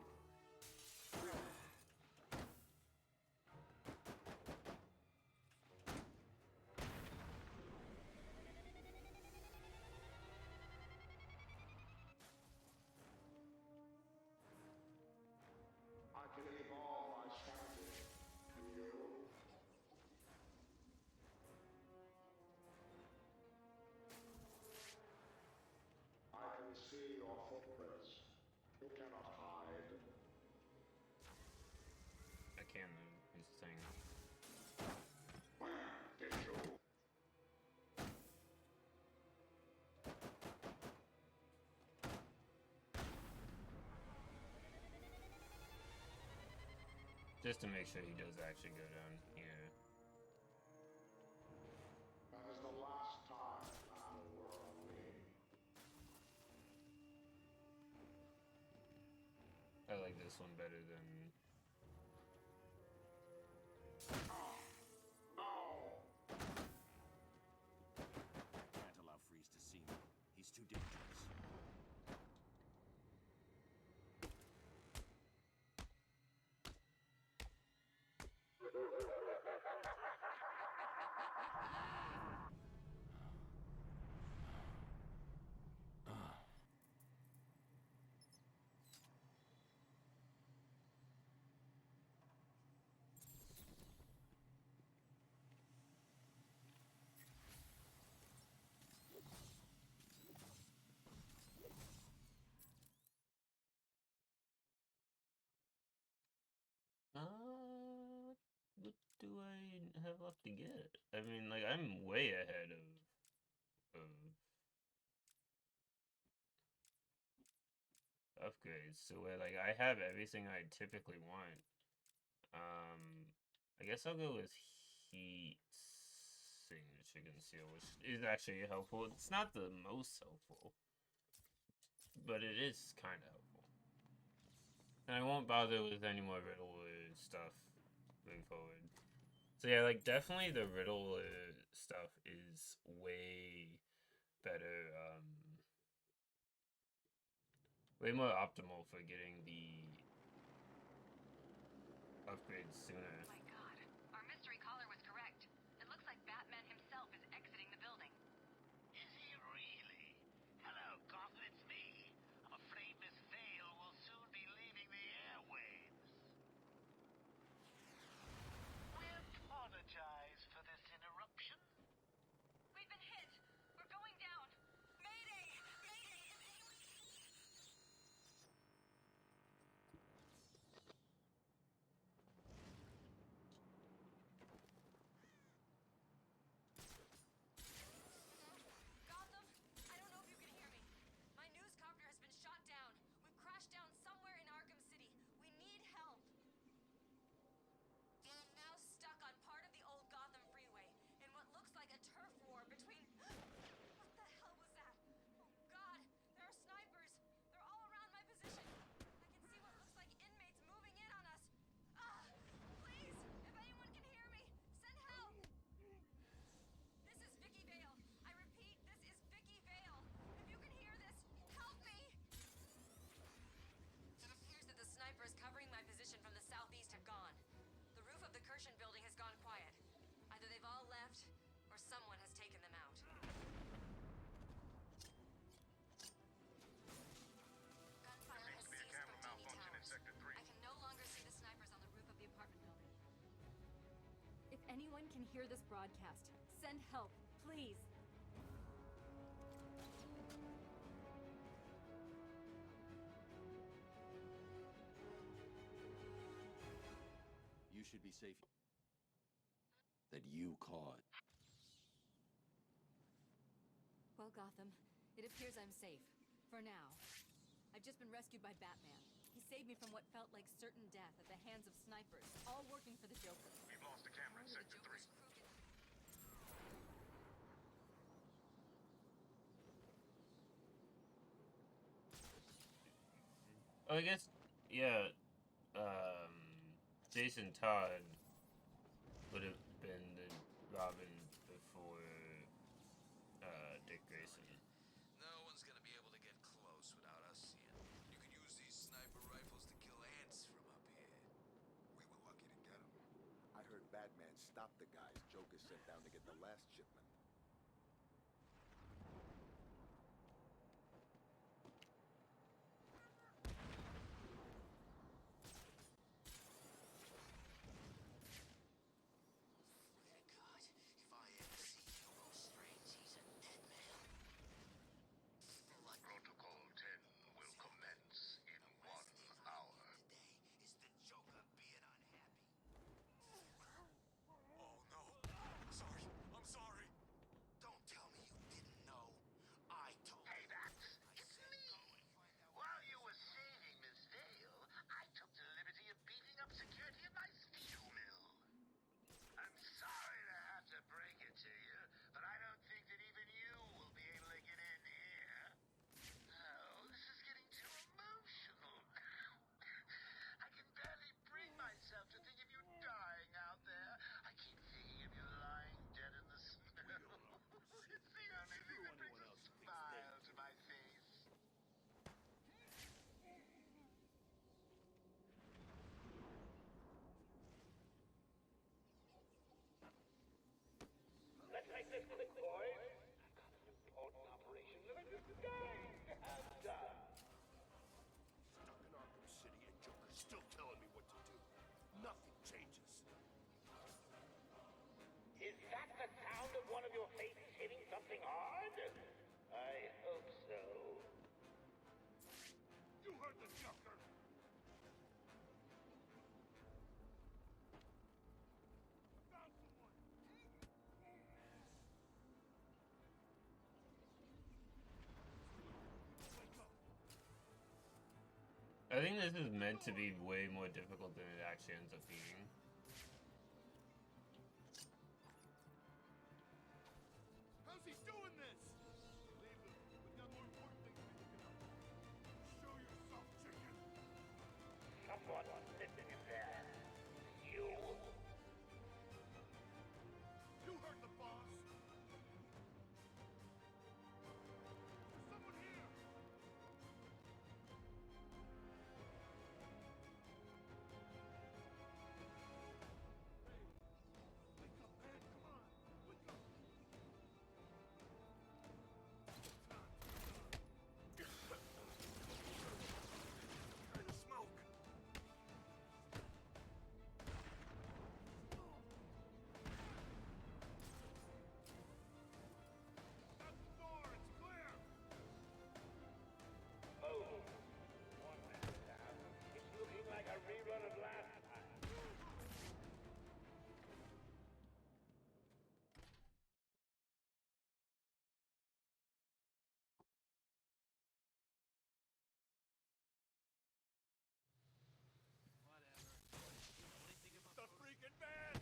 I can evolve my strategy. Can you? I can see your footprints. You cannot hide. I can though, he's the thing. Where did you? Just to make sure he does actually go down here. That is the last time I will work on me. I like this one better than... Can't allow Freeze to see me. He's too dangerous. What do I have left to get? I mean, like, I'm way ahead of upgrades, so where, like, I have everything I typically want. I guess I'll go with heat signature conceal, which is actually helpful. It's not the most helpful, but it is kind of helpful. And I won't bother with any more riddle stuff moving forward. So yeah, like, definitely the riddle stuff is way better, way more optimal for getting the upgrades sooner. My God, our mystery caller was correct. It looks like Batman himself is exiting the building. Is he really? Hello, Gotham, it's me. I'm afraid Miss Vale will soon be leaving the airwaves. We apologize for this interruption. We've been hit. We're going down. Mayday! Mayday! Gotham, I don't know if you can hear me. My news copter has been shot down. We've crashed down somewhere in Arkham City. We need help. I'm now stuck on part of the old Gotham freeway in what looks like a turf war between... What the hell was that? Oh God, there are snipers. They're all around my position. I can see what looks like inmates moving in on us. Please, if anyone can hear me, send help. This is Vicky Vale. I repeat, this is Vicky Vale. If you can hear this, help me. It appears that the snipers covering my position from the southeast have gone. The roof of the Kirshen building has gone quiet. Either they've all left, or someone has taken them out. Gunfire has ceased from Dini Towers. I can no longer see the snipers on the roof of the apartment building. If anyone can hear this broadcast, send help, please. should be safe. That you caused. Well, Gotham, it appears I'm safe. For now. I've just been rescued by Batman. He saved me from what felt like certain death at the hands of snipers, all working for the Joker. We've lost a camera in Sector 3. I guess, yeah, Jason Todd would have been the Robin before Dick Grayson. No one's gonna be able to get close without us seeing. You can use these sniper rifles to kill ants from up here. We were lucky to get him. I heard Batman stop the guys Joker sent down to get the last shipment. Protocol 10 will commence in 1 hour. Is the Joker being unhappy? Oh no. I'm sorry. Don't tell me you didn't know. I told you. Hey, Bats, it's me. While you were saving Miss Vale, I took the liberty of beefing up security at my steel mill. I'm sorry to have to break it to you, but I don't think that even you will be able to get in here. Oh, this is getting too emotional now. I can barely bring myself to think of you dying out there. I keep thinking of you lying dead in the snow. It's the only thing that brings a smile to my face. Let's make this quick, boys. I've got an important operation that I'm just dying to have done. Stuck in Arkham City and Joker's still telling me what to do. Nothing changes. Is that the sound of one of your faces hitting something hard? I hope so. You heard the Joker! I think this is meant to be way more difficult than it actually ends up being. How's he doing this? Leave him. We got more important things to be looking out for. Show yourself, chicken! Someone listening in there. You. You heard the boss! There's someone here! Wake up, man! Come on! Wake up! Kind of smoke! That's the door! It's clear! Oh. One man down. It's looking like a rerun of last time. The freaking man!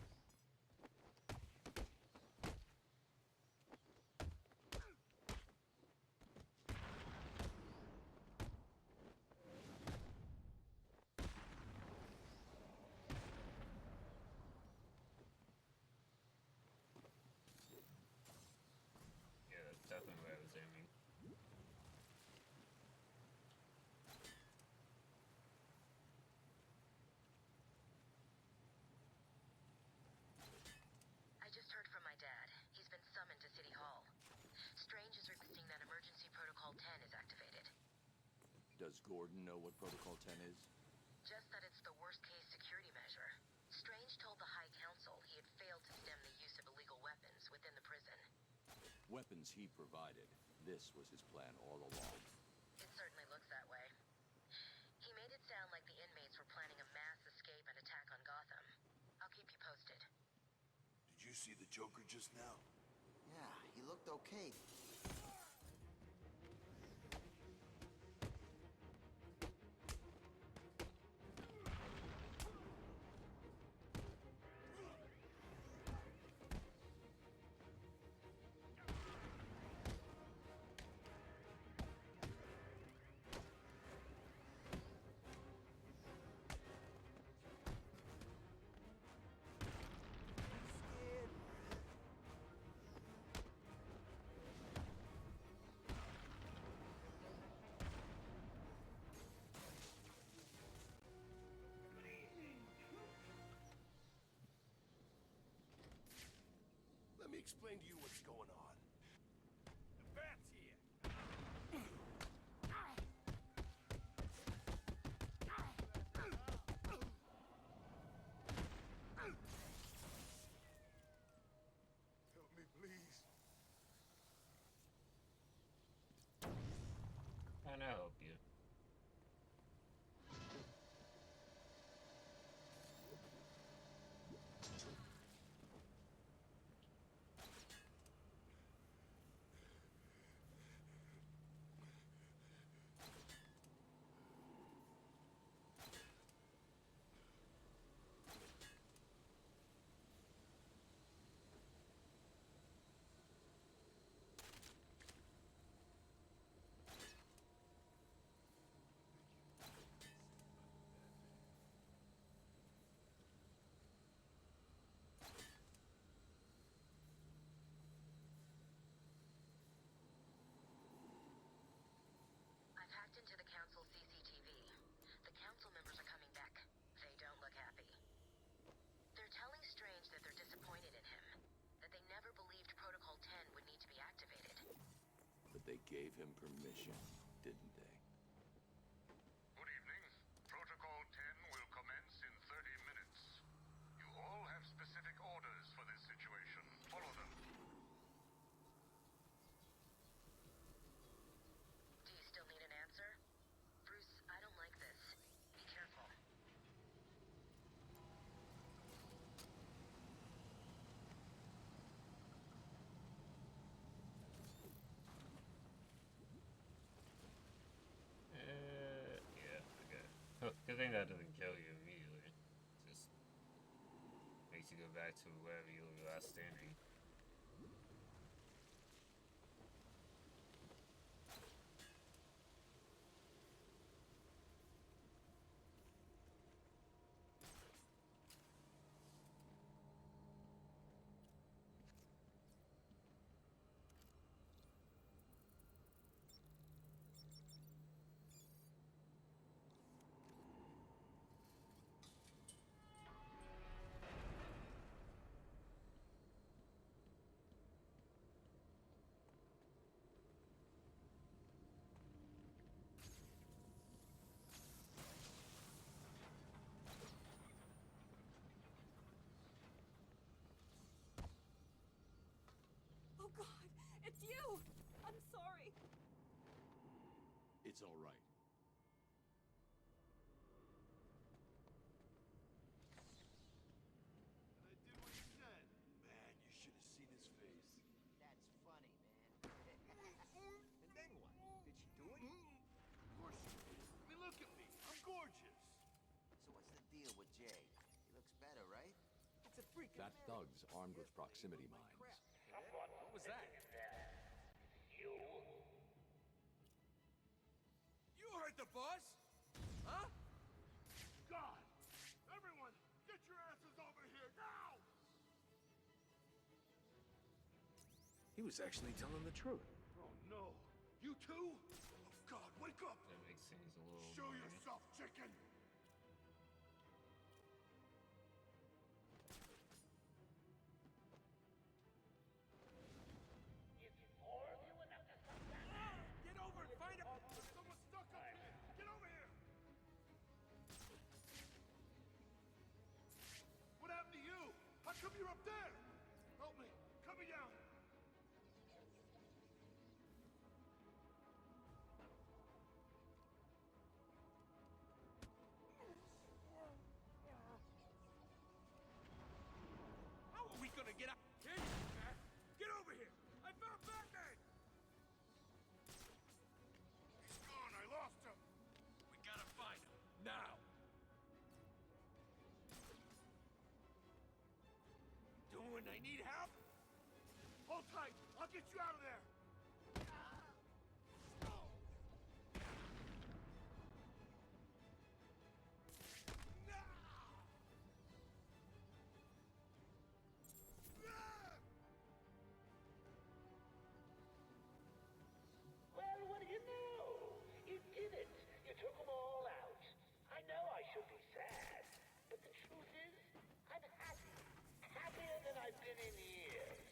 Yeah, that's definitely where I was aiming. I just heard from my dad. He's been summoned to City Hall. Strange is requesting that Emergency Protocol 10 is activated. Does Gordon know what Protocol 10 is? Just that it's the worst-case security measure. Strange told the High Council he had failed to stem the use of illegal weapons within the prison. Weapons he provided. This was his plan all along. It certainly looks that way. He made it sound like the inmates were planning a mass escape and attack on Gotham. A Did you see the Joker just now? Yeah, he looked okay. Let me explain to you what's going on. The bat's here. Help me, please. Can I help you? I've hacked into the council CCTV. The council members are coming back. They don't look happy. They're telling Strange that they're disappointed in him, that they never believed Protocol 10 would need to be activated. But they gave him permission, didn't they? Good evening. Protocol 10 will commence in 30 minutes. You all have specific orders for this situation. Follow them. Do you still need an answer? Bruce, I don't like this. Be careful. Yeah, okay. Good thing that doesn't kill you immediately. Just makes you go back to wherever you were last standing. Oh God, it's you! I'm sorry. It's all right. And I did what he said. Man, you should have seen his face. That's funny, man. And then what? Did she do it? Of course she did. I mean, look at me. I'm gorgeous. So what's the deal with Jay? He looks better, right? It's a freaking That thug's armed with proximity mines. What was that? You? You heard the boss? Huh? God! Everyone, get your asses over here now! He was actually telling the truth. Oh no! You too? Oh God, wake up! That makes things a little Show annoying. yourself, chicken! Is four of you enough to stop that? Get over and find him! Someone's stuck up here! Get over here! What happened to you? How come you're up there? Help me! Cut me down! when they need help? Hold tight. I'll get you out of there. Well, what do you know? You did it. You took them all out. I know I should be sad, but the truth is, I'm happy. Happier than I've been in years.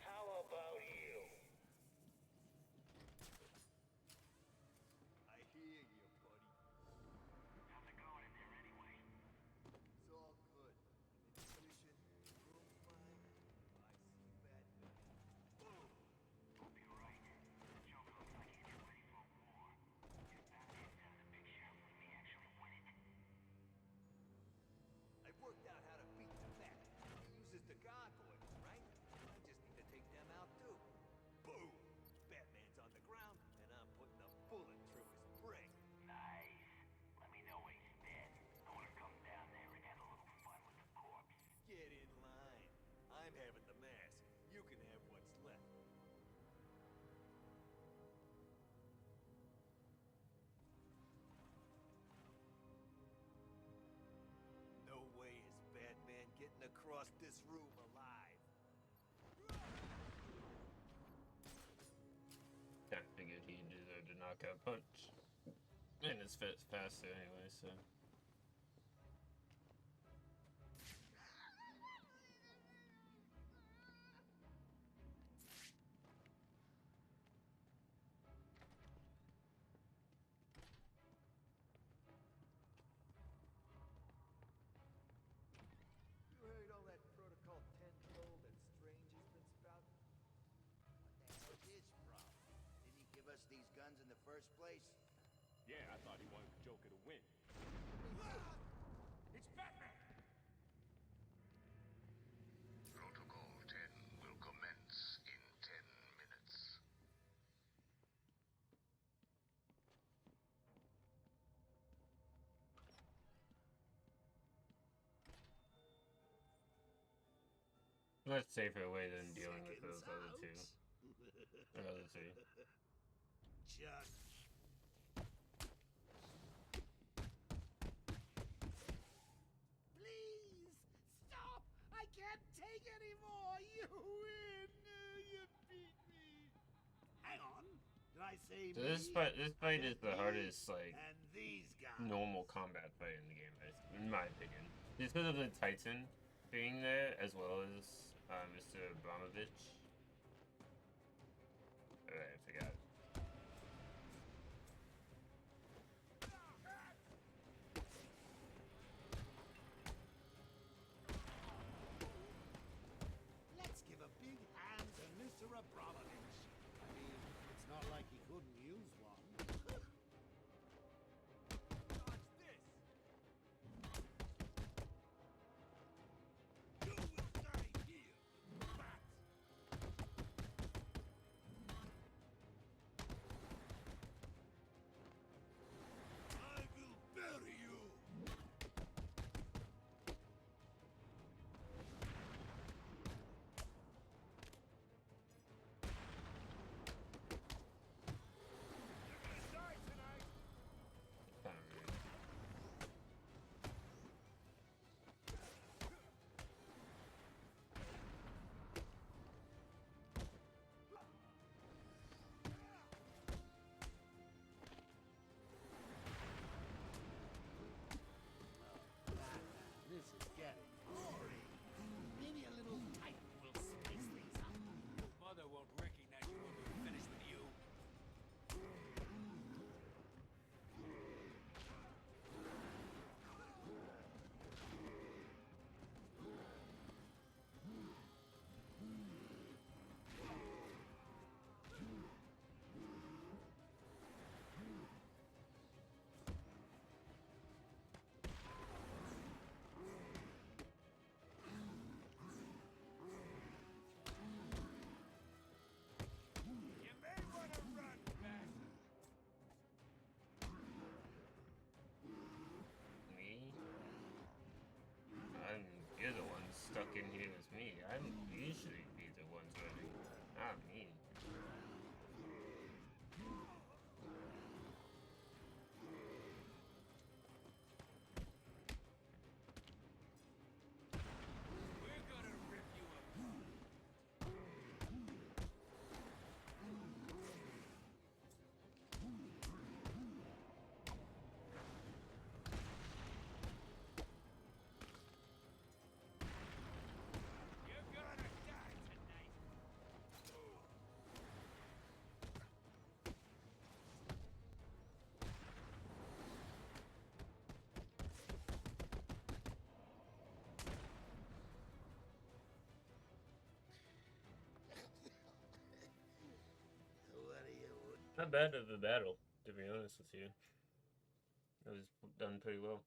How about you? I hear you, buddy. How's it going in there anyway? It's all good. I'm in position. Room fine. I see Batman. Boom! Hope you're right. The Joker looks like he's getting ready for a war. If Batman's out of the picture, we may actually win it. I worked out how to beat the Bat. He uses the gargoyles, right? I just need to take them out too. Boom! Batman's on the ground, and I'm putting a bullet through his brain. Nice. Let me know when he's dead. I want to come down there and have a little fun with the corpse. Get in line. I'm having the mask. You can have what's left. No way is Batman getting across this room alive. I figured he deserved a knockout punch. And it's faster anyway, so. You heard all that Protocol 10 bull that Strange has been spouting? What the hell's his problem? Didn't he give us these guns in the first place? Yeah, I thought he wanted the Joker to win. It's Batman! Protocol 10 will commence in 10 minutes. Much safer way than dealing with those other two. Other two. Just Please stop! I can't take anymore. You win. You beat me. Hang on. Did I say So me? this fight is the hardest, like, And these guys. normal combat fight in the game, in my opinion. Just because of the Titan being there, as well as Mr. Abramovich. Alright, I forgot. Let's give a big hand to Mr. Abramovich. I mean, it's not like he couldn't use one. Dodge this! You will die here, Bat! Not bad of a battle, to be honest with you. It was done pretty well.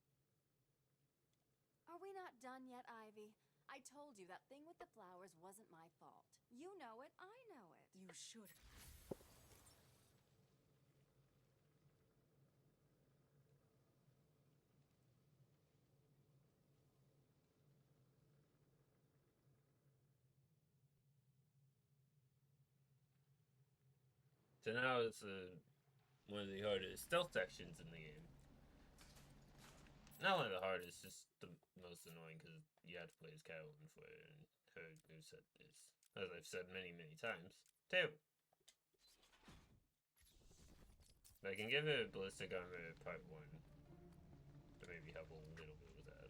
Are we not done yet, Ivy? I told you that thing with the flowers wasn't my fault. You know it, I know it. You should. So now it's one of the hardest stealth sections in the game. Not only the hardest, just the most annoying because you have to play as Catwoman for it, and her moveset is, as I've said many, many times, terrible. But I can give it ballistic armor part 1 to maybe help a little bit with that.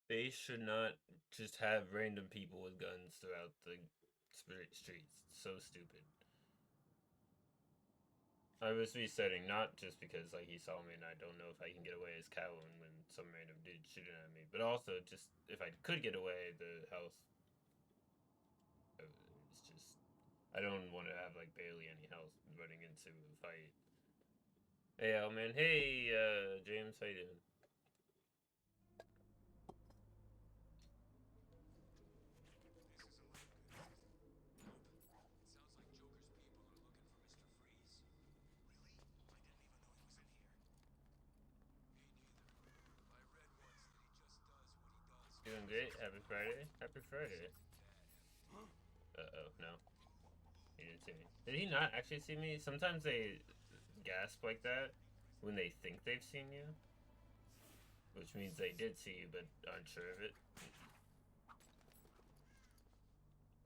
They should not just have random people with guns throughout the streets. It's so stupid. I was resetting not just because like he saw me and I don't know if I can get away as Catwoman when some random dude shooting at me, but also just if I could get away, the health. It's just I don't want to have like barely any health running into a fight. Hey, man. Hey, James. How you doing? Doing great. Happy Friday. Happy Friday. Uh-oh, no. He didn't see me. Did he not actually see me? Sometimes they gasp like that when they think they've seen you. Which means they did see you, but aren't sure of it.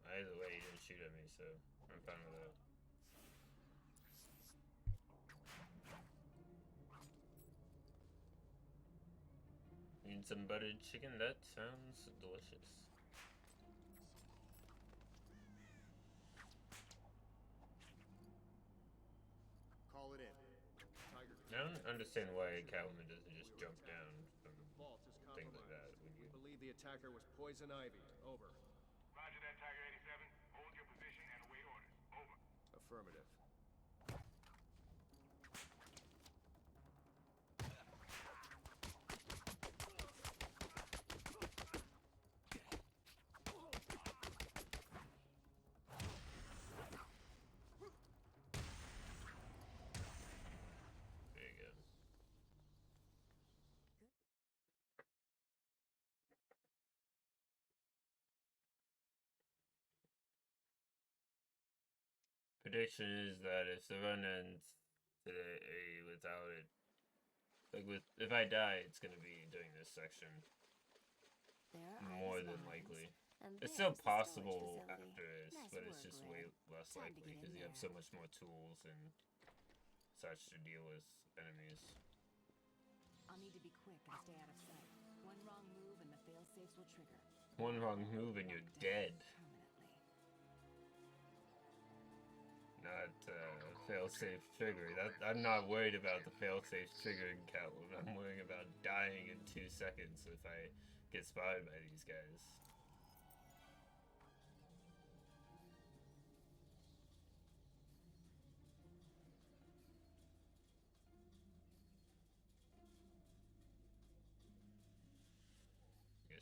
Either way, he didn't shoot at me, so I'm fine with that. Need some buttered chicken? That sounds delicious. Call it in. Tiger. I don't understand why Catwoman doesn't just jump down from Vault is things like that. compromised. We believe the attacker was Poison Ivy. Over. Roger that, Tiger 87. Hold your position and await orders. Over. Affirmative. There you go. Prediction is that if the run ends today without it, like if I die, it's gonna be during this section. More than likely. It's still possible after this, but it's just way less likely because you have so much more tools and such to deal with enemies. I'll need to be quick and stay out of sight. One wrong move and the fail-safes will trigger. One wrong move and you're dead. Not fail-safe trigger. I'm not worried about the fail-safe triggering Catwoman. I'm worried about dying in 2 seconds if I get spotted by these guys.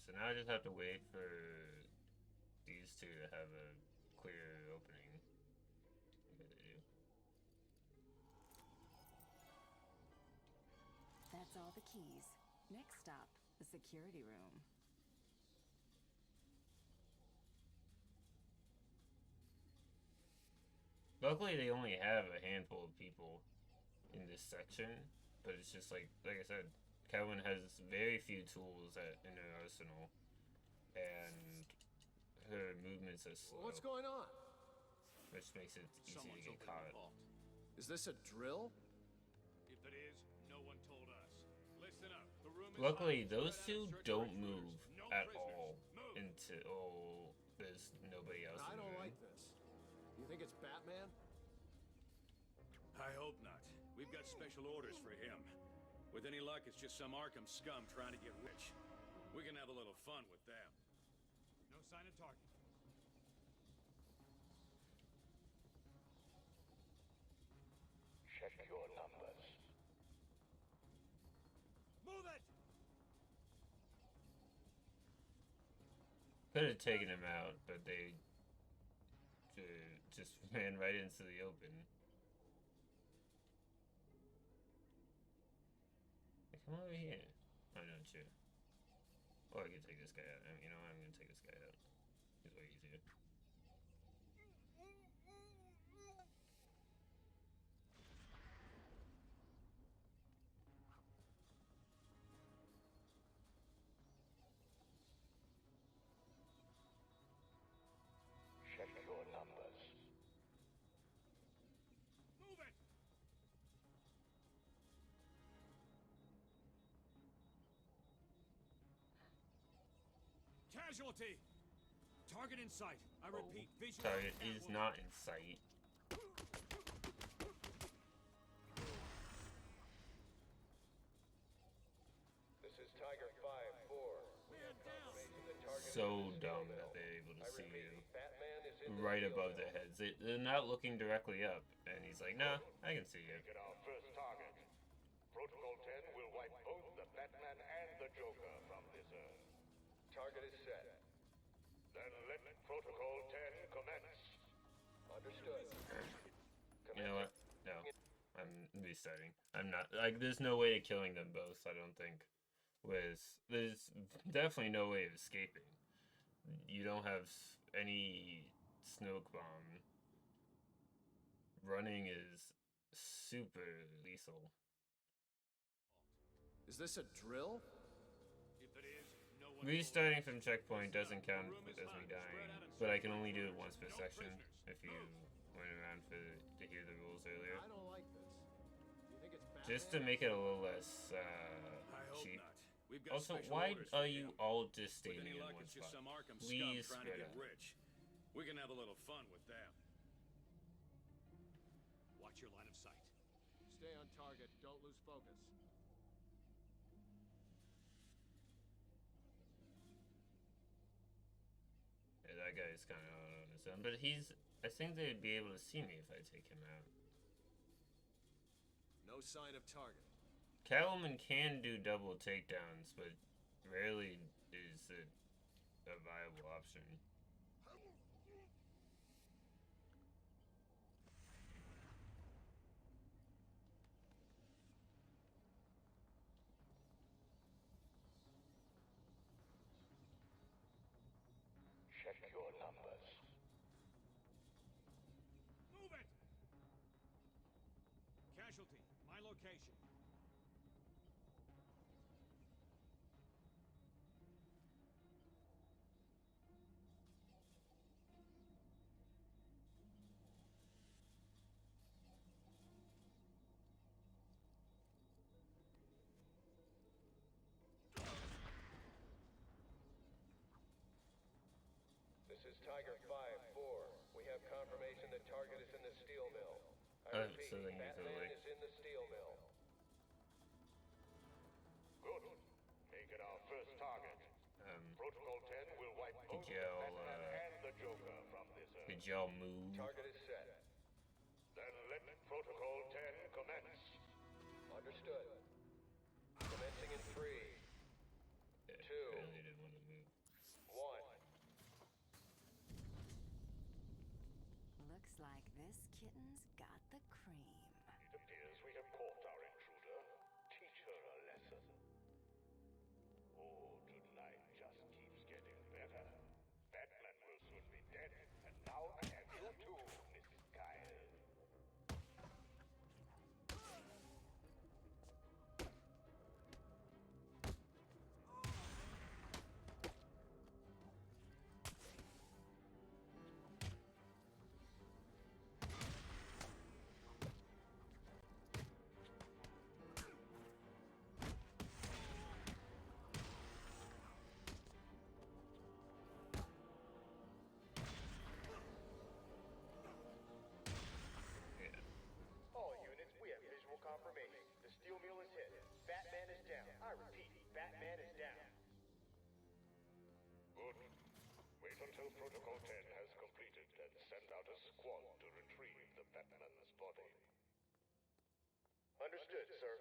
so now I just have to wait for these two to have a clear opening. Okay, they do. That's all the keys. Next stop, the security room. Luckily, they only have a handful of people in this section, but it's just like I said, Catwoman has very few tools in her arsenal, and her movements are slow. What's going on? Which makes it easy Someone's to get opening caught. the vault. Is this a drill? If it is, no one told us. Listen up. The room is Luckily, hot. those Spread out two and search don't for move intruders. No at prisoners. all Move. until there's nobody else I in the don't room. like this. You think it's Batman? I hope not. We've got special orders for him. With any luck, it's just some Arkham scum trying to get rich. We can have a little fun with them. No sign of target. Check your numbers. Move it! Could have taken him out, but they just ran right into the open. Hey, come over here. Oh no, too. Or I could take this guy out. You know what? I'm gonna take this guy out. He's way easier. Check your numbers. Move it! Casualty! Target in sight. I repeat, visual. Target is not in sight. This is Tiger 5-4. We have confirmation that target So is in the dumb steel that mill. they're able to I see repeat, you Batman is in the right steel above mill. their heads. They're not looking directly up, and he's like, "Nah, I can see you." Get our first target. Protocol 10 will wipe both the Batman and the Joker from this earth. Target is set. Then let Protocol 10 commence. Understood. You know what? No. I'm restarting. I'm not like there's no way of killing them both, I don't think. There's definitely no way of escaping. You don't have any smoke bomb. Running is super lethal. Is this a drill? If it is, no one Restarting from checkpoint doesn't count as me dying, but I can only do it once per section if you went around to hear the rules earlier. I don't like this. You think it's Batman? Just to make it a little less cheap. We've got Also, special why orders are for you him. all just With standing any in luck, one it's just spot? some Arkham scum Please trying to spread get out. rich. We can have a little fun with them. Watch your line of sight. Stay on target. Don't lose focus. Yeah, that guy's kind of out on his own, but I think they'd be able to see me if I take him out. No sign of target. Catwoman can do double takedowns, but rarely is it a viable option. Check your numbers. Move it! Casualty, my location. This is Tiger 5-4. We have confirmation that target is in the steel mill. I repeat, So they can use the Batman like. is in the steel mill. Good. Make it our first target. Protocol 10 will wipe both the Batman and the Joker from this earth. Could y'all move? Target is set. Then let Protocol 10 commence. Understood. Commencing in 3, 2, Apparently didn't want to move. like this kitten's got the cream. It appears we have caught our intruder. Teach her a lesson. Oh, tonight just keeps getting better. Batman will soon be dead, and now I have you too, Mrs. Kyle. All units, we have visual confirmation. The steel mill is hit. Batman is down. I repeat, Batman is down. Good. Wait until Protocol 10 has completed and send out a squad to retrieve the Batman's body. Understood, sir.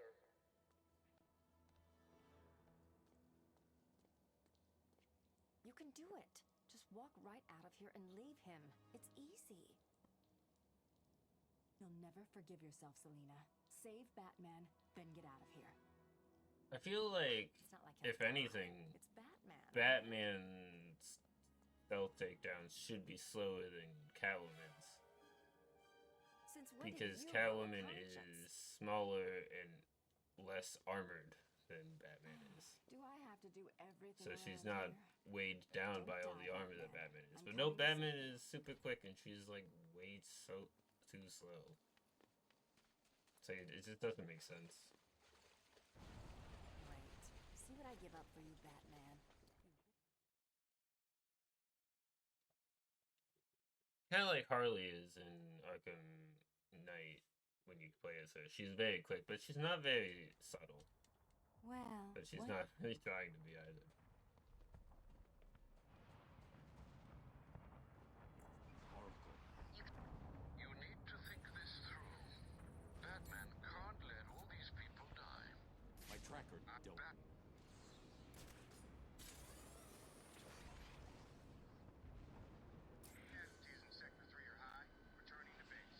You can do it. Just walk right out of here and leave him. It's easy. You'll never forgive yourself, Selina. Save Batman, then get out of here. I feel like, It's not like if anything, it's Batman. Batman's stealth takedowns should be slower than Catwoman's. Since when did Because you Catwoman have a is conscience? smaller and less armored than Batman is. Do I have to do everything So she's around not here? weighed down Don't by all die, the armor that Batman. Batman is. I'm But no, coming to Batman see you. is super quick and she's like way too slow. So it just doesn't make sense. Great. See what I give up for you, Batman. Kind of like Harley is in Arkham Knight when you play as her. She's very quick, but she's not very subtle. Well, But she's what- not really trying to be either. You need to think this through. Batman can't let all these people die. My tracker don't. Casualties in Sector 3 are high. Returning to base.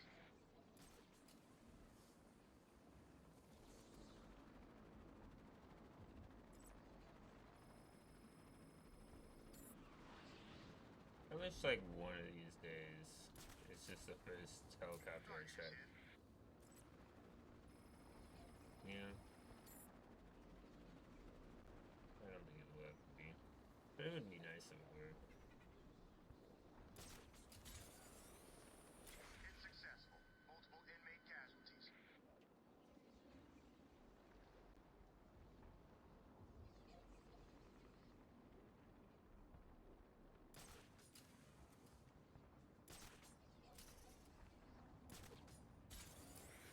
I wish like one of these days it's just the first helicopter I check. Yeah. I don't think it will ever be. But it would be nice if it were. It's successful. Multiple inmate casualties.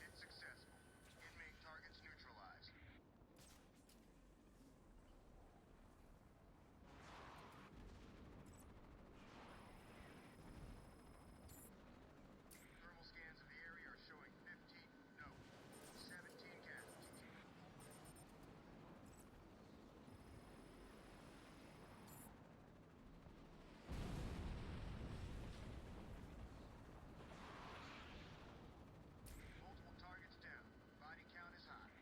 It's successful. Inmate targets neutralized. Thermal scans of the area are showing 15, no, 17 casualties. Multiple targets down. Body count is high.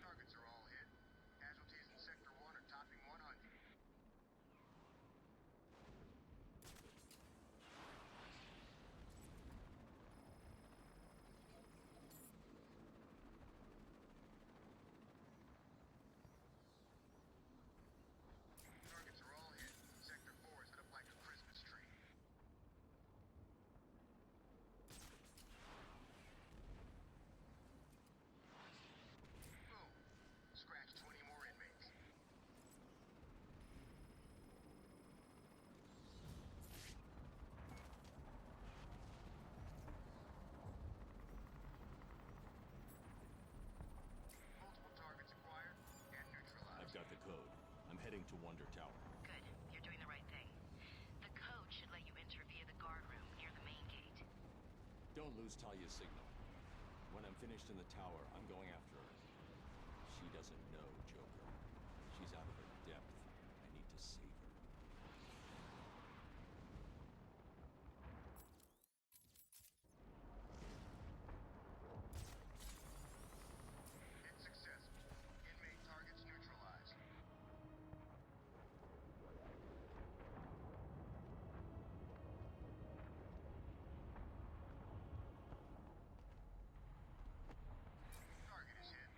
Targets are all hit. Casualties in Sector 1 are topping 100. Targets are all hit. Sector 4 is lit up like a Christmas tree. Boom. Scratch 20 more inmates. Multiple targets acquired and neutralized. I've got the code. I'm heading to Wonder Tower. Good. You're doing the right thing. The code should let you enter via the guard room near the main gate. Don't lose Talia's signal. When I'm finished in the tower, I'm going after her. She doesn't know Joker. She's out of her depth. I need to save her. Hit successful. Inmate targets neutralized. Target is hit.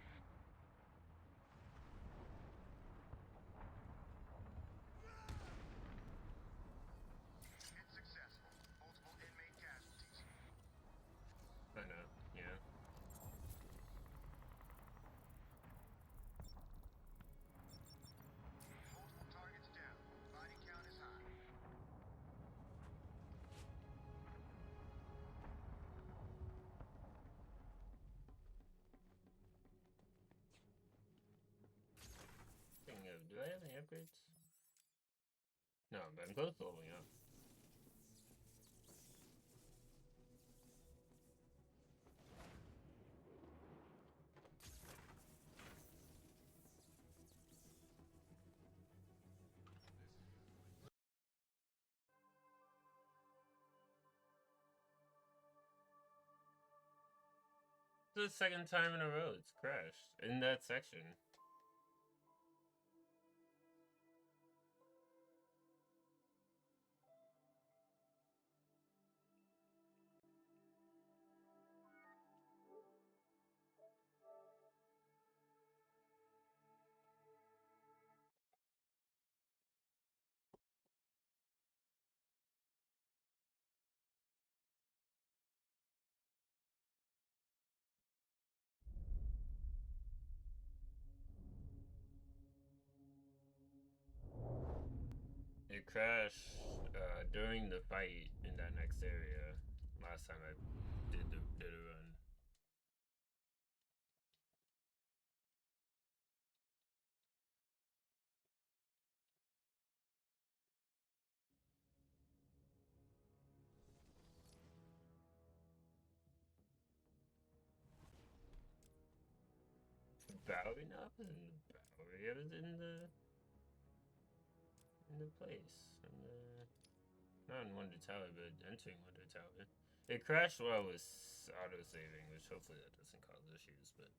Hit successful. Multiple inmate casualties. I know, yeah. Multiple targets down. Body count is high. Thinking of, do I have any upgrades? No, but I'm close to leveling up. This is the second time in a row it's crashed in that section. It crashed during the fight in that next area. Last time I did a run. Bowery? No, I was in the Bowery. I was in the place. Not in Wonder Tower, but entering Wonder Tower. It crashed while I was auto-saving, which hopefully that doesn't cause issues, but...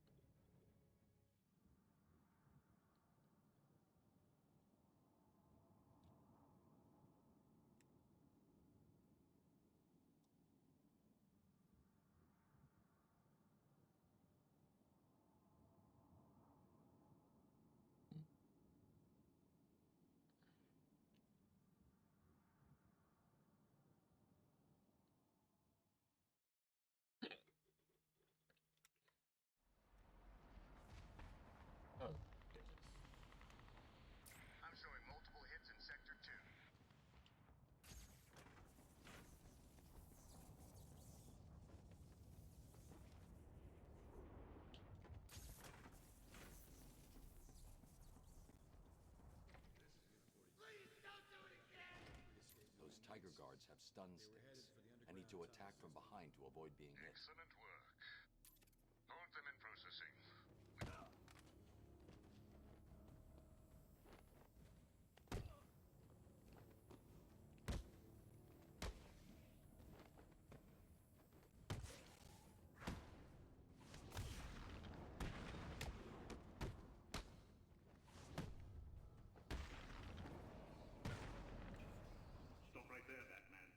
Oh, bitches. I'm showing multiple hits in Sector 2. Those tiger guards have stun sticks. I need to attack from behind to avoid being hit. Excellent work. Hold them in processing. Stop right there, Batman.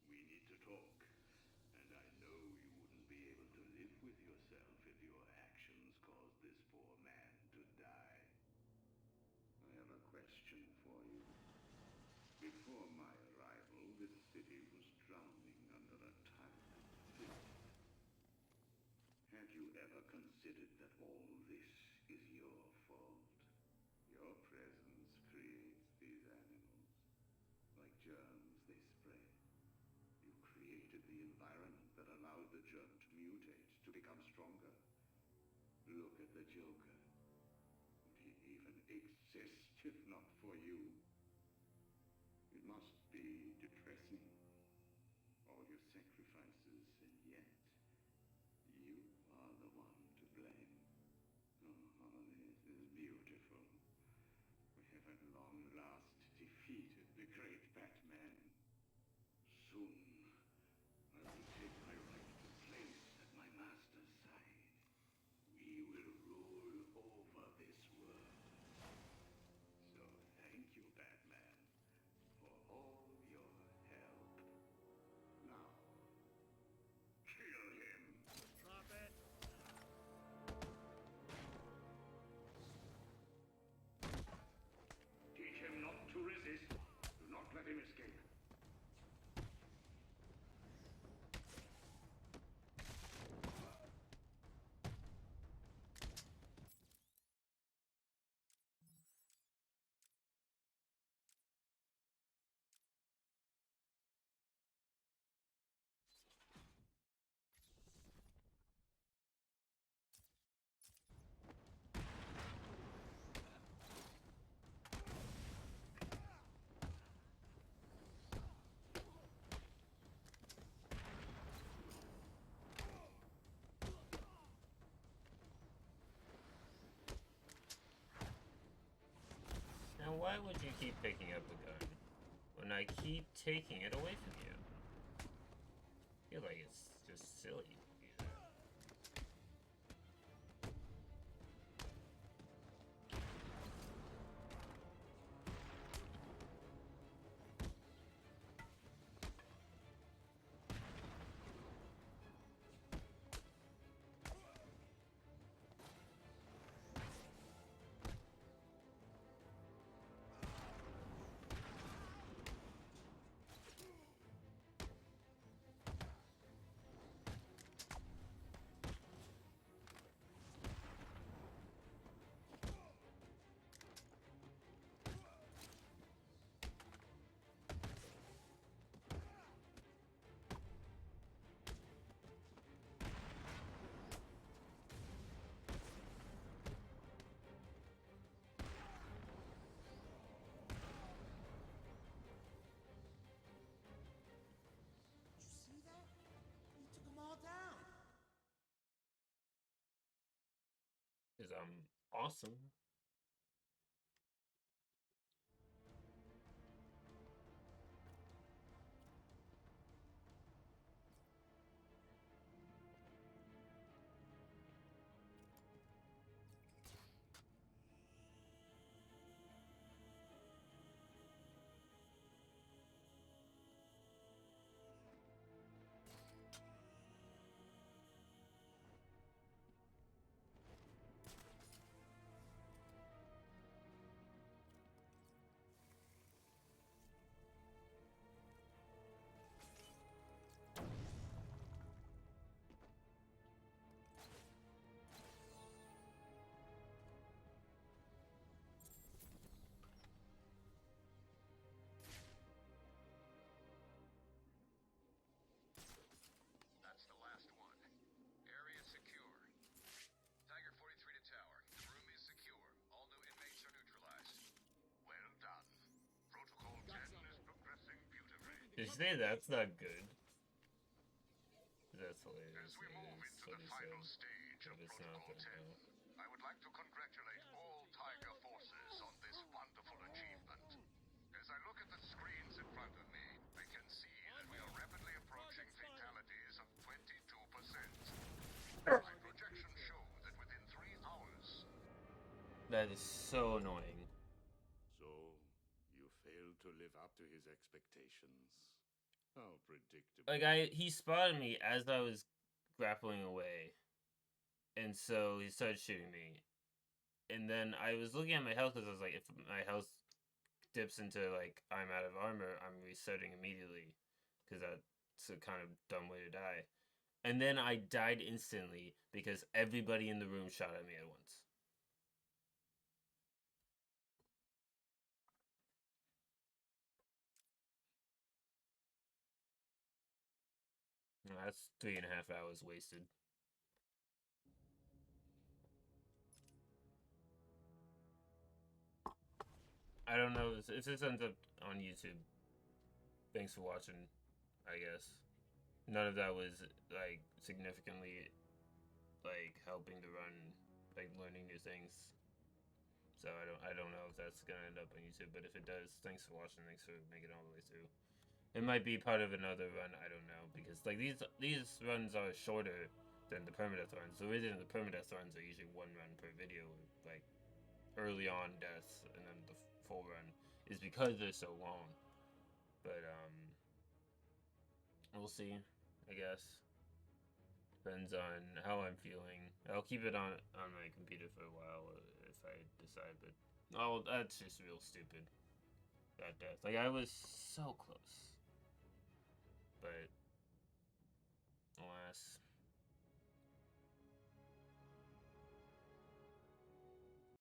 We need to talk. And I know you wouldn't be able to live with yourself if your actions caused this poor man to die. I have a question for you. Before my arrival, this city was drowning under a tyrant filth. Have you ever considered that all this is your fault? Your presence creates these animals. Like germs, they spread. You created the environment that allowed the germ to mutate, to become stronger. Look at the Joker. Would he even exist if not for you? It must be depressing. All your sacrifices, and yet you are the one to blame. Oh, this is beautiful. why would you keep picking up a gun when I keep taking it away from you? I feel like it's just silly to do that. See that? He took them all down. Because I'm awesome. That's the last one. Area secure. Tiger 43 to tower. The room is secure. All new inmates are neutralized. Well done. Protocol 10 is progressing beautifully. Did you say that's not good? That's hilarious. As we move into the final stage of Protocol 10, I would like to congratulate all Tiger forces on this wonderful achievement. As I look at the screens in front of me, I can see that we are rapidly approaching fatalities of 22%. My projections show that within 3 hours... That is so annoying. So, you failed to live up to his expectations. How predictable. Like, he spotted me as I was grappling away. And so he started shooting me. And then I was looking at my health because I was like, if my health dips into, like, I'm out of armor, I'm resetting immediately. Because that's a kind of dumb way to die. And then I died instantly because everybody in the room shot at me at once. That's 3.5 hours wasted. I don't know if this ends up on YouTube. Thanks for watching, I guess. None of that was like significantly like helping to run, like learning new things. So I don't know if that's gonna end up on YouTube, but if it does, thanks for watching. Thanks for making it all the way through. It might be part of another run, I don't know, because like these runs are shorter than the permadeath runs. The reason the permadeath runs are usually 1 run per video, like early on deaths, and then the full run is because they're so long. But we'll see, I guess. Depends on how I'm feeling. I'll keep it on my computer for a while if I decide, but oh, that's just real stupid. That death. Like, I was so close. But alas.